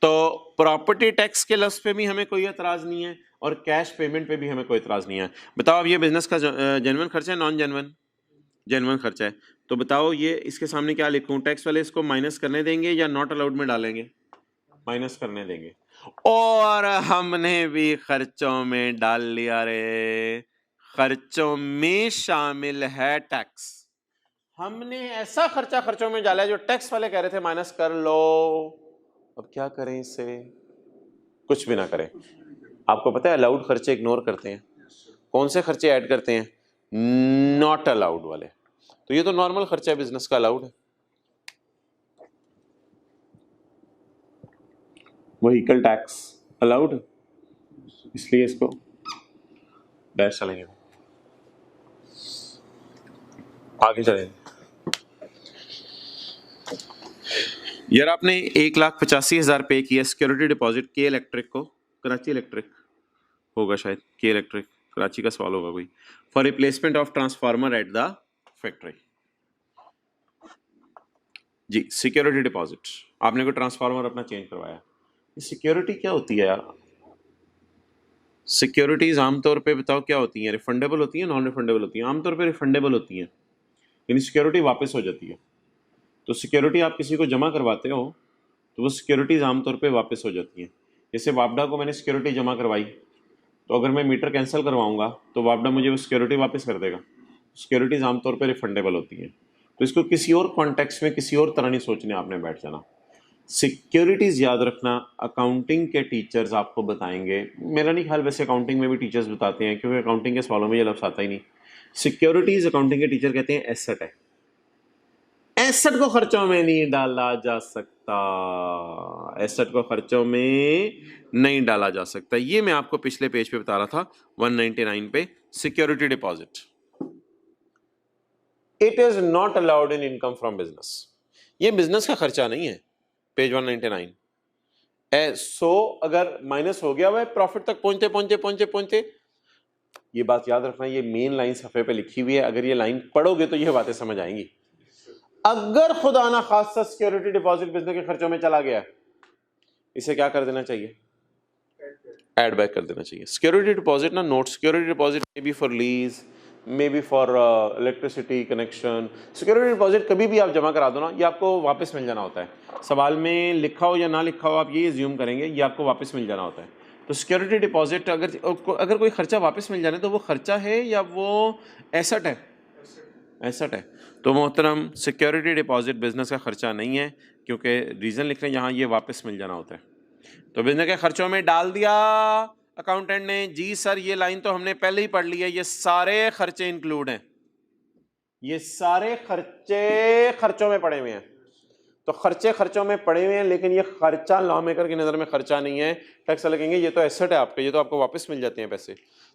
तो प्रॉपर्टी टैक्स के लफ्ज पे भी हमें कोई एतराज नहीं है और कैश पेमेंट पे भी हमें कोई एतराज नहीं है। बताओ अब ये बिजनेस का जेन्युइन खर्चा है, नॉन जेन्युइन? जेन्युइन खर्चा है। तो बताओ ये इसके सामने क्या लिखूं? टैक्स वाले इसको माइनस करने देंगे या नॉट अलाउड में डालेंगे? माइनस करने देंगे। और हमने भी खर्चों में डाल लिया रे, खर्चों में शामिल है टैक्स। हमने ऐसा खर्चा खर्चों में डाला है जो टैक्स वाले कह रहे थे माइनस कर लो। अब क्या करें इससे? कुछ भी ना करें। आपको पता है अलाउड खर्चे इग्नोर करते हैं। कौन से खर्चे ऐड करते हैं? नॉट अलाउड वाले। तो ये तो नॉर्मल खर्चा है बिजनेस का, अलाउड है। व्हीकल टैक्स अलाउड, इसलिए इसको डैश चलेंगे, आगे चलेंगे। यार आपने 1,85,000 पे किया सिक्योरिटी डिपॉजिट के इलेक्ट्रिक को, कराची इलेक्ट्रिक होगा शायद, के इलेक्ट्रिक कराची का सवाल होगा कोई, for replacement of transformer at the factory. जी सिक्योरिटी डिपॉजिट, आपने कोई ट्रांसफार्मर अपना चेंज करवाया। सिक्योरिटी क्या होती है यार? सिक्योरिटीज आमतौर पे बताओ क्या होती हैं? रिफंडेबल होती हैं, नॉन रिफंडेबल होती हैं? आमतौर पे रिफंडेबल होती हैं, यानी सिक्योरिटी वापस हो जाती है। तो सिक्योरिटी आप किसी को जमा करवाते हो तो वो सिक्योरिटीज आमतौर पे वापस हो जाती हैं। जैसे वापडा को मैंने सिक्योरिटी जमा करवाई, तो अगर मैं मीटर कैंसिल करवाऊंगा तो वापडा मुझे वो सिक्योरिटी वापस कर देगा। सिक्योरिटीज आमतौर पे रिफंडेबल होती हैं। तो इसको किसी और कॉन्टेक्स्ट में किसी और तरह नहीं सोचने आपने बैठ जाना। सिक्योरिटीज याद रखना अकाउंटिंग के टीचर्स आपको बताएंगे। मेरा नहीं ख्याल वैसे अकाउंटिंग में भी टीचर्स बताते हैं, क्योंकि अकाउंटिंग के सवालों में ये लफ्ज आता ही नहीं। सिक्योरिटीज अकाउंटिंग के टीचर कहते हैं एसेट है, एसेट को खर्चों में नहीं डाला जा सकता, एसेट को खर्चों में नहीं डाला जा सकता। ये मैं आपको पिछले पेज पे बता रहा था 199 पे, security deposit it is not allowed in income from business. ये बिजनेस का खर्चा नहीं है, पेज 199। सो अगर माइनस हो गया हुआ है प्रॉफिट तक पहुंचते पहुंचते पहुंचते पहुंचते, ये बात याद रखना, ये मेन लाइन सफे पे लिखी हुई है, अगर ये लाइन पढ़ोगे तो ये बातें समझ आएंगी। अगर खुदा ना खासा सिक्योरिटी डिपॉजिट बिजनेस के खर्चों में चला गया, इसे क्या कर देना चाहिए? ऐड बैक कर देना चाहिए। सिक्योरिटी डिपॉजिट ना, note security deposit may be for lease, may be for electricity connection. Security deposit कभी भी आप जमा करा दो ना, ये आपको वापस मिल जाना होता है। सवाल में लिखा हो या ना लिखा हो, आप ये एज्यूम करेंगे ये आपको वापस मिल जाना होता है। तो सिक्योरिटी डिपॉजिट अगर कोई खर्चा वापस मिल जाने तो वो खर्चा है या वो एसेट है? एसेट है। तो मोहतरम सिक्योरिटी डिपॉजिट बिजनेस का खर्चा नहीं है, क्योंकि रीजन लिख रहे हैं यहाँ, ये वापस मिल जाना होता है। तो बिजनेस के खर्चों में डाल दिया अकाउंटेंट ने। जी सर ये लाइन तो हमने पहले ही पढ़ ली है, ये सारे खर्चे इंक्लूड हैं, ये सारे खर्चे खर्चों में पड़े हुए हैं। तो खर्चे खर्चों में पड़े हुए हैं, लेकिन ये खर्चा लॉ मेकर की नजर में खर्चा नहीं है। टैक्स लगेंगे ये तो एसेट है आपके, ये तो आपको वापस मिल जाते हैं पैसे।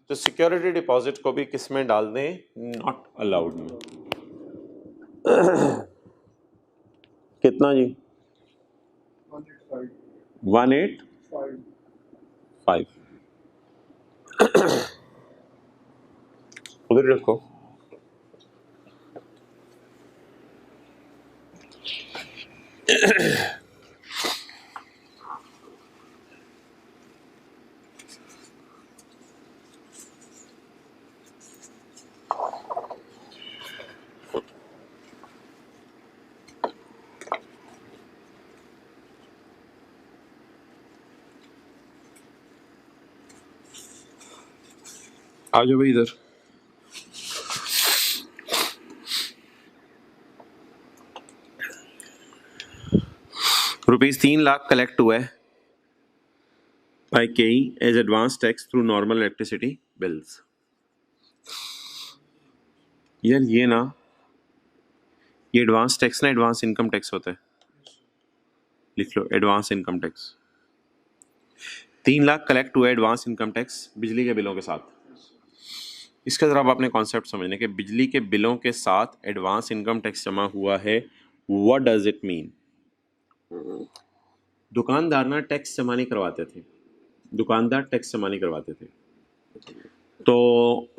तो सिक्योरिटी डिपॉजिट को भी किस में डाल दें? नॉट अलाउड में। कितना जी? 185 उधर रखो। आ जाओ भाई इधर। ₹3 लाख कलेक्ट हुआ है, by KE as advance tax through normal electricity bills. यार ये ना, ये एडवांस टैक्स ना एडवांस इनकम टैक्स होता है, लिख लो advance income tax. 3 lakh collect हुआ एडवांस इनकम टैक्स बिजली के बिलों के साथ। इसका जरा आप अपने कॉन्सेप्ट समझने के, बिजली के बिलों के साथ एडवांस इनकम टैक्स जमा हुआ है, व्हाट डज इट मीन? दुकानदार ना टैक्स जमा नहीं करवाते थे, दुकानदार टैक्स जमा नहीं करवाते थे, तो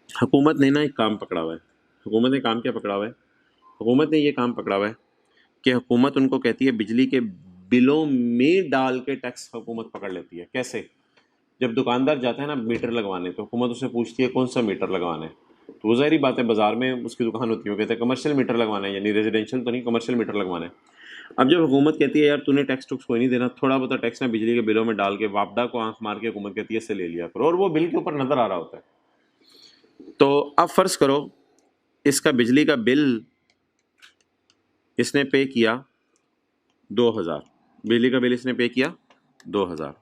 हुकूमत ने ना एक काम पकड़ा हुआ है। हुकूमत ने काम क्या पकड़ा हुआ है? हुकूमत ने ये काम पकड़ा हुआ है कि हुकूमत उनको कहती है बिजली के बिलों में डाल के टैक्स हुकूमत पकड़ लेती है। कैसे? जब दुकानदार जाता है ना मीटर लगवाने, तो हुकूमत उससे पूछती है कौन सा मीटर लगवाना है, तो वो ज़ाहिर बात है बाजार में उसकी दुकान होती है, वो कहते हैं कमर्शियल मीटर लगवाना है, यानी रेजिडेंशियल तो नहीं, कमर्शियल मीटर लगवाना है। अब जब हुकूमत कहती है यार तूने टैक्स टुक्स कोई नहीं देना, थोड़ा बहुत टैक्स ना बिजली के बिलों में डाल के वापडा को आंख मार के हुकूमत कहती है इससे ले लिया करो, और वो बिल के ऊपर नजर आ रहा होता है। तो अब फर्ज करो इसका बिजली का बिल इसने पे किया 2000, बिजली का बिल इसने पे किया 2000।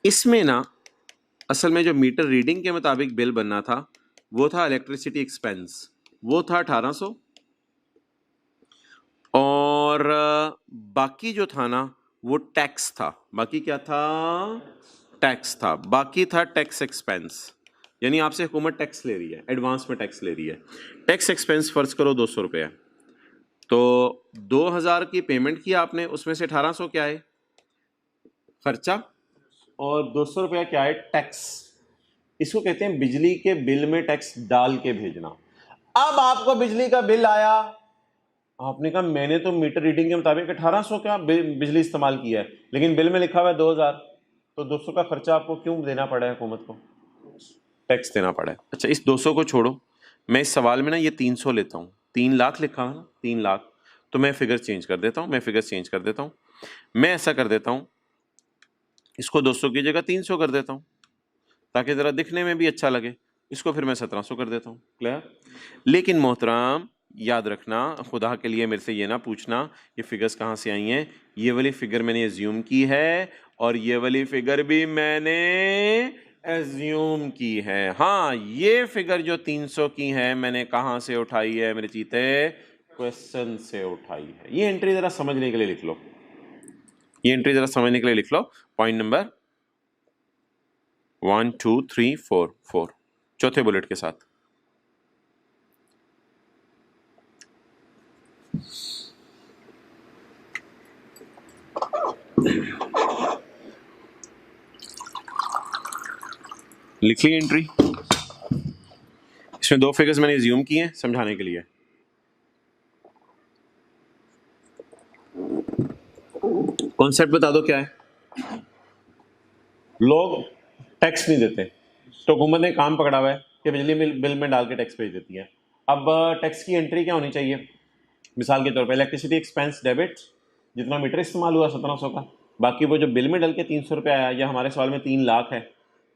इसमें ना असल में जो मीटर रीडिंग के मुताबिक बिल बनना था वो था इलेक्ट्रिसिटी एक्सपेंस, वो था 1800, और बाकी जो था ना वो टैक्स था। बाकी क्या था? टैक्स था। बाकी था टैक्स एक्सपेंस, यानी आपसे हुकूमत टैक्स ले रही है, एडवांस में टैक्स ले रही है। टैक्स एक्सपेंस फर्ज करो 200 रुपये है, तो 2000 की पेमेंट की आपने, उसमें से 1800 क्या है? खर्चा, और 200 रुपया क्या है? टैक्स। इसको कहते हैं बिजली के बिल में टैक्स डाल के भेजना। अब आपको बिजली का बिल आया, आपने कहा मैंने तो मीटर रीडिंग के मुताबिक 1800 का बिजली इस्तेमाल किया है, लेकिन बिल में लिखा हुआ है 2000, तो 200 का खर्चा आपको क्यों देना पड़ा है? हुकूमत को टैक्स देना पड़ा है। अच्छा, इस 200 को छोड़ो, मैं इस सवाल में ना ये 300 लेता हूँ, 3 लाख लिखा है ना, 3 लाख, तो मैं फिगर चेंज कर देता हूँ, मैं ऐसा कर देता हूँ, इसको 200 की जगह 300 कर देता हूँ ताकि ज़रा दिखने में भी अच्छा लगे। इसको फिर मैं 1700 कर देता हूँ। क्लियर? लेकिन मोहतरम याद रखना, खुदा के लिए मेरे से ये ना पूछना ये फिगर्स कहाँ से आई हैं। ये वाली फिगर मैंने एज्यूम की है, और ये वाली फिगर भी मैंने एज्यूम की है। हाँ, ये फिगर जो 300 की है मैंने कहाँ से उठाई है मेरे चीते? क्वेश्चन से उठाई है। ये एंट्री ज़रा समझने के लिए लिख लो, ये एंट्री ज़रा समझने के लिए लिख लो। पॉइंट नंबर 1 2 3 4 4, चौथे बुलेट के साथ। लिख ली एंट्री। इसमें 2 फिगर्स मैंने एज्यूम किए हैं समझाने के लिए। कॉन्सेप्ट बता दो क्या है? लोग टैक्स नहीं देते, तो हुकूमत ने काम पकड़ा हुआ है कि बिजली बिल में डाल के टैक्स भेज देती है। अब टैक्स की एंट्री क्या होनी चाहिए? मिसाल के तौर पे इलेक्ट्रिसिटी एक्सपेंस डेबिट, जितना मीटर इस्तेमाल हुआ 1700 का, बाकी वो जो बिल में डल के 300 रुपये आया, या हमारे सवाल में 3 लाख है,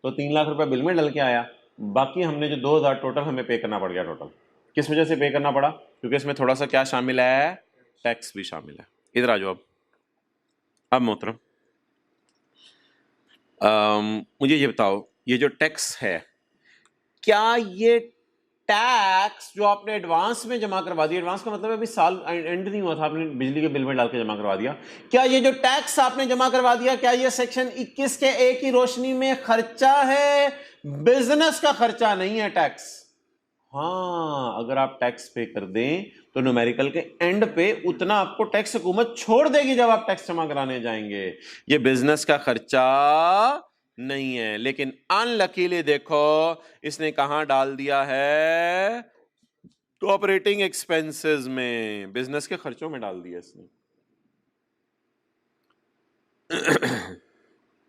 तो 3 लाख रुपये बिल में डल के आया, बाकी हमने जो 2000 टोटल हमें पे करना पड़ गया। टोटल किस वजह से पे करना पड़ा? क्योंकि इसमें थोड़ा सा क्या शामिल है? टैक्स भी शामिल है। इधर आ जाओ। अब मोहतरम मुझे ये बताओ, ये जो टैक्स है, क्या ये टैक्स जो आपने एडवांस में जमा करवा दिया, एडवांस का मतलब है अभी साल एंड नहीं हुआ था, आपने बिजली के बिल में डाल के जमा करवा दिया, क्या ये जो टैक्स आपने जमा करवा दिया, क्या ये सेक्शन 21 के ए की रोशनी में खर्चा है? बिजनेस का खर्चा नहीं है टैक्स। हाँ, अगर आप टैक्स पे कर दें तो न्यूमेरिकल के एंड पे उतना आपको टैक्स हुकूमत छोड़ देगी जब आप टैक्स जमा कराने जाएंगे। ये बिजनेस का खर्चा नहीं है। लेकिन अनलकीली देखो इसने कहां डाल दिया है? तो ऑपरेटिंग एक्सपेंसेस में, बिजनेस के खर्चों में डाल दिया इसने।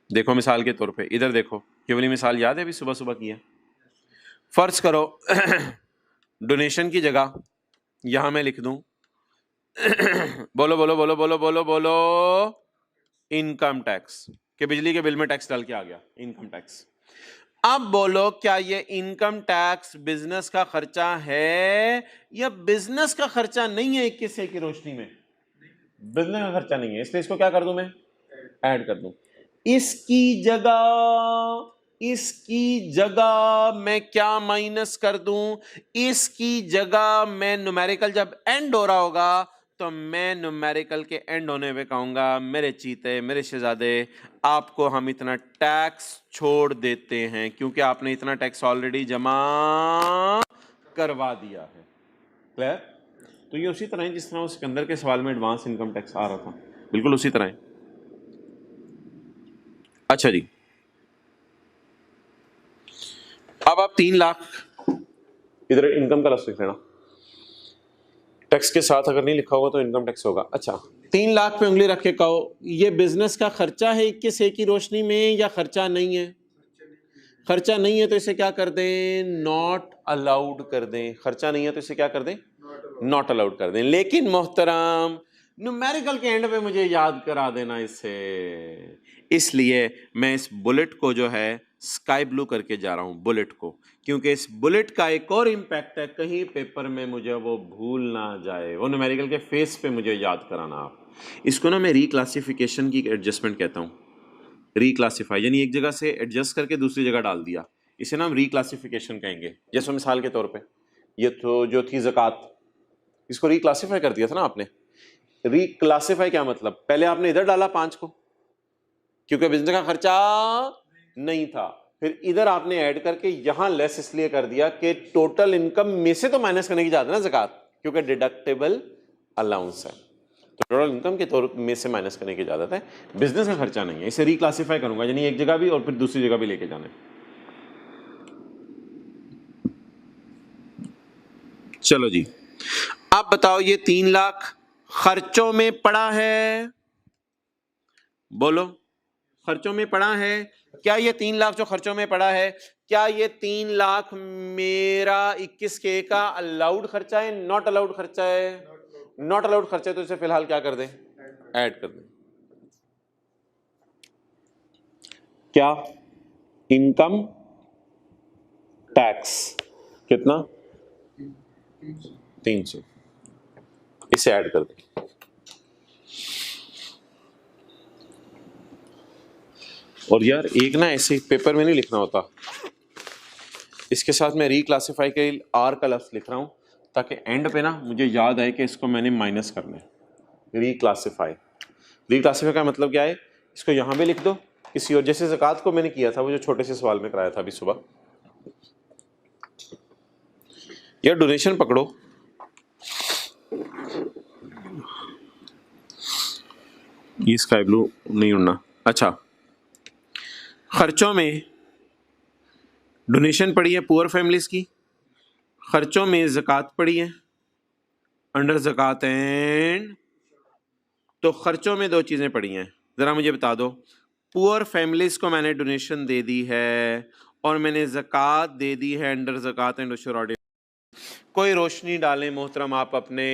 देखो मिसाल के तौर पे, इधर देखो, ये वाली मिसाल याद है अभी सुबह सुबह की है। फर्ज करो डोनेशन की जगह यहां मैं लिख दूं बोलो बोलो बोलो बोलो बोलो बोलो इनकम टैक्स, कि बिजली के बिल में टैक्स डाल के आ गया, इनकम टैक्स। अब बोलो क्या ये इनकम टैक्स बिजनेस का खर्चा है या बिजनेस का खर्चा नहीं है? 21 की रोशनी में बिजनेस का खर्चा नहीं है, इसलिए इसको क्या कर दूं मैं? ऐड कर दूं। इसकी जगह मैं क्या माइनस कर दूं? इसकी जगह मैं न्यूमेरिकल जब एंड हो रहा होगा तो मैं न्यूमेरिकल के एंड होने पे कहूंगा मेरे चीते, मेरे शहजादे, आपको हम इतना टैक्स छोड़ देते हैं क्योंकि आपने इतना टैक्स ऑलरेडी जमा करवा दिया है। क्लियर? तो ये उसी तरह है जिस तरह उस सिकंदर के सवाल में एडवांस इनकम टैक्स आ रहा था, बिल्कुल उसी तरह है। अच्छा जी, अब आप 3 लाख इधर इनकम का लफ्ज लिख लेना, टैक्स के साथ अगर नहीं लिखा होगा तो इनकम टैक्स होगा। अच्छा, 3 लाख पे उंगली रख के कहो ये बिजनेस का खर्चा है 21A की रोशनी में या खर्चा नहीं है? खर्चा नहीं है तो इसे क्या कर दें? नॉट अलाउड कर दें। खर्चा नहीं है तो इसे क्या कर दें? नॉट अलाउड कर दें। लेकिन मोहतरम न्यूमेरिकल के एंड पे मुझे याद करा देना इसे, इसलिए मैं इस बुलेट को जो है स्काई ब्लू करके जा रहा हूं, बुलेट को, क्योंकि इस बुलेट का एक और इम्पैक्ट है, कहीं पेपर में मुझे वो भूल ना जाए, वो न्यूमेरिकल के फेस पे मुझे याद कराना आप। इसको ना मैं रिक्लासिफिकेशन की एडजस्टमेंट कहता हूँ। रिक्लासीफाई यानी एक जगह से एडजस्ट करके दूसरी जगह डाल दिया, इसे ना हम रिक्लासिफिकेशन कहेंगे। जैसे मिसाल के तौर पे ये तो जो थी ज़कात, इसको रिक्लासीफाई कर दिया था ना आपने। रिक्लासीफाई क्या मतलब? पहले आपने इधर डाला 5 को क्योंकि बिजनेस का खर्चा नहीं था, फिर इधर आपने ऐड करके यहां लेस इसलिए कर दिया कि टोटल इनकम में से तो माइनस करने की इजाजत है ना ज़कात, क्योंकि डिडक्टेबल अलाउंस है, तो टोटल इनकम के तौर में से माइनस करने की इजाजत है, बिजनेस का खर्चा नहीं है। इसे रिक्लासीफाई करूंगा यानी एक जगह भी और फिर दूसरी जगह भी लेके जाने। चलो जी, आप बताओ ये 3 लाख खर्चों में पड़ा है? बोलो, खर्चों में पड़ा है? क्या ये 3 लाख जो खर्चों में पड़ा है, क्या ये 3 लाख मेरा 21K का अलाउड खर्चा है, नॉट अलाउड खर्चा है? नॉट अलाउड खर्चा है, तो इसे फिलहाल क्या कर दें? ऐड कर दें। क्या? इनकम टैक्स कितना? 300, इसे ऐड कर दें। और यार एक ना ऐसे पेपर में नहीं लिखना होता, इसके साथ मैं रिक्लासीफाई के आर का लफ्ज लिख रहा हूं ताकि एंड पे ना मुझे याद आए कि इसको मैंने माइनस करना है। रिक्लासीफाई, रिक्लासीफाई का मतलब क्या है? इसको यहां पे लिख दो किसी और, जैसे ज़कात को मैंने किया था वो जो छोटे से सवाल में कराया था अभी सुबह। यार डोनेशन पकड़ो, ये स्काई ब्लू नहीं उड़ना। अच्छा, खर्चों में डोनेशन पड़ी है पुअर फैमिलीज की, खर्चों में ज़कात पड़ी है अंडर ज़कात एंड, तो खर्चों में 2 चीज़ें पड़ी हैं, ज़रा मुझे बता दो। पुअर फैमिलीज को मैंने डोनेशन दे दी है और मैंने ज़कात दे दी है अंडर ज़कात एंड उशर ऑडिट। कोई रोशनी डालें मोहतरम, आप अपने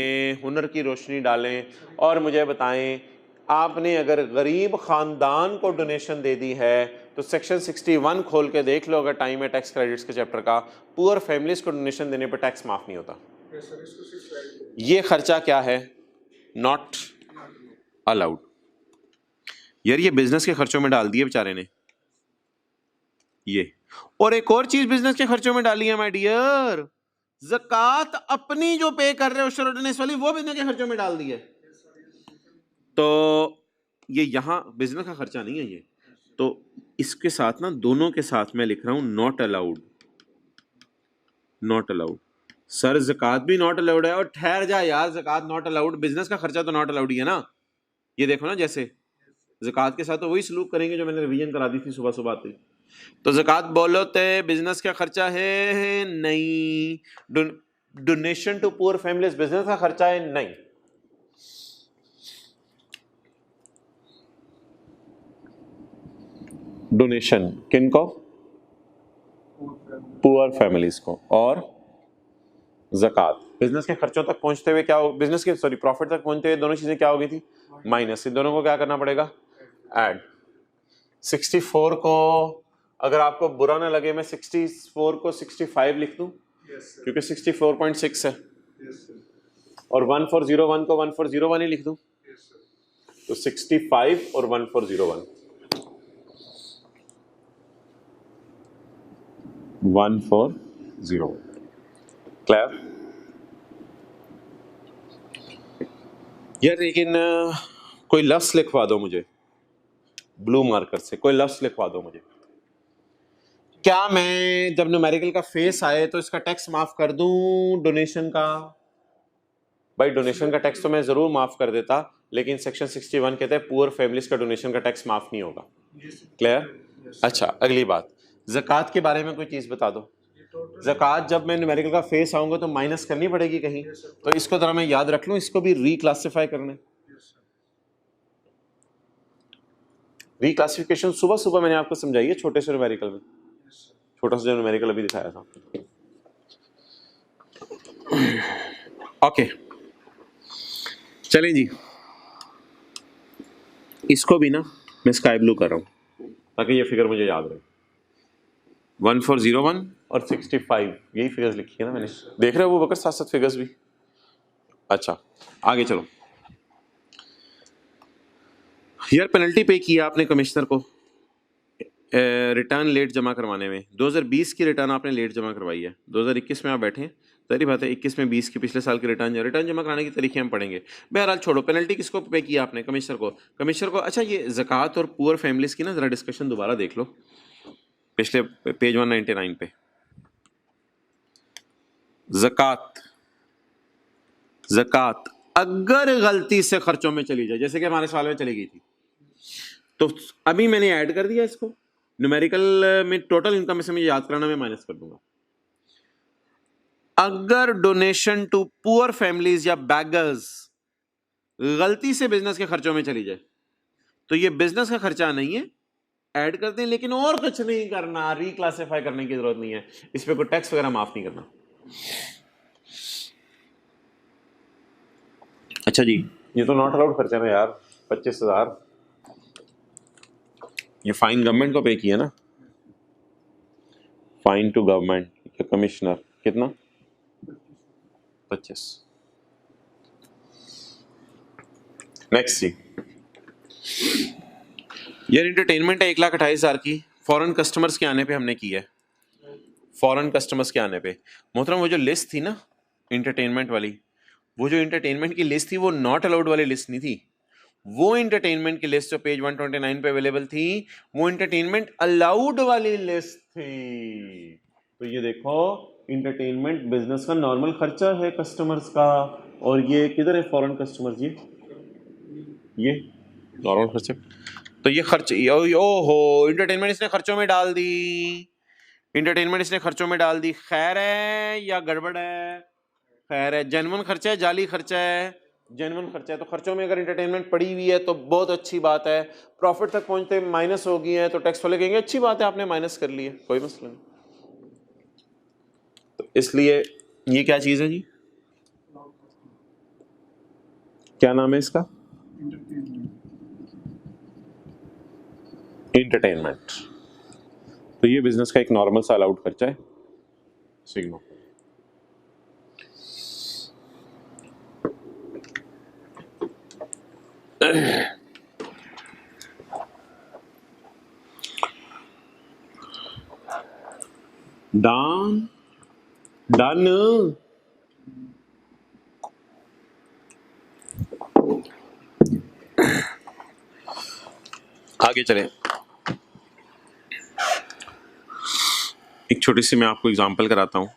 हुनर की रोशनी डालें और मुझे बताएं, आपने अगर गरीब ख़ानदान को डोनेशन दे दी है तो सेक्शन 61 खोल के देख लो, अगर टाइम है टैक्स क्रेडिट्स के चैप्टर का, पुअर फैमिलीज को डोनेशन देने पर टैक्स माफ़ नहीं होता। ये खर्चा क्या है? Not allowed. यार ये बिजनेस के खर्चों में डाल दिए बेचारे ने ये, और एक और चीज बिजनेस के खर्चों में डाली है माय डियर, ज़कात अपनी जो पे कर रहे हो शरोडनेस वाली, वो बिजनेस के खर्चों में डाल दी है। तो ये यहां बिजनेस का खर्चा नहीं है ये, तो इसके साथ ना दोनों के साथ मैं लिख रहा हूं not allowed, not allowed. Sir ज़कात भी नॉट अलाउड है, और ठहर जा यार, ज़कात नॉट अलाउड, बिजनेस का खर्चा तो नॉट अलाउड ही है ना। ये देखो ना, जैसे ज़कात के साथ तो वही सलूक करेंगे जो मैंने रिवीजन करा दी थी सुबह सुबह आते। तो ज़कात बोलो तो बिजनेस का खर्चा है नहीं, donation to poor families business का खर्चा है नहीं। डोनेशन किनको? पुअर फैमिलीज को, और ज़कात बिजनेस के खर्चों तक पहुंचते हुए क्या हो, बिजनेस के सॉरी प्रॉफिट तक पहुंचते हुए दोनों चीजें क्या हो गई थी? माइनस। इन दोनों को क्या करना पड़ेगा? ऐड। 64 को अगर आपको बुरा ना लगे मैं 64 को 65 लिख दूं, क्योंकि 64.6 है, और 1401 को 1401 ही लिख दूं। तो 65 और 1401 1401 क्लियर यार। लेकिन कोई लफ्ज लिखवा दो मुझे ब्लू मार्कर से, कोई लफ्ज लिखवा दो मुझे। क्या मैं जब न्यूमेरिकल का फेस आए तो इसका टैक्स माफ कर दूं डोनेशन का? भाई डोनेशन का टैक्स तो मैं जरूर माफ कर देता, लेकिन सेक्शन 61 कहते हैं पुअर फैमिलीज का डोनेशन का टैक्स माफ नहीं होगा। क्लियर? अच्छा, अगली बात, ज़कात के बारे में कोई चीज बता दो। ज़कात जब मैं न्यूमेरिकल का फेस आऊंगा तो माइनस करनी पड़ेगी कहीं, तो इसको जरा मैं याद रख लूं, इसको भी रिक्लासिफाई करने। रिक्लासिफिकेशन सुबह सुबह मैंने आपको समझाई है छोटे से न्यूमेरिकल में, छोटा सा जो न्यूमेरिकल अभी दिखाया था। ओके चलें जी, इसको भी ना मैं स्काई ब्लू कर रहा हूं ताकि ये फिगर मुझे याद रहे। 1401 और 65 यही फिगर्स लिखी है ना मैंने, देख रहे हो वो बकर साथ साथ फिगर्स भी। अच्छा आगे चलो यार, पेनल्टी पे किया आपने कमिश्नर को रिटर्न लेट जमा करवाने में। 2020 की रिटर्न आपने लेट जमा करवाई है, 2021 में आप बैठे हैं, सारी बात है 21 में 20 की पिछले साल की रिटर्न जमा कराने की तरीके हम पढ़ेंगे। बहरहाल छोड़ो, पेनल्टी किसको पे किया आपने? कमिश्नर को। अच्छा ये ज़कात और पुअर फैमिलीज की ना जरा डिस्कशन दोबारा देख लो, पिछले पेज 199 पे। ज़कात अगर गलती से खर्चों में चली जाए, जैसे कि हमारे साल में चली गई थी, तो अभी मैंने ऐड कर दिया इसको न्यूमेरिकल में, टोटल इनकम में से मुझे याद कराना, मैं माइनस कर दूंगा। अगर डोनेशन टू पुअर फैमिलीज या बैगर्स गलती से बिजनेस के खर्चों में चली जाए तो ये बिजनेस का खर्चा नहीं है, ऐड कर दें, लेकिन और कुछ नहीं करना, रिक्लासिफाई करने की जरूरत नहीं है, इस पे कोई टैक्स वगैरह माफ नहीं करना। अच्छा जी, ये तो नॉट अलाउड खर्चा है यार, 25,000 ये फाइन गवर्नमेंट को पे किया ना, फाइन टू गवर्नमेंट कमिश्नर कितना? 25। नेक्स्ट जी यार, एंटरटेनमेंट है 1,28,000 की, फॉरेन कस्टमर्स के आने पे हमने की है। फॉरेन कस्टमर्स के आने पे मोहतरम वो जो लिस्ट थी ना एंटरटेनमेंट वाली, वो जो एंटरटेनमेंट की लिस्ट थी वो नॉट अलाउड वाली लिस्ट नहीं थी। वो एंटरटेनमेंट की लिस्ट जो पेज 129 पे अवेलेबल थी वो एंटरटेनमेंट अलाउड वाली लिस्ट थी। तो ये देखो, एंटरटेनमेंट बिजनेस का नॉर्मल खर्चा है कस्टमर्स का, और ये किधर है फॉरेन कस्टमर्स? ये नॉर्मल खर्चे। तो ये खर्च, ओहो एंटरटेनमेंट इसने खर्चों में डाल दी, एंटरटेनमेंट इसने खर्चों में डाल दी। खैर है या गड़बड़ है? खैर है, जेन्युइन खर्चा है, जाली खर्चा है? जेन्युइन खर्चा है। तो खर्चों में अगर एंटरटेनमेंट पड़ी हुई है तो बहुत अच्छी बात है, प्रॉफिट तक पहुंचते माइनस हो गई है तो टैक्स वाले कहेंगे अच्छी बात है आपने माइनस कर ली है, कोई मसला नहीं। तो इसलिए ये क्या चीज है जी, क्या नाम है इसका? एंटरटेनमेंट। तो ये बिजनेस का एक नॉर्मल सा अलाउड खर्चा है सिग्मा। Done done. आगे चलें, एक छोटी सी मैं आपको एग्जांपल कराता हूं।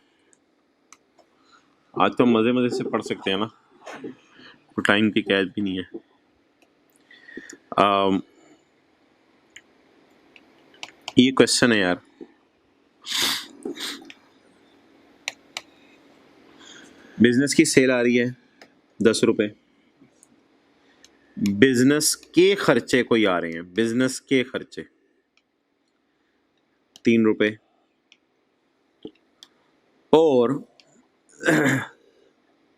आज तो मजे मजे से पढ़ सकते हैं ना, तो टाइम की कैद भी नहीं है। ये क्वेश्चन है यार, बिजनेस की सेल आ रही है 10 रुपए, बिजनेस के खर्चे कोई आ रहे हैं, बिजनेस के खर्चे 3 रुपए, और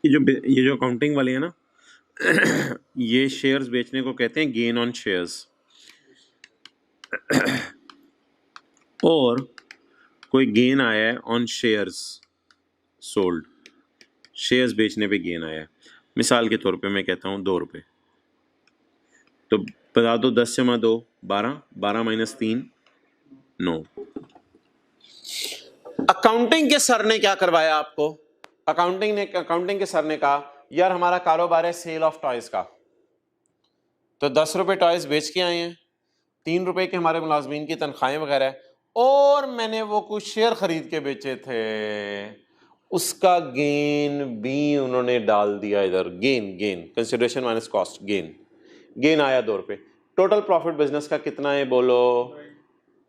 ये जो अकाउंटिंग वाले हैं ना ये शेयर्स बेचने को कहते हैं गेन ऑन शेयर्स, और कोई गेन आया है ऑन शेयर्स सोल्ड, शेयर्स बेचने पे गेन आया है। मिसाल के तौर पे मैं कहता हूँ 2 रुपए, तो बता दो 10 जमा 2 12, 12 माइनस 3 9। अकाउंटिंग के सर ने क्या करवाया आपको? अकाउंटिंग के सर ने कहा यार हमारा कारोबार है सेल ऑफ टॉयज का, तो 10 रुपए टॉयज बेच के आए हैं, 3 रुपए के हमारे मुलाजमीन की तनख्वाहें वगैरह है, और मैंने वो कुछ शेयर खरीद के बेचे थे, उसका गेन भी उन्होंने डाल दिया इधर। Gain consideration minus cost, gain आया 2 रुपए। टोटल प्रॉफिट बिजनेस का कितना है बोलो?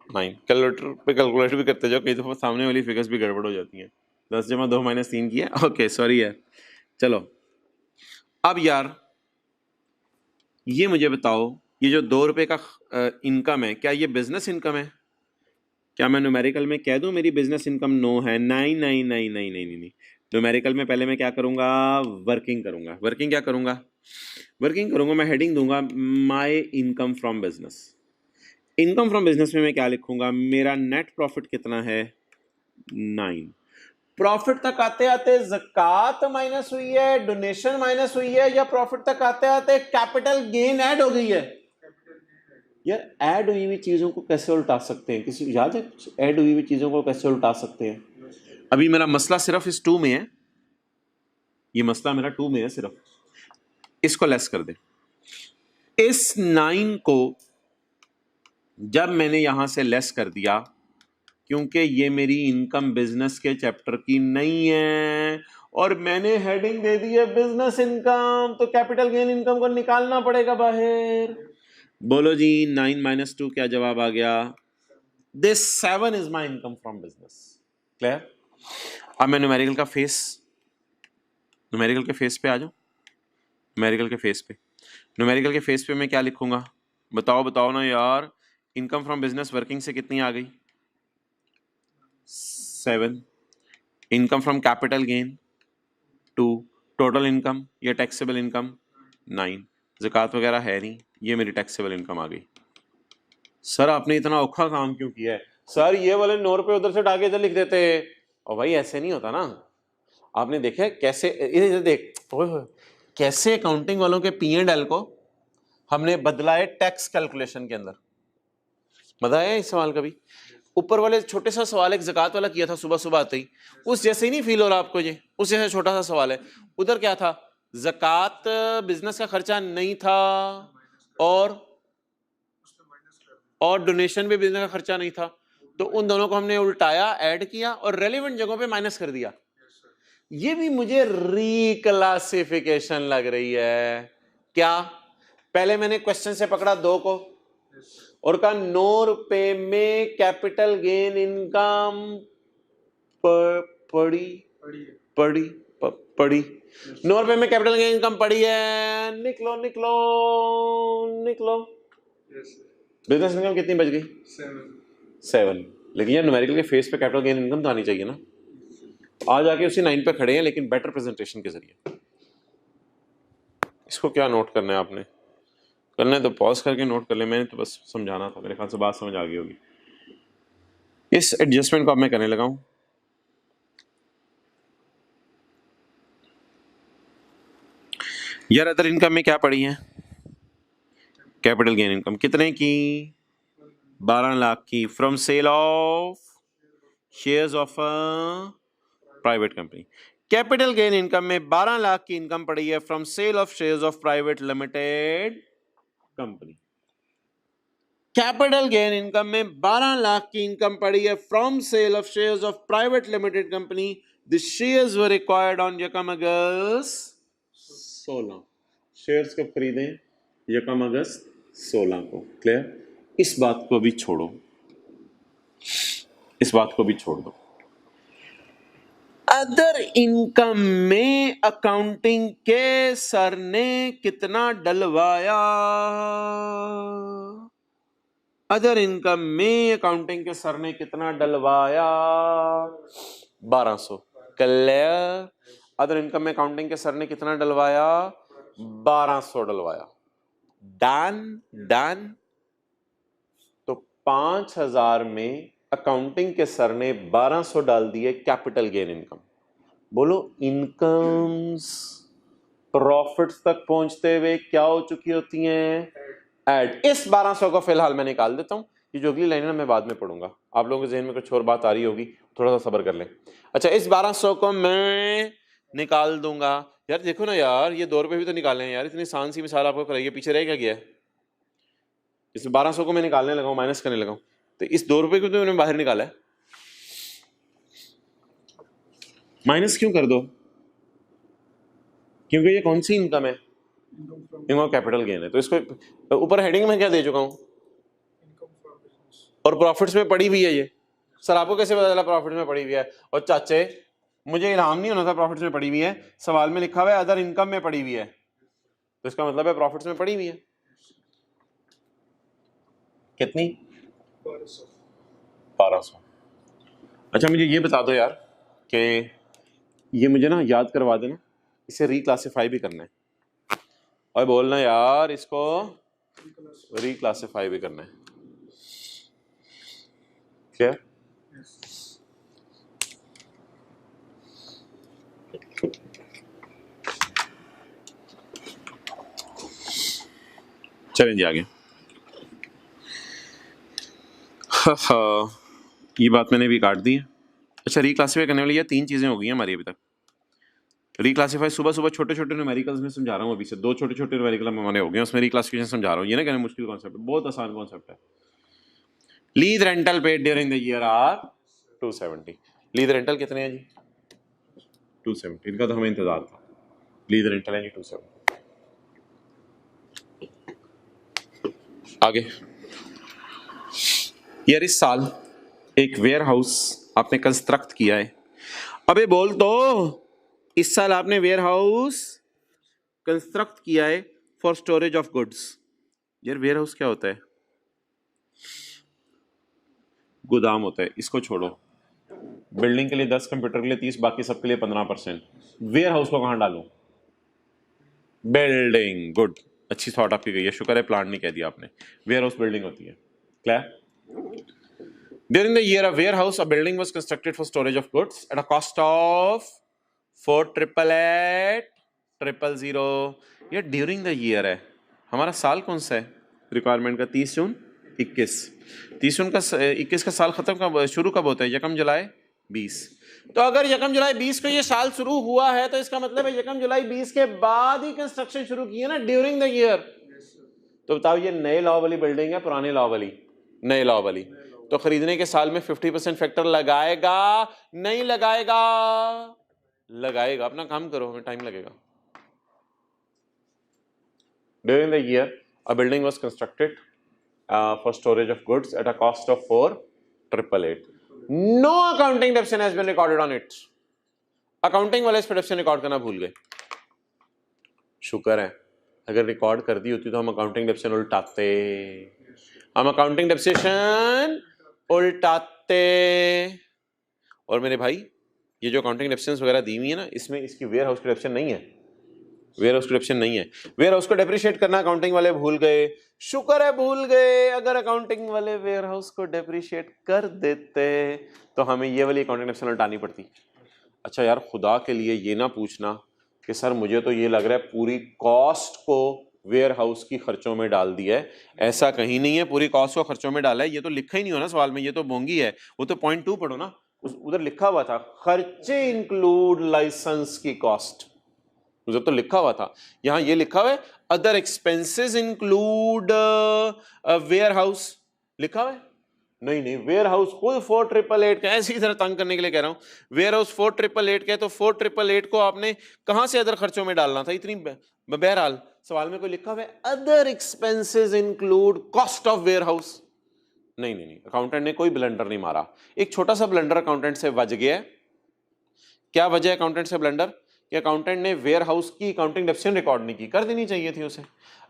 9। कैलकुलेटर पे कैलकुलेट भी करते जाओ, कई दफा सामने वाली फिगर्स भी गड़बड़ हो जाती हैं। 10 जमा 2 माइनस 3 किया, ओके सॉरी यार। चलो अब यार ये मुझे बताओ, ये जो 2 रुपए का इनकम है, क्या ये बिजनेस इनकम है? क्या मैं न्यूमेरिकल में कह दूं मेरी बिजनेस इनकम 9 है? नहीं नहीं नहीं नहीं नहीं नहीं। न्यूमेरिकल में पहले मैं क्या करूंगा? वर्किंग करूंगा। वर्किंग क्या करूंगा? वर्किंग करूंगा, मैं हेडिंग दूंगा my income from business. Income from business में मैं क्या लिखूंगा? मेरा नेट प्रॉफिट कितना है? 9। प्रॉफिट तक आते आते ज़कात माइनस हुई है, डोनेशन माइनस हुई है, या प्रॉफिट तक आते आते कैपिटल गेन ऐड हो गई है? यार ऐड हुई हुई चीजों को कैसे उल्टा सकते हैं? किसी को याद है कुछ? ऐड हुई हुई चीजों को कैसे उल्टा सकते हैं? अभी मेरा मसला सिर्फ इस 2 में है, ये मसला मेरा 2 में है सिर्फ। इसको लेस कर दे। इस 9 को जब मैंने यहां से लेस कर दिया, क्योंकि ये मेरी इनकम बिजनेस के चैप्टर की नहीं है और मैंने हेडिंग दे दी है बिजनेस इनकम, तो कैपिटल गेन इनकम को निकालना पड़ेगा बाहर। बोलो जी 9 माइनस 2 क्या जवाब आ गया? This 7 is my income from business. Clear? अब मैं न्यूमेरिकल के फेस पे आ जाऊं। न्यूमेरिकल के फेस पे मैं क्या लिखूंगा? बताओ ना यार। इनकम फ्रॉम बिजनेस वर्किंग से कितनी आ गई? 7। Income from capital gain 2। Total income या टैक्सेबल इनकम 9। ज़कात वगैरह है नहीं, ये मेरी टैक्सेबल इनकम आ गई। सर आपने इतना औखा काम क्यों किया है? सर ये वाले 9 रुपए उधर से उठा के इधर लिख देते। और भाई ऐसे नहीं होता ना। आपने देखा कैसे? ये देख कैसे अकाउंटिंग वालों के P&L को हमने बदला है टैक्स कैलकुलेशन के अंदर। बताया इस सवाल कभी? ऊपर वाले छोटे सा सवाल एक ज़कात वाला किया था सुबह सुबह आते ही, उस जैसे ही नहीं फील हो रहा आपको? ये उस जैसे छोटा सा सवाल है। उधर क्या था? ज़कात बिजनेस का खर्चा नहीं था और डोनेशन भी बिजनेस का खर्चा नहीं था, तो उन दोनों को हमने उल्टाया, ऐड किया और रेलेवेंट जगहों पे माइनस कर दिया। ये भी मुझे रिक्लासिफिकेशन लग रही है। क्या? पहले मैंने क्वेश्चन से पकड़ा 2 को और कहा 9 रुपए में कैपिटल गेन इनकम पड़ी 9 रुपए में कैपिटल गेन इनकम पड़ी है। निकलो बिजनेस इनकम कितनी बच गई? 7। लेकिन यार न्यूमेरिकल के फेस पे कैपिटल गेन इनकम तो आनी चाहिए ना। आज आके उसी 9 पे खड़े हैं, लेकिन बेटर प्रेजेंटेशन के जरिए। इसको क्या नोट करना है आपने? करना है तो पॉज करके नोट कर ले। मैंने तो बस समझाना था, मेरे ख्याल से बात समझ आ गई होगी। इस एडजस्टमेंट को अब मैं करने लगा हूं। यार अदर इनकम में क्या पड़ी है? कैपिटल गेन इनकम कितने की? 12 लाख की, from sale of shares of private company. Capital gain income में 12 लाख की इनकम पड़ी है from sale of shares of private limited company. Capital gain income में 12 लाख की इनकम पड़ी है from sale of shares of private limited company. The shares were acquired on यकम अगस्त 16। शेयर्स कब खरीदे? यकम अगस्त 16 को। क्लियर? इस बात को भी छोड़ो, दो। अदर इनकम में अकाउंटिंग के सर ने कितना डलवाया? अदर इनकम में अकाउंटिंग के सर ने कितना डलवाया? 1200। क्लियर? अदर इनकम में अकाउंटिंग के सर ने कितना डलवाया? 1200 डलवाया। डन। तो 5000 में अकाउंटिंग के सर ने 1200 डाल दिए कैपिटल गेन इनकम। बोलो इनकम्स प्रॉफिट्स तक पहुंचते हुए क्या हो चुकी होती हैं? ऐड, इस 1200 को फिलहाल मैं निकाल देता हूँ, ये जो अगली लाइन है ना मैं बाद में पढ़ूंगा, आप लोगों के जहन में कुछ और बात आ रही होगी, थोड़ा सा सब्र कर लें। अच्छा, इस 1200 को मैं निकाल दूंगा। यार देखो ना यार, ये 2 रुपए भी तो निकाले हैं यार, इतनी आसान सी मिसाल आपको कराइए, पीछे रह क्या गया है? इस 1200 को मैं निकालने लगा हूँ, माइनस करने लगा हूँ, तो इस 2 रुपए को तो मैंने बाहर निकाला है, माइनस क्यों कर दो? क्योंकि ये कौन सी इनकम है? इनकम कैपिटल गेन है। तो इसको ऊपर हेडिंग में क्या दे चुका हूँ? और प्रॉफिट्स में पड़ी हुई है ये। सर आपको कैसे पता चला प्रॉफिट्स में पड़ी हुई है? और चाचे मुझे इल्हाम नहीं होना था प्रॉफिट्स में पड़ी हुई है, सवाल में लिखा हुआ है अदर इनकम में पड़ी हुई है, तो इसका मतलब है प्रॉफिट्स में पड़ी हुई है। कितनी? 1200। अच्छा मुझे ये बता दो यार कि ये मुझे ना याद करवा देना, इसे रिक्लासिफाई भी करना है, और बोलना यार इसको रिक्लासिफाई भी करना है, क्या? चलें जी आगे। ये बात मैंने भी काट दी है। अच्छा, रिक्लासिफाई करने वाली ये 3 चीजें हो गई हैं हमारी अभी तक। रिक्लासिफाई सुबह सुबह छोटे छोटे न्यूमेरिकल्स में समझा रहा हूँ, अभी से 2 छोटे छोटे न्यूमेरिकल हमारे हो गए, उसमें रिक्लासिफिकेशन समझा रहा हूँ। ये ना कहना मुश्किल कॉन्सेप्ट है, बहुत आसान कॉन्सेप्ट है। Lease rental paid during the year are 270। Lease rental कितने हैं जी? 270। इनका तो हमें इंतजार था। लीज रेंटल है जी 270। आगे यार, इस साल एक वेयर हाउस आपने कंस्ट्रक्ट किया है। अबे बोल तो, इस साल आपने वेयर हाउस कंस्ट्रक्ट किया है फॉर स्टोरेज ऑफ गुड्स। यार वेयर हाउस क्या होता है? गोदाम होता है। इसको छोड़ो, बिल्डिंग के लिए 10, कंप्यूटर के लिए 30, बाकी सबके लिए 15%। वेयर हाउस को कहां डालूं? बिल्डिंग। गुड, अच्छी थॉट आपकी गई है, शुक्र है प्लांट नहीं कह दिया आपने। वेयर हाउस बिल्डिंग होती है। Clear? During the year, a warehouse, a building was constructed for storage of goods at a cost of 4,888,000. ये ड्यूरिंग द ईयर है। हमारा साल कौन सा है रिक्वायरमेंट का? 30 जून 21। 30 जून का 21 का साल खत्म कब, शुरू कब होता है? 1 जुलाई 20। तो अगर 1 जुलाई 20 को ये साल शुरू हुआ है, तो इसका मतलब है 1 जुलाई 20 के बाद ही कंस्ट्रक्शन शुरू की है ना, ड्यूरिंग द ईयर। तो बताओ ये नए लॉ वाली बिल्डिंग है पुराने लॉ वाली? नए लॉ वाली। तो खरीदने के साल में 50% फैक्टर लगाएगा नहीं लगाएगा? लगाएगा। अपना काम करो, हमें टाइम लगेगा। During the year, a building was constructed for storage of goods at a cost of 4,888. No accounting deduction has been recorded on it. Accounting वाले इस पर डेप्शन रिकॉर्ड करना भूल गए। शुक्र है, अगर रिकॉर्ड कर दी होती तो हम अकाउंटिंग डेप्शन उल्टाते, हम अकाउंटिंग डेप्शन उल्टाते। और मेरे भाई, ये जो अकाउंटिंग डेप्शंस वगैरह दी हुई है ना, इसमें इसकी वेयर हाउस की डेप्शन नहीं है। वेयर हाउस की डेप्शन नहीं है। वेयर हाउस को डेप्रिशिएट करना अकाउंटिंग वाले भूल गए। शुक्र है भूल गए, अगर अकाउंटिंग वाले वेयर हाउस को डेप्रिशिएट कर देते तो हमें ये वाली अकाउंटिंग डेप्शन उल्टानी पड़ती। अच्छा यार, खुदा के लिए ये ना पूछना कि सर मुझे तो ये लग रहा है पूरी कॉस्ट को वेयर हाउस की खर्चों में डाल दिया है। ऐसा कहीं नहीं है, पूरी कॉस्ट को खर्चों में डाला है। ये तो लिखा ही नहीं हो ना सवाल में, ये तो बोंगी है। वो तो पॉइंट 2 पढ़ो ना, उधर लिखा हुआ था खर्चे इंक्लूड लाइसेंस की कॉस्ट, उधर तो लिखा हुआ था। यहां ये लिखा हुआ है other expenses include warehouse, लिखा हुआ है। नहीं नहीं, वेयर हाउस खुद 4,888 का, ऐसी तरह तंग करने के लिए कह रहा हूं। वेयर हाउस 4,888 का है, तो 4,888 को आपने कहां से अदर खर्चों में डालना था इतनी? बहरहाल सवाल में कोई लिखा हुआ है other expenses include cost of warehouse. नहीं नहीं नहीं, अकाउंटेंट ने कोई ब्लंडर नहीं मारा। एक छोटा सा ब्लंडर अकाउंटेंट से बच गया। क्या वजह है अकाउंटेंट से ब्लंडर? कि अकाउंटेंट ने वेयर हाउस की अकाउंटिंग डेप्शन रिकॉर्ड नहीं की, कर देनी चाहिए थी उसे।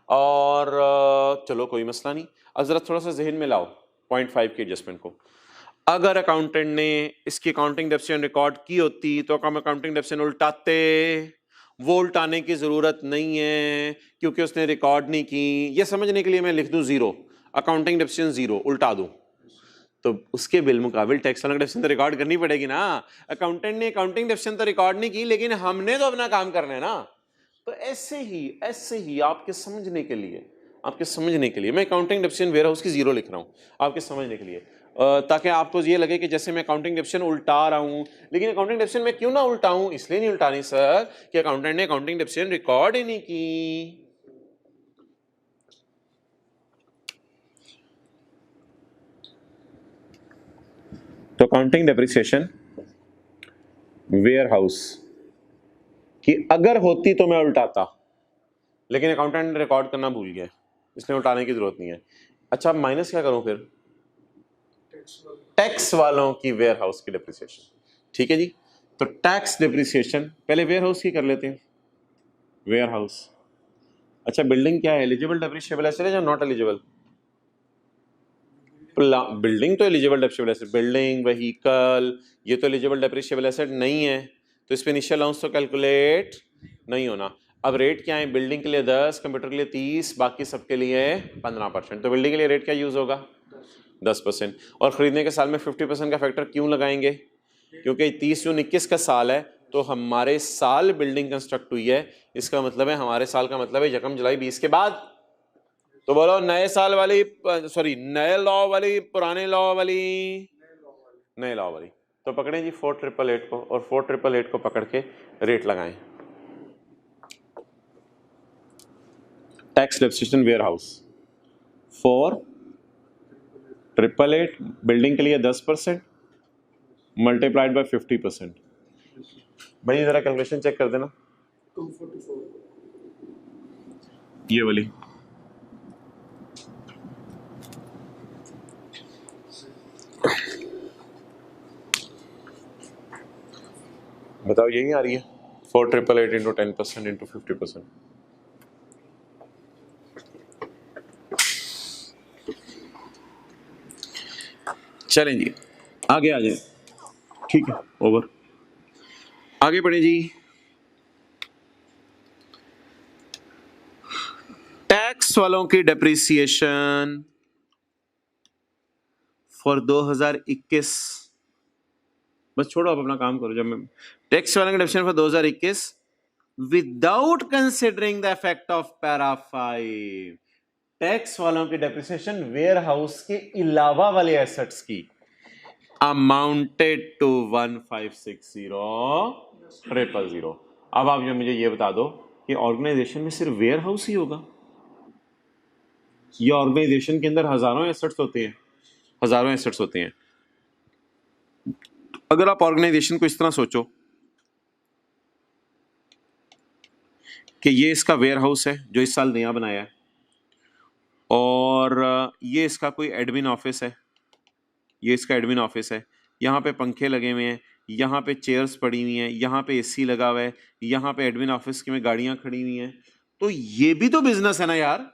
और चलो कोई मसला नहीं, अब जरा थोड़ा सा जहन में लाओ 0.5 की एडजस्टमेंट को। अगर अकाउंटेंट ने इसकी अकाउंटिंग डेप्शन रिकॉर्ड की होती तो हम अकाउंटिंग डेप्शन उल्टाते। वो उल्टाने की जरूरत नहीं है क्योंकि उसने रिकॉर्ड नहीं की। ये समझने के लिए मैं लिख दूं 0, अकाउंटिंग डेप्शन 0 उल्टा दूं, तो उसके बिलमुकाबिल टैक्स वाला डेप्शन तो रिकॉर्ड करनी पड़ेगी ना। अकाउंटेंट ने अकाउंटिंग डेप्शन तो रिकॉर्ड नहीं की, लेकिन हमने तो अपना काम करना है ना। तो ऐसे ही आपके समझने के लिए आपके समझने के लिए। मैं अकाउंटिंग डेप्रिसिएशन वेयर हाउस की जीरो लिख रहा हूँ आपके समझने के लिए, ताकि आपको ये लगे कि जैसे मैं अकाउंटिंग डेप्रिसिएशन उल्टा रहा हूँ। लेकिन अकाउंटिंग डेप्रिसिएशन मैं क्यों ना उल्टाऊं, इसलिए नहीं उल्टानी सर कि अकाउंटेंट ने अकाउंटिंग डेप्रिसिएशन रिकॉर्ड ही नहीं की। तो अकाउंटिंग डेप्रिसिएशन वेयर हाउस कि अगर होती तो मैं उल्टाता, लेकिन अकाउंटेंट रिकॉर्ड करना भूल गया, इसलिए उल्टाने की जरूरत नहीं है। अच्छा, माइनस क्या करूं फिर? टैक्स वालों की वेयर हाउस की डेप्रिसिएशन। ठीक है जी, तो टैक्स डेप्रिसिएशन पहले वेयर हाउस की कर लेते हैं। वेयर हाउस, अच्छा बिल्डिंग क्या है, एलिजिबल डेप्रिसिएबल एसेट है या नॉट एलिजिबल? बिल्डिंग तो eligible depreciable asset, building vehicle ये तो एलिजिबल डेप्रिसिएबल एसेट नहीं है, तो इस पे इनिशियल अलाउंस तो कैलकुलेट नहीं होना। अब रेट क्या है? बिल्डिंग के लिए 10, कंप्यूटर के लिए 30, बाकी सबके लिए 15%। तो बिल्डिंग के लिए रेट क्या यूज होगा? 10%। और खरीदने के साल में 50% का फैक्टर क्यों लगाएंगे? क्योंकि 30 जून 21 का साल है, तो हमारे साल बिल्डिंग कंस्ट्रक्ट हुई है, इसका मतलब है हमारे साल का मतलब है 1 जुलाई 20 के बाद। तो बोलो नए साल वाली, सॉरी नए लॉ वाली, पुराने लॉ वाली? नए लॉ वाली। तो पकड़ें जी 4888 को, और 4888 को पकड़ के रेट लगाएं। Tax depreciation warehouse 4888 building के लिए 10% मल्टीप्लाइड बाय 50%। भाई जरा कैलकुलेशन चेक कर देना, 244 ये वाली। बताओ यही आ रही है? 4888 इंटू 10% इंटू 50%। चलें जी आगे आ जाए, ठीक है ओवर। आगे बढ़े जी। टैक्स वालों की डेप्रिसिएशन फॉर 2021, बस छोड़ो अब अपना काम करो। जब मैं टैक्स वालों की depreciation for 2021 without considering the effect of para 5, tax वालों की डेप्रिसिएशन वेयर हाउस के अलावा वाले एसेट्स की अमाउंटेड टू 1560,000। अब आप जो मुझे ये बता दो कि ऑर्गेनाइजेशन में सिर्फ वेयर हाउस ही होगा, ये ऑर्गेनाइजेशन के अंदर हजारों एसेट्स होते हैं, हजारों एसेट्स होते हैं। अगर आप ऑर्गेनाइजेशन को इस तरह सोचो कि ये इसका वेयर हाउस है जो इस साल नया बनाया है, और ये इसका कोई एडमिन ऑफिस है, ये इसका एडमिन ऑफिस है, यहाँ पे पंखे लगे हुए हैं, यहाँ पे चेयर्स पड़ी हुई हैं, यहाँ पे एसी लगा हुआ है, यहाँ पे एडमिन ऑफिस में गाड़ियां खड़ी हुई हैं, तो ये भी तो बिजनेस है ना यार।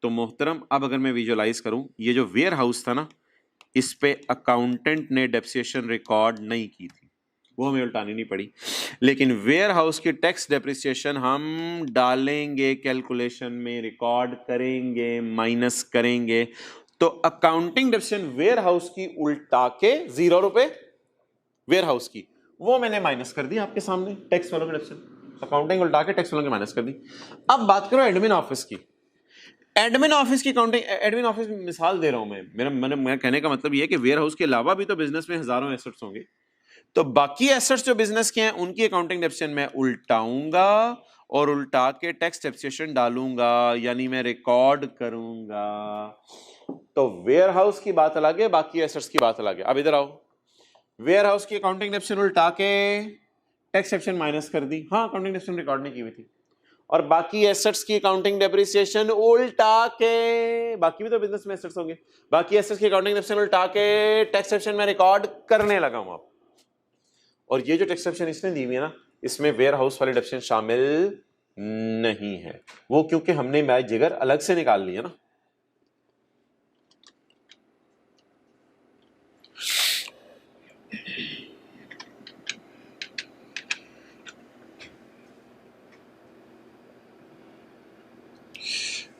तो मोहतरम अब अगर मैं विजुअलाइज करूं, ये जो वेयर हाउस था ना, इस पे अकाउंटेंट ने डेप्रिसिएशन रिकॉर्ड नहीं की थी, वो हमें उल्टानी नहीं पड़ी, लेकिन वेयर हाउस की टैक्स डेप्रिसिएशन हम डालेंगे कैलकुलेशन में, रिकॉर्ड करेंगे, माइनस करेंगे। तो अकाउंटिंग डेप्रिसिएशन वेयर हाउस की उल्टा के 0 रुपए वेयर हाउस की, वो मैंने माइनस कर दी आपके सामने टैक्स वालों के डेप्रिसिएशन, अकाउंटिंग उल्टा के टैक्स वालों के माइनस कर दी। अब बात करो एडमिन ऑफिस की। एडमिन ऑफिस की अकाउंटिंग, एडमिन ऑफिस मिसाल दे रहा हूं मैं, मेरा कहने का मतलब ये है कि वेयर हाउस के अलावा भी तो बिजनेस में हजारों एसेट्स होंगे, तो बाकी एसेट्स जो बिजनेस के हैं उनकी अकाउंटिंग डेप्रिसिएशन मैं उल्टाऊंगा और उल्टा के टैक्स डेप्रिसिएशन डालूंगा, यानी मैं रिकॉर्ड करूंगा। तो वेयर हाउस की बात अलग है, बाकी एसेट्स की बात अलग है। अब इधर आओ, वेयर हाउस की अकाउंटिंग डेप्रिसिएशन उल्टा के टैक्स डेप्रिसिएशन माइनस कर दी, हाँ अकाउंटिंग डेप्रिसिएशन रिकॉर्ड नहीं की हुई थी, और बाकी एसेट्स की अकाउंटिंग डेप्रिसिएशन उल्टा के, बाकी भी तो बिजनेस में एसेट्स होंगे, बाकी एसेट्स की अकाउंटिंग डेप्रिसिएशन उल्टा के टैक्स डेप्रिसिएशन में रिकॉर्ड करने लगा हूं आप। और ये जो टैक्स डेप्रिसिएशन इसने दी हुई है ना, इसमें वेयर हाउस वाली डेप्रिसिएशन शामिल नहीं है, वो क्योंकि हमने मैच जिगर अलग से निकाल लिया ना।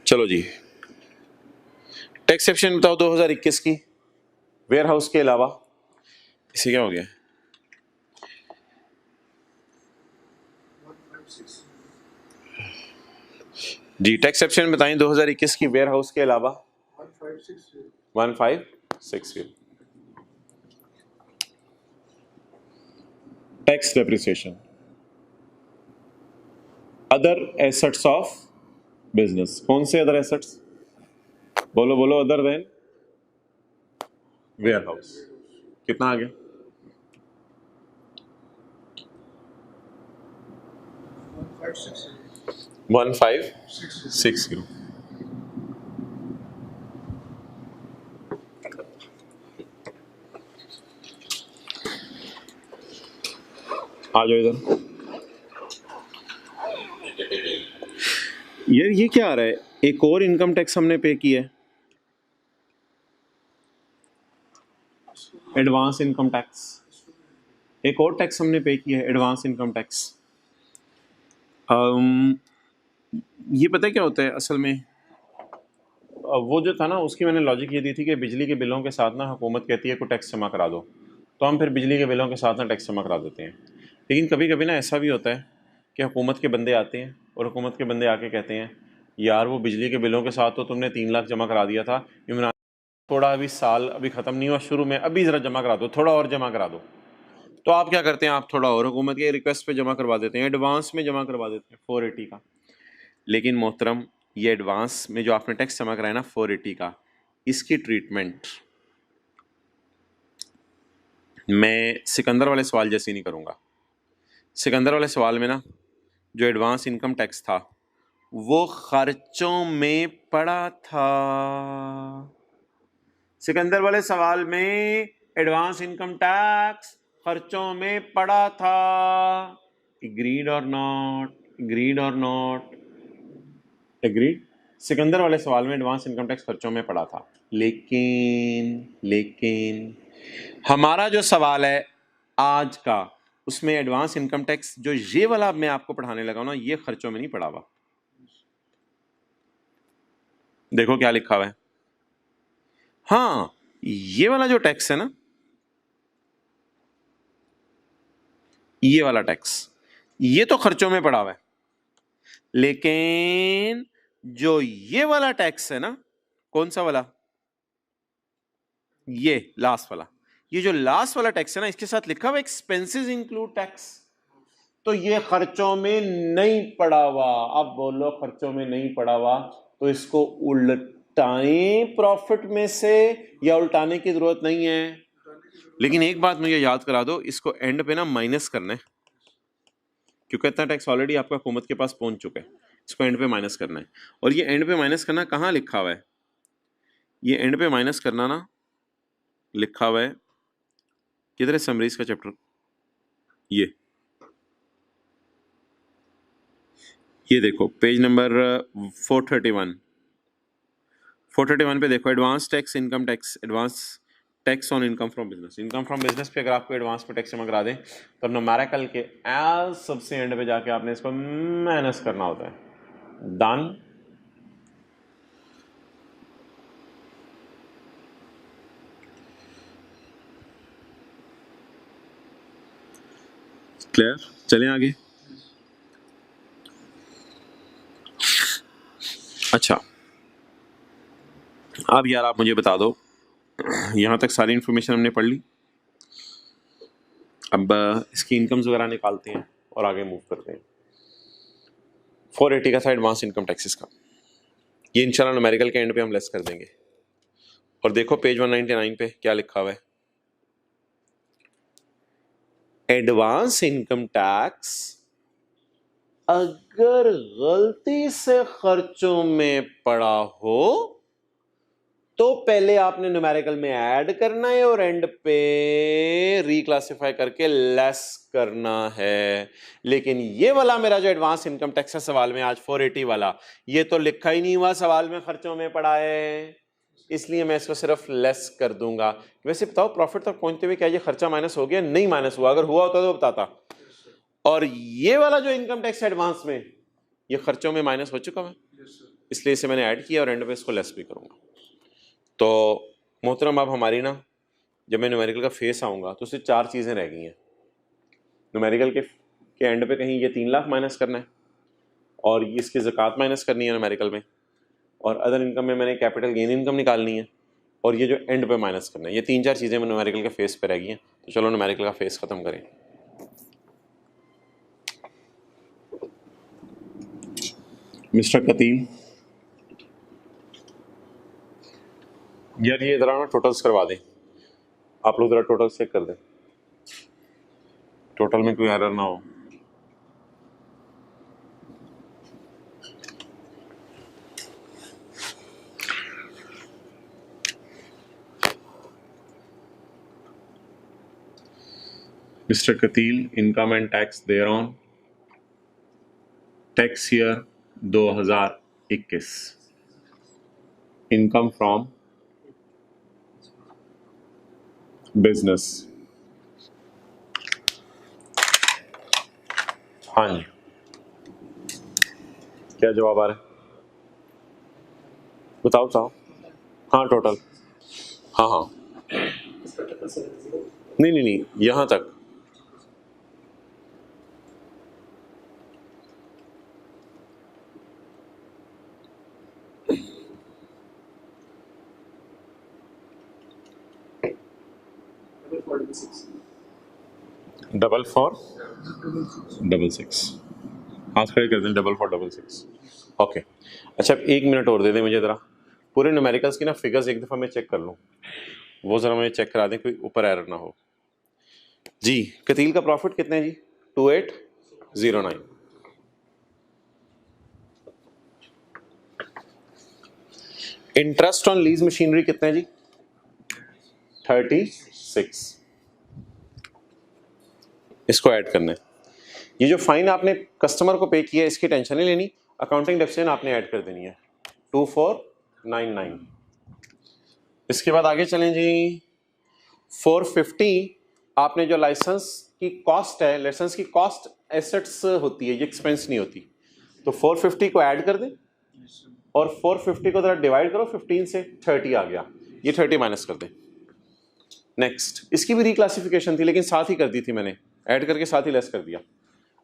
चलो जी, टैक्स डेप्रिसिएशन बताओ 2021 की वेयर हाउस के अलावा, इसे क्या हो गया? 156 जी टैक्स एक्सेप्शन बताएं 2021 की वेयर हाउस के अलावा। 1560 tax depreciation, other assets of business. कौन से अदर एसेट्स? बोलो बोलो। Other than warehouse. कितना आ गया? 1560। आ जाओ इधर। यार ये क्या आ रहा है? एक और इनकम टैक्स हमने पे किया है, एडवांस इनकम टैक्स। एक और टैक्स हमने पे किया है, एडवांस इनकम टैक्स। ये पता है क्या होता है असल में? वो जो था ना, उसकी मैंने लॉजिक ये दी थी कि बिजली के बिलों के साथ ना हुकूमत कहती है को टैक्स जमा करा दो, तो हम फिर बिजली के बिलों के साथ ना टैक्स जमा करा देते हैं। लेकिन कभी कभी ना ऐसा भी होता है कि हुकूमत के बंदे आते हैं और हुकूमत के बंदे आके कहते हैं यार वो बिजली के बिलों के साथ तो तुमने 3 लाख जमा करा दिया था, इमरान थोड़ा अभी साल अभी ख़त्म नहीं हुआ, शुरू में अभी ज़रा जमा करा दो, थोड़ा और जमा करा दो। तो आप क्या करते हैं? आप थोड़ा और हुकूमत के रिक्वेस्ट पे जमा करवा देते हैं, एडवांस में जमा करवा देते हैं 480 का। लेकिन मोहतरम, ये एडवांस में जो आपने टैक्स जमा कराया ना 480 का, इसकी ट्रीटमेंट मैं सिकंदर वाले सवाल जैसी नहीं करूँगा। सिकंदर वाले सवाल में ना जो एडवांस इनकम टैक्स था वो खर्चों में पड़ा था। सिकंदर वाले सवाल में एडवांस इनकम टैक्स खर्चों में पड़ा था। एग्रीड और नॉट? एग्रीड और नॉट? एग्रीड। सिकंदर वाले सवाल में एडवांस इनकम टैक्स खर्चों में पड़ा था, लेकिन हमारा जो सवाल है आज का, उसमें एडवांस इनकम टैक्स जो ये वाला मैं आपको पढ़ाने लगा हूं ना, ये खर्चों में नहीं पड़ा हुआ। देखो क्या लिखा हुआ है। हाँ, ये वाला जो टैक्स है ना, ये वाला टैक्स, ये तो खर्चों में पड़ा हुआ है, लेकिन जो ये वाला टैक्स है ना, कौन सा वाला? ये लास्ट वाला, ये जो लास्ट वाला टैक्स है ना, इसके साथ लिखा हुआ एक्सपेंसेस इंक्लूड टैक्स, तो ये खर्चों में नहीं पड़ा हुआ। अब बोलो खर्चों में नहीं पड़ा हुआ तो इसको उल्टाएं प्रॉफिट में से, या उल्टाने की जरूरत नहीं है? लेकिन एक बात मुझे याद करा दो, इसको एंड पे ना माइनस करना है, क्योंकि इतना टैक्स ऑलरेडी आपका हुकूमत के पास पहुंच चुका है। इसको एंड पे माइनस करना है, और ये एंड पे माइनस करना कहाँ लिखा हुआ है? ये एंड पे माइनस करना ना लिखा हुआ है, किधर है समरीज का चैप्टर? ये देखो पेज नंबर 431 पे देखो, advance tax income tax, advance tax on income from business. Income from business पे अगर आपको एडवांस पे टैक्स जमा करा दें तो न्यूमेरिकल के एज सबसे एंड पे जाके आपने इसको माइनस करना होता है। डन। क्लियर? चलें आगे। अच्छा, अब यार आप मुझे बता दो, यहां तक सारी इंफॉर्मेशन हमने पढ़ ली। अब इसकी इनकम्स वगैरह निकालते हैं और आगे मूव करते हैं। 480 का था एडवांस इनकम टैक्सेस का, ये इंशाल्लाह न्यूमेरिकल के एंड पे हम लेस कर देंगे। और देखो पेज 199 पे क्या लिखा हुआ है, एडवांस इनकम टैक्स अगर गलती से खर्चों में पड़ा हो तो पहले आपने न्यूमेरिकल में ऐड करना है और एंड पे रिक्लासिफाई करके लेस करना है। लेकिन ये वाला मेरा जो एडवांस इनकम टैक्स है सवाल में आज 480 वाला, ये तो लिखा ही नहीं हुआ सवाल में खर्चों में पड़ा है, इसलिए मैं इसको सिर्फ लेस कर दूंगा। वैसे बताओ प्रॉफिट तक पहुंचते हुए क्या ये खर्चा माइनस हो गया? नहीं माइनस हुआ, अगर हुआ होता तो बताता। और ये वाला जो इनकम टैक्स एडवांस में, ये खर्चों में माइनस हो चुका है, इसलिए इसे मैंने ऐड किया और एंड पे इसको लेस भी करूंगा। तो मोहतरम अब हमारी ना, जब मैं न्यूमेरिकल का फेस आऊंगा तो उससे 4 चीजें रह गई हैं। न्यूमेरिकल के एंड पे कहीं ये 3 लाख माइनस करना है, और इसकी ज़कात माइनस करनी है न्यूमेरिकल में, और अदर इनकम में मैंने कैपिटल गेन इनकम निकालनी है, और ये जो एंड पे माइनस करना है। ये 3-4 चीज़ें न्यूमेरिकल के फेस पे रह गई हैं। तो चलो न्यूमेरिकल का फेस ख़त्म करें। मिस्टर कतील, यार ये ज़रा ना टोटल्स करवा दें, आप लोग ज़रा टोटल्स चेक कर दें, टोटल में कोई एरर ना हो। Mr. Katil, income and tax thereon. Tax year 2021. Income from business. हाँ जी, क्या जवाब आ रहा है? बताओ बताओ। हाँ टोटल, हाँ हाँ, नहीं नहीं नहीं, यहाँ तक। डबल फोर डबल सिक्स, हाथ खड़े कर दें, 4466। ओके, अच्छा 1 मिनट और दे दें मुझे ज़रा, पूरे न्यूमेरिकल्स की ना फिगर्स एक दफ़ा मैं चेक कर लूँ, वो ज़रा मुझे चेक करा दें, कोई ऊपर एरर ना हो। जी, कतील का प्रॉफिट कितने हैं जी? 2809। इंटरेस्ट ऑन लीज मशीनरी कितने हैं जी? 36। इसको ऐड करना है। ये जो फाइन आपने कस्टमर को पे किया है इसकी टेंशन नहीं लेनी, अकाउंटिंग डेफिसिट आपने ऐड कर देनी है 2499। इसके बाद आगे चलें जी, 450 आपने जो लाइसेंस की कॉस्ट है, लाइसेंस की कॉस्ट एसेट्स होती है, ये एक्सपेंस नहीं होती, तो 450 को ऐड कर दें और 450 को जरा डिवाइड करो 15 से, 30 आ गया, ये 30 माइनस कर दें। नेक्स्ट, इसकी भी रिक्लासिफिकेशन थी लेकिन साथ ही कर दी थी मैंने, ऐड करके साथ ही लेस कर दिया।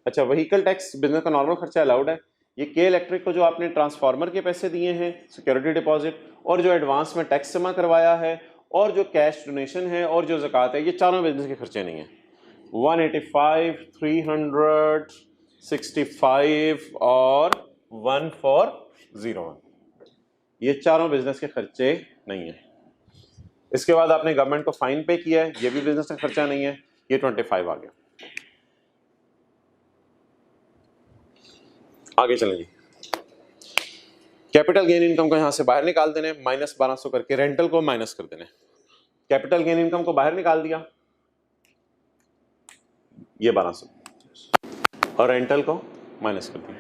अच्छा, व्हीकल टैक्स बिजनेस का नॉर्मल खर्चा अलाउड है। ये के इलेक्ट्रिक को जो आपने ट्रांसफार्मर के पैसे दिए हैं, सिक्योरिटी डिपॉजिट, और जो एडवांस में टैक्स जमा करवाया है, और जो कैश डोनेशन है, और जो ज़कात है, ये चारों बिजनेस के खर्चे नहीं हैं। 185, 365 और 1401, ये चारों बिजनेस के खर्चे नहीं है। इसके बाद आपने गवर्नमेंट को फाइन पे किया है, ये भी बिजनेस का खर्चा नहीं है, ये 25 आ गया। आगे चलें जी, कैपिटल गेन इनकम को यहां से बाहर निकाल देने, -1200 करके रेंटल को माइनस कर देने। कैपिटल गेन इनकम को बाहर निकाल दिया, ये 1200, और रेंटल को माइनस कर दिया,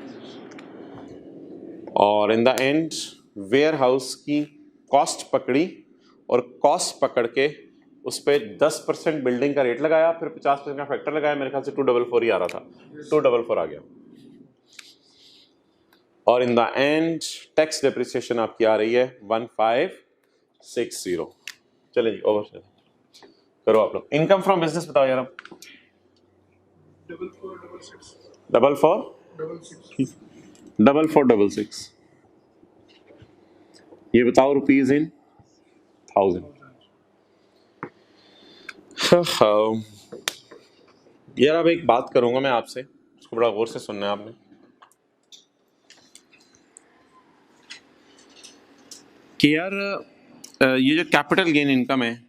और in the end warehouse की कॉस्ट पकड़ी, और कॉस्ट पकड़ के उस पर 10% बिल्डिंग का रेट लगाया, फिर 50% का फैक्टर लगाया, मेरे ख्याल से 244 ही आ रहा था, 244 आ गया, और in the and tax depreciation आपकी आ रही है 1560। चले जी, ओवर करो आप लोग। इनकम फ्रॉम बिजनेस बताओ यार आप। 4466, ये बताओ रुपीज इन 1000। यार अब एक बात करूंगा मैं आपसे, उसको बड़ा गौर से सुनना है आपने। कि यार ये जो कैपिटल गेन इनकम है,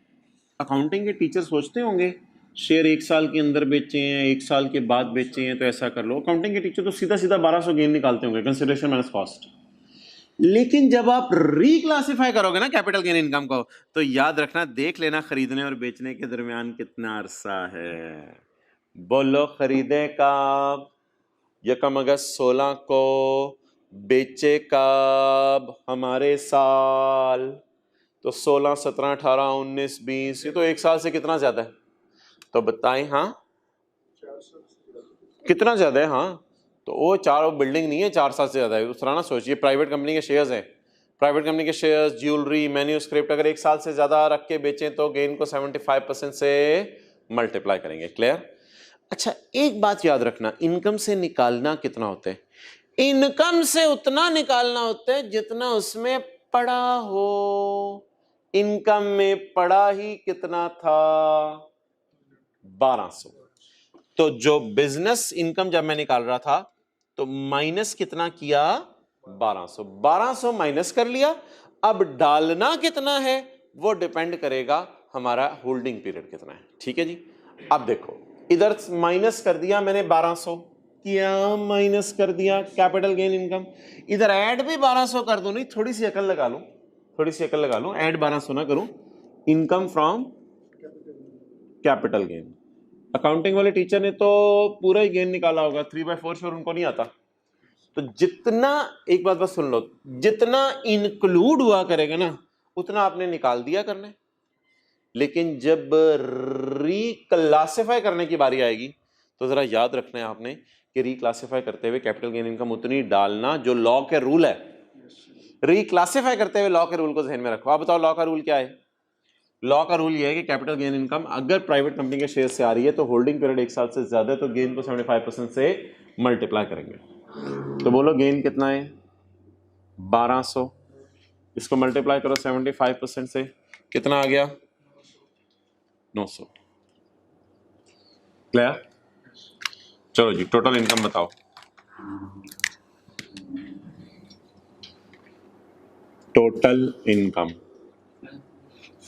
अकाउंटिंग के टीचर सोचते होंगे शेयर 1 साल के अंदर बेचे हैं, 1 साल के बाद बेचे हैं, तो ऐसा कर लो। अकाउंटिंग के टीचर तो सीधा सीधा 1200 गेन निकालते होंगे, कंसिडरेशन माइनस कॉस्ट। लेकिन जब आप रिक्लासिफाई करोगे ना कैपिटल गेन इनकम को, तो याद रखना, देख लेना खरीदने और बेचने के दरमियान कितना अरसा है। बोलो खरीदे कब? यकम अगस्त 16 को, बेचे कब? हमारे साल, तो 16, 17, 18, 19, 20, ये तो 1 साल से कितना ज्यादा है? तो बताएं हाँ, कितना ज्यादा है? हाँ, तो वो 4 बिल्डिंग नहीं है, 4 साल से ज्यादा है। उस तरह ना सोचिए, प्राइवेट कंपनी के शेयर्स हैं, प्राइवेट कंपनी के शेयर्स, ज्वेलरी, मैन्यूस्क्रिप्ट, अगर 1 साल से ज्यादा रख के बेचें तो गेन को 75% से मल्टीप्लाई करेंगे। क्लियर? अच्छा, एक बात याद रखना, इनकम से निकालना कितना होता है? इनकम से उतना निकालना होता है जितना उसमें पड़ा हो। इनकम में पड़ा ही कितना था? 1200। तो जो बिजनेस इनकम जब मैं निकाल रहा था तो माइनस कितना किया? 1200। 1200 माइनस कर लिया। अब डालना कितना है वो डिपेंड करेगा हमारा होल्डिंग पीरियड कितना है। ठीक है जी। अब देखो इधर माइनस कर दिया मैंने 1200 किया, माइनस कर दिया कैपिटल गेन इनकम। इधर ऐड भी 1200 कर दूं, नहीं थोड़ी सी अकल लगा लूं, थोड़ी सी अकल लगा लूं, ऐड 1200 ना करूं। Income from capital gain. Accounting वाले टीचर ने तो पूरा ही गेन निकाला होगा, 3/4 श्योर उनको नहीं आता। तो जितना, एक बात बस सुन लो, जितना इंक्लूड हुआ करेगा ना उतना आपने निकाल दिया करना है। लेकिन जब रिक्लासिफाई करने की बारी आएगी तो जरा याद रखना है आपने कि रिक्लासिफाई करते हुए कैपिटल गेन इनकम उतनी डालना जो लॉ के रूल है। रिक्लासिफाई करते हुए लॉ के रूल को ध्यान में रखो। आप बताओ लॉ का रूल क्या है? लॉ का रूल ये है कि कैपिटल गेन इनकम अगर प्राइवेट कंपनी के शेयर से आ रही है तो होल्डिंग पीरियड 1 साल से ज्यादा है तो गेन को 75% से मल्टीप्लाई करेंगे। तो बोलो गेन कितना है? 1200। इसको मल्टीप्लाई करो 75% से, कितना आ गया? 900। क्लियर? चलो जी टोटल इनकम बताओ। Total income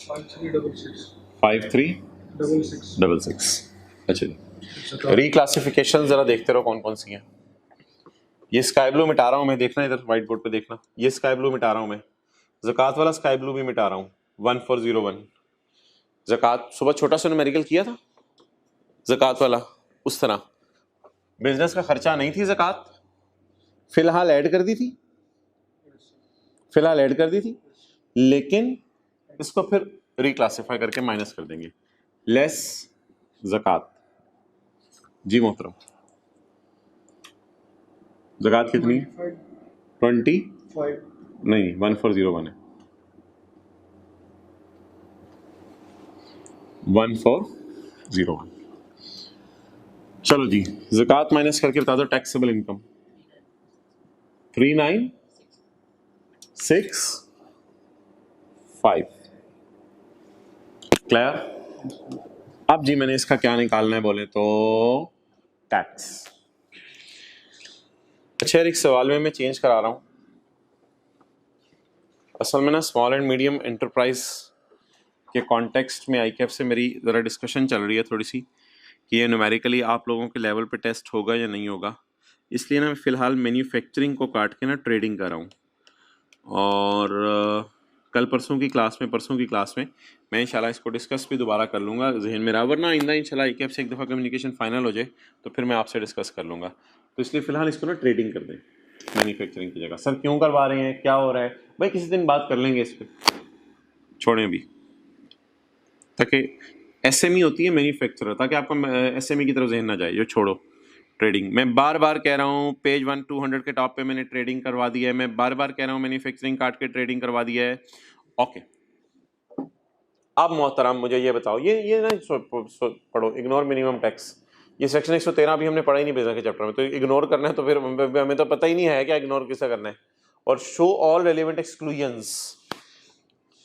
5366। अच्छा जी। रिक्लासिफिकेशन जरा देखते रहो कौन कौन सी हैं। ये स्काई ब्लू मिटा रहा हूं मैं, देखना इधर व्हाइट बोर्ड पे देखना। ये स्काई ब्लू मिटा रहा हूं मैं, ज़कात वाला स्काई ब्लू भी मिटा रहा हूं। 1401 ज़कात सुबह छोटा सा न्यूमेरिकल किया था ज़कात वाला, उस तरह बिजनेस का खर्चा नहीं थी ज़कात, फिलहाल ऐड कर दी थी, फिलहाल ऐड कर दी थी, लेकिन इसको फिर रिक्लासिफाई करके माइनस कर देंगे। लेस ज़कात। जी मोहतरम, ज़कात कितनी? 25 नहीं 1401 है। 1401। चलो जी ज़कात माइनस करके बता दो टैक्सेबल इनकम। 3965। क्लियर? अब जी मैंने इसका क्या निकालना है बोले तो टैक्स। अच्छा यार एक सवाल में मैं चेंज करा रहा हूं। असल में ना स्मॉल एंड मीडियम एंटरप्राइज के कॉन्टेक्स्ट में आईकैप से मेरी ज़रा डिस्कशन चल रही है थोड़ी सी कि ये न्यूमेरिकली आप लोगों के लेवल पे टेस्ट होगा या नहीं होगा। इसलिए ना मैं फ़िलहाल मैन्युफैक्चरिंग को काट के ना ट्रेडिंग कर रहा हूँ। और कल परसों की क्लास में मैं इंशाल्लाह इसको डिस्कस भी दोबारा कर लूँगा जहन में रहा, वरना आइंदा इंशाल्लाह आईकैप से एक दफ़ा कम्युनिकेशन फाइनल हो जाए तो फिर मैं आपसे डिस्कस कर लूँगा। तो इसलिए फ़िलहाल इसको ना ट्रेडिंग कर दें मैन्युफैक्चरिंग की जगह। सर क्यों करवा रहे हैं, क्या हो रहा है भाई, किसी दिन बात कर लेंगे इस पर, छोड़ें अभी, ताकि एसएमई होती है मैन्युफैक्चरर, ताकि आपका एसएमई की तरफ जहन ना जाए। जो छोड़ो ट्रेडिंग, मैं बार बार कह रहा हूँ पेज 1200 के टॉप पे मैंने ट्रेडिंग करवा दिया है, मैं बार बार कह रहा हूँ मैन्युफैक्चरिंग काट के ट्रेडिंग करवा दिया है। ओके अब मोहतरम मुझे ये बताओ, ये ना पढ़ो इग्नोर मिनिमम टैक्स। ये सेक्शन 113 भी हमने पढ़ा ही नहीं बिजनेस के चैप्टर में, तो इग्नोर करना है तो फिर हमें तो पता ही नहीं है क्या इग्नोर किसे करना है। और शो ऑल रेलिवेंट एक्सक्लूजन्स,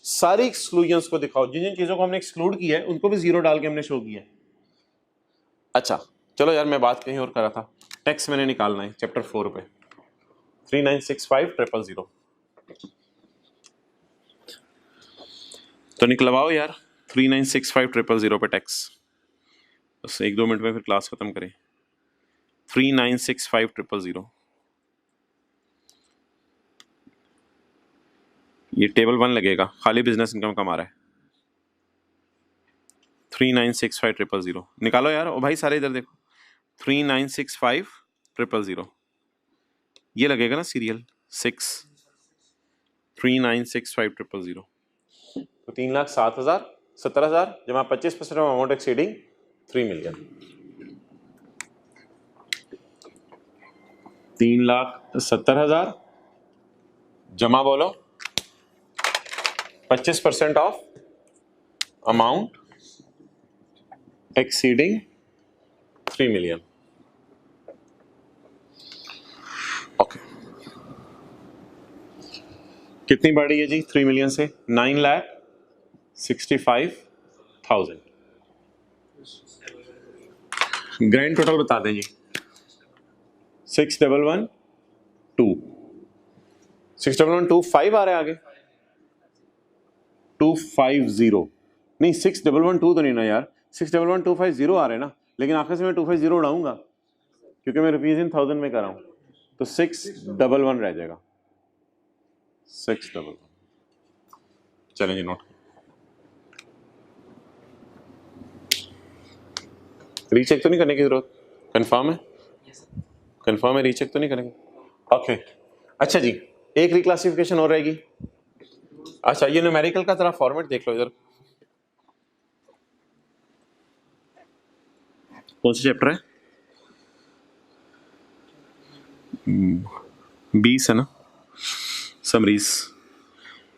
सारी एक्सक्लूजन्स को दिखाओ, जिन जिन चीजों को हमने एक्सक्लूड किया है उनको भी जीरो डाल के हमने शो किया है। अच्छा चलो यार मैं बात कहीं और कर रहा था। टैक्स मैंने निकालना है चैप्टर 4 पे 3965,000 तो निकलवाओ यार 3965,000 पे टैक्स। बस 1-2 मिनट में फिर क्लास खत्म करें। 3965,000 ये टेबल 1 लगेगा, खाली बिजनेस इनकम कमा रहा है। 3965,000 निकालो यार। ओ भाई सारे इधर देखो, 3965,000 ये लगेगा ना सीरियल 6, 3965,000 तो 3,07,000 17,000 जमा 25% ऑफ अमाउंट एक्सीडिंग 3 मिलियन, 3,70,000 जमा बोलो 25% of amount exceeding 3 million. Okay कितनी बढ़ी है जी 3 मिलियन से? 9,65,000। ग्रैंड टोटल बता दें जी। 6,112 6,112 आ रहा है आगे 250 नहीं 6,112 तो नहीं ना यार 6,11250 आ रहे हैं ना, लेकिन आखिर से मैं 250 उड़ाऊंगा क्योंकि मैं रुपीज इन 1000 में कर रहा हूं, तो 611 रह जाएगा 611। चलें जी नोट। रीचेक तो नहीं करने की जरूरत? कंफर्म है? कंफर्म है, रीचेक तो नहीं करेंगे? ओके अच्छा जी, एक रिक्लासिफिकेशन हो रहेगी। अच्छा ये न्यूमेरिकल का जरा फॉर्मेट देख लो इधर। कौन सा चैप्टर है? 20 है ना, समरीज।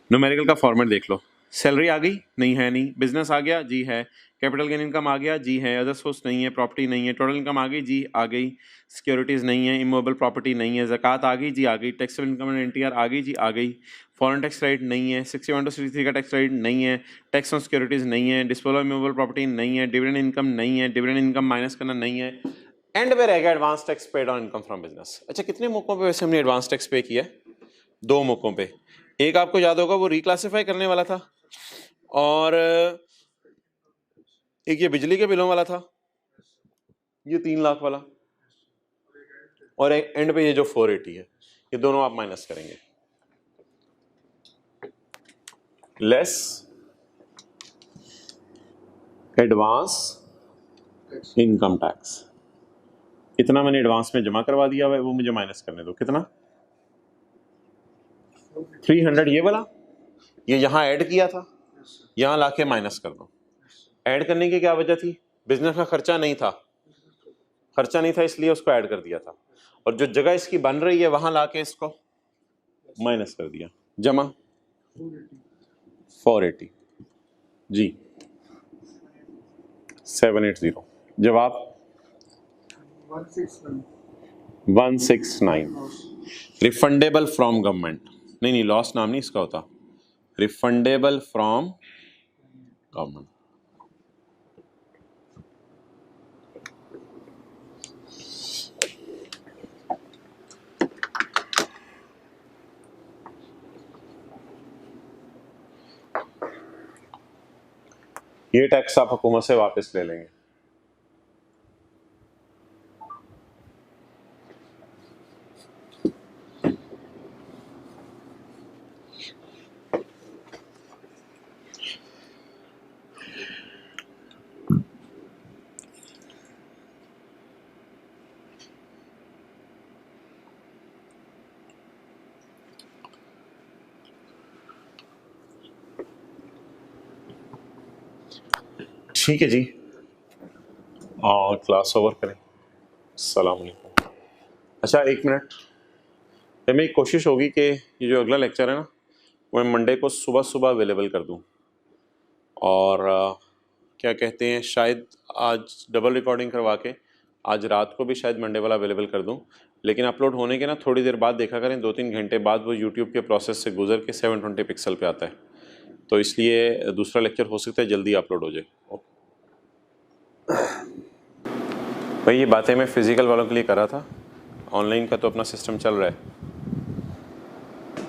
न्यूमेरिकल का फॉर्मेट देख लो। सैलरी आ गई? नहीं है, नहीं। बिजनेस आ गया? जी है। कैपिटल गेन इनकम आ गया? जी है। अदर सोर्स नहीं है, प्रॉपर्टी नहीं है। टोटल इनकम आ गई? जी आ गई। सिक्योरिटीज़ नहीं है, इमूवेबल प्रॉपर्टी नहीं है। ज़कात आ गई? जी आ गई। टैक्सेबल इनकम एंड एनटीआर आ गई? जी आ गई। फॉरेन टैक्स रेट नहीं है। 61 to 63 का टैक्स रेट नहीं है। टैक्स ऑन सिक्योरिटीज़ नहीं है। डिस्पोजल इमूवेबल प्रॉपर्टी नहीं है। डिविडेंड इनकम नहीं है। डिविडेंड इनकम माइनस करना नहीं है। एंड में रह गया advance tax paid on income from business. अच्छा कितने मौकों पे वैसे हमने एडवांस टैक्स पे किया? 2 मौकों पे। एक आपको याद होगा वो रिक्लासिफाई करने वाला था, और एक ये बिजली के बिलों वाला था, ये 3 लाख वाला, और एक एंड पे ये जो 480 है। ये दोनों आप माइनस करेंगे। Less advance income tax. इतना मैंने एडवांस में जमा करवा दिया है, वो मुझे माइनस करने दो। कितना? 300 ये वाला, ये यहां ऐड किया था, यहां लाके माइनस कर दो। ऐड करने की क्या वजह थी? बिजनेस का खर्चा नहीं था, खर्चा नहीं था इसलिए उसको ऐड कर दिया था, और जो जगह इसकी बन रही है वहां लाके इसको माइनस कर दिया। जमा 480 जी 780। जवाब 169। रिफंडेबल फ्रॉम गवर्नमेंट, नहीं लॉस नाम नहीं इसका होता, रिफंडेबल फ्रॉम गवर्नमेंट। ये टैक्स आप हुकूमत से वापस ले लेंगे। ठीक है जी, और क्लास ओवर करें। अस्सलाम वालेकुम। अच्छा 1 मिनट, मेरी कोशिश होगी कि ये जो अगला लेक्चर है ना, वो मैं मंडे को सुबह सुबह अवेलेबल कर दूं, और क्या कहते हैं, शायद आज डबल रिकॉर्डिंग करवा के आज रात को भी शायद मंडे वाला अवेलेबल कर दूं, लेकिन अपलोड होने के ना थोड़ी देर बाद देखा करें, 2-3 घंटे बाद वो यूट्यूब के प्रोसेस से गुजर के 720 पिक्सल पे आता है, तो इसलिए दूसरा लेक्चर हो सकता है जल्दी अपलोड हो जाए। भाई ये बातें मैं फ़िज़िकल वालों के लिए कर रहा था, ऑनलाइन का तो अपना सिस्टम चल रहा है।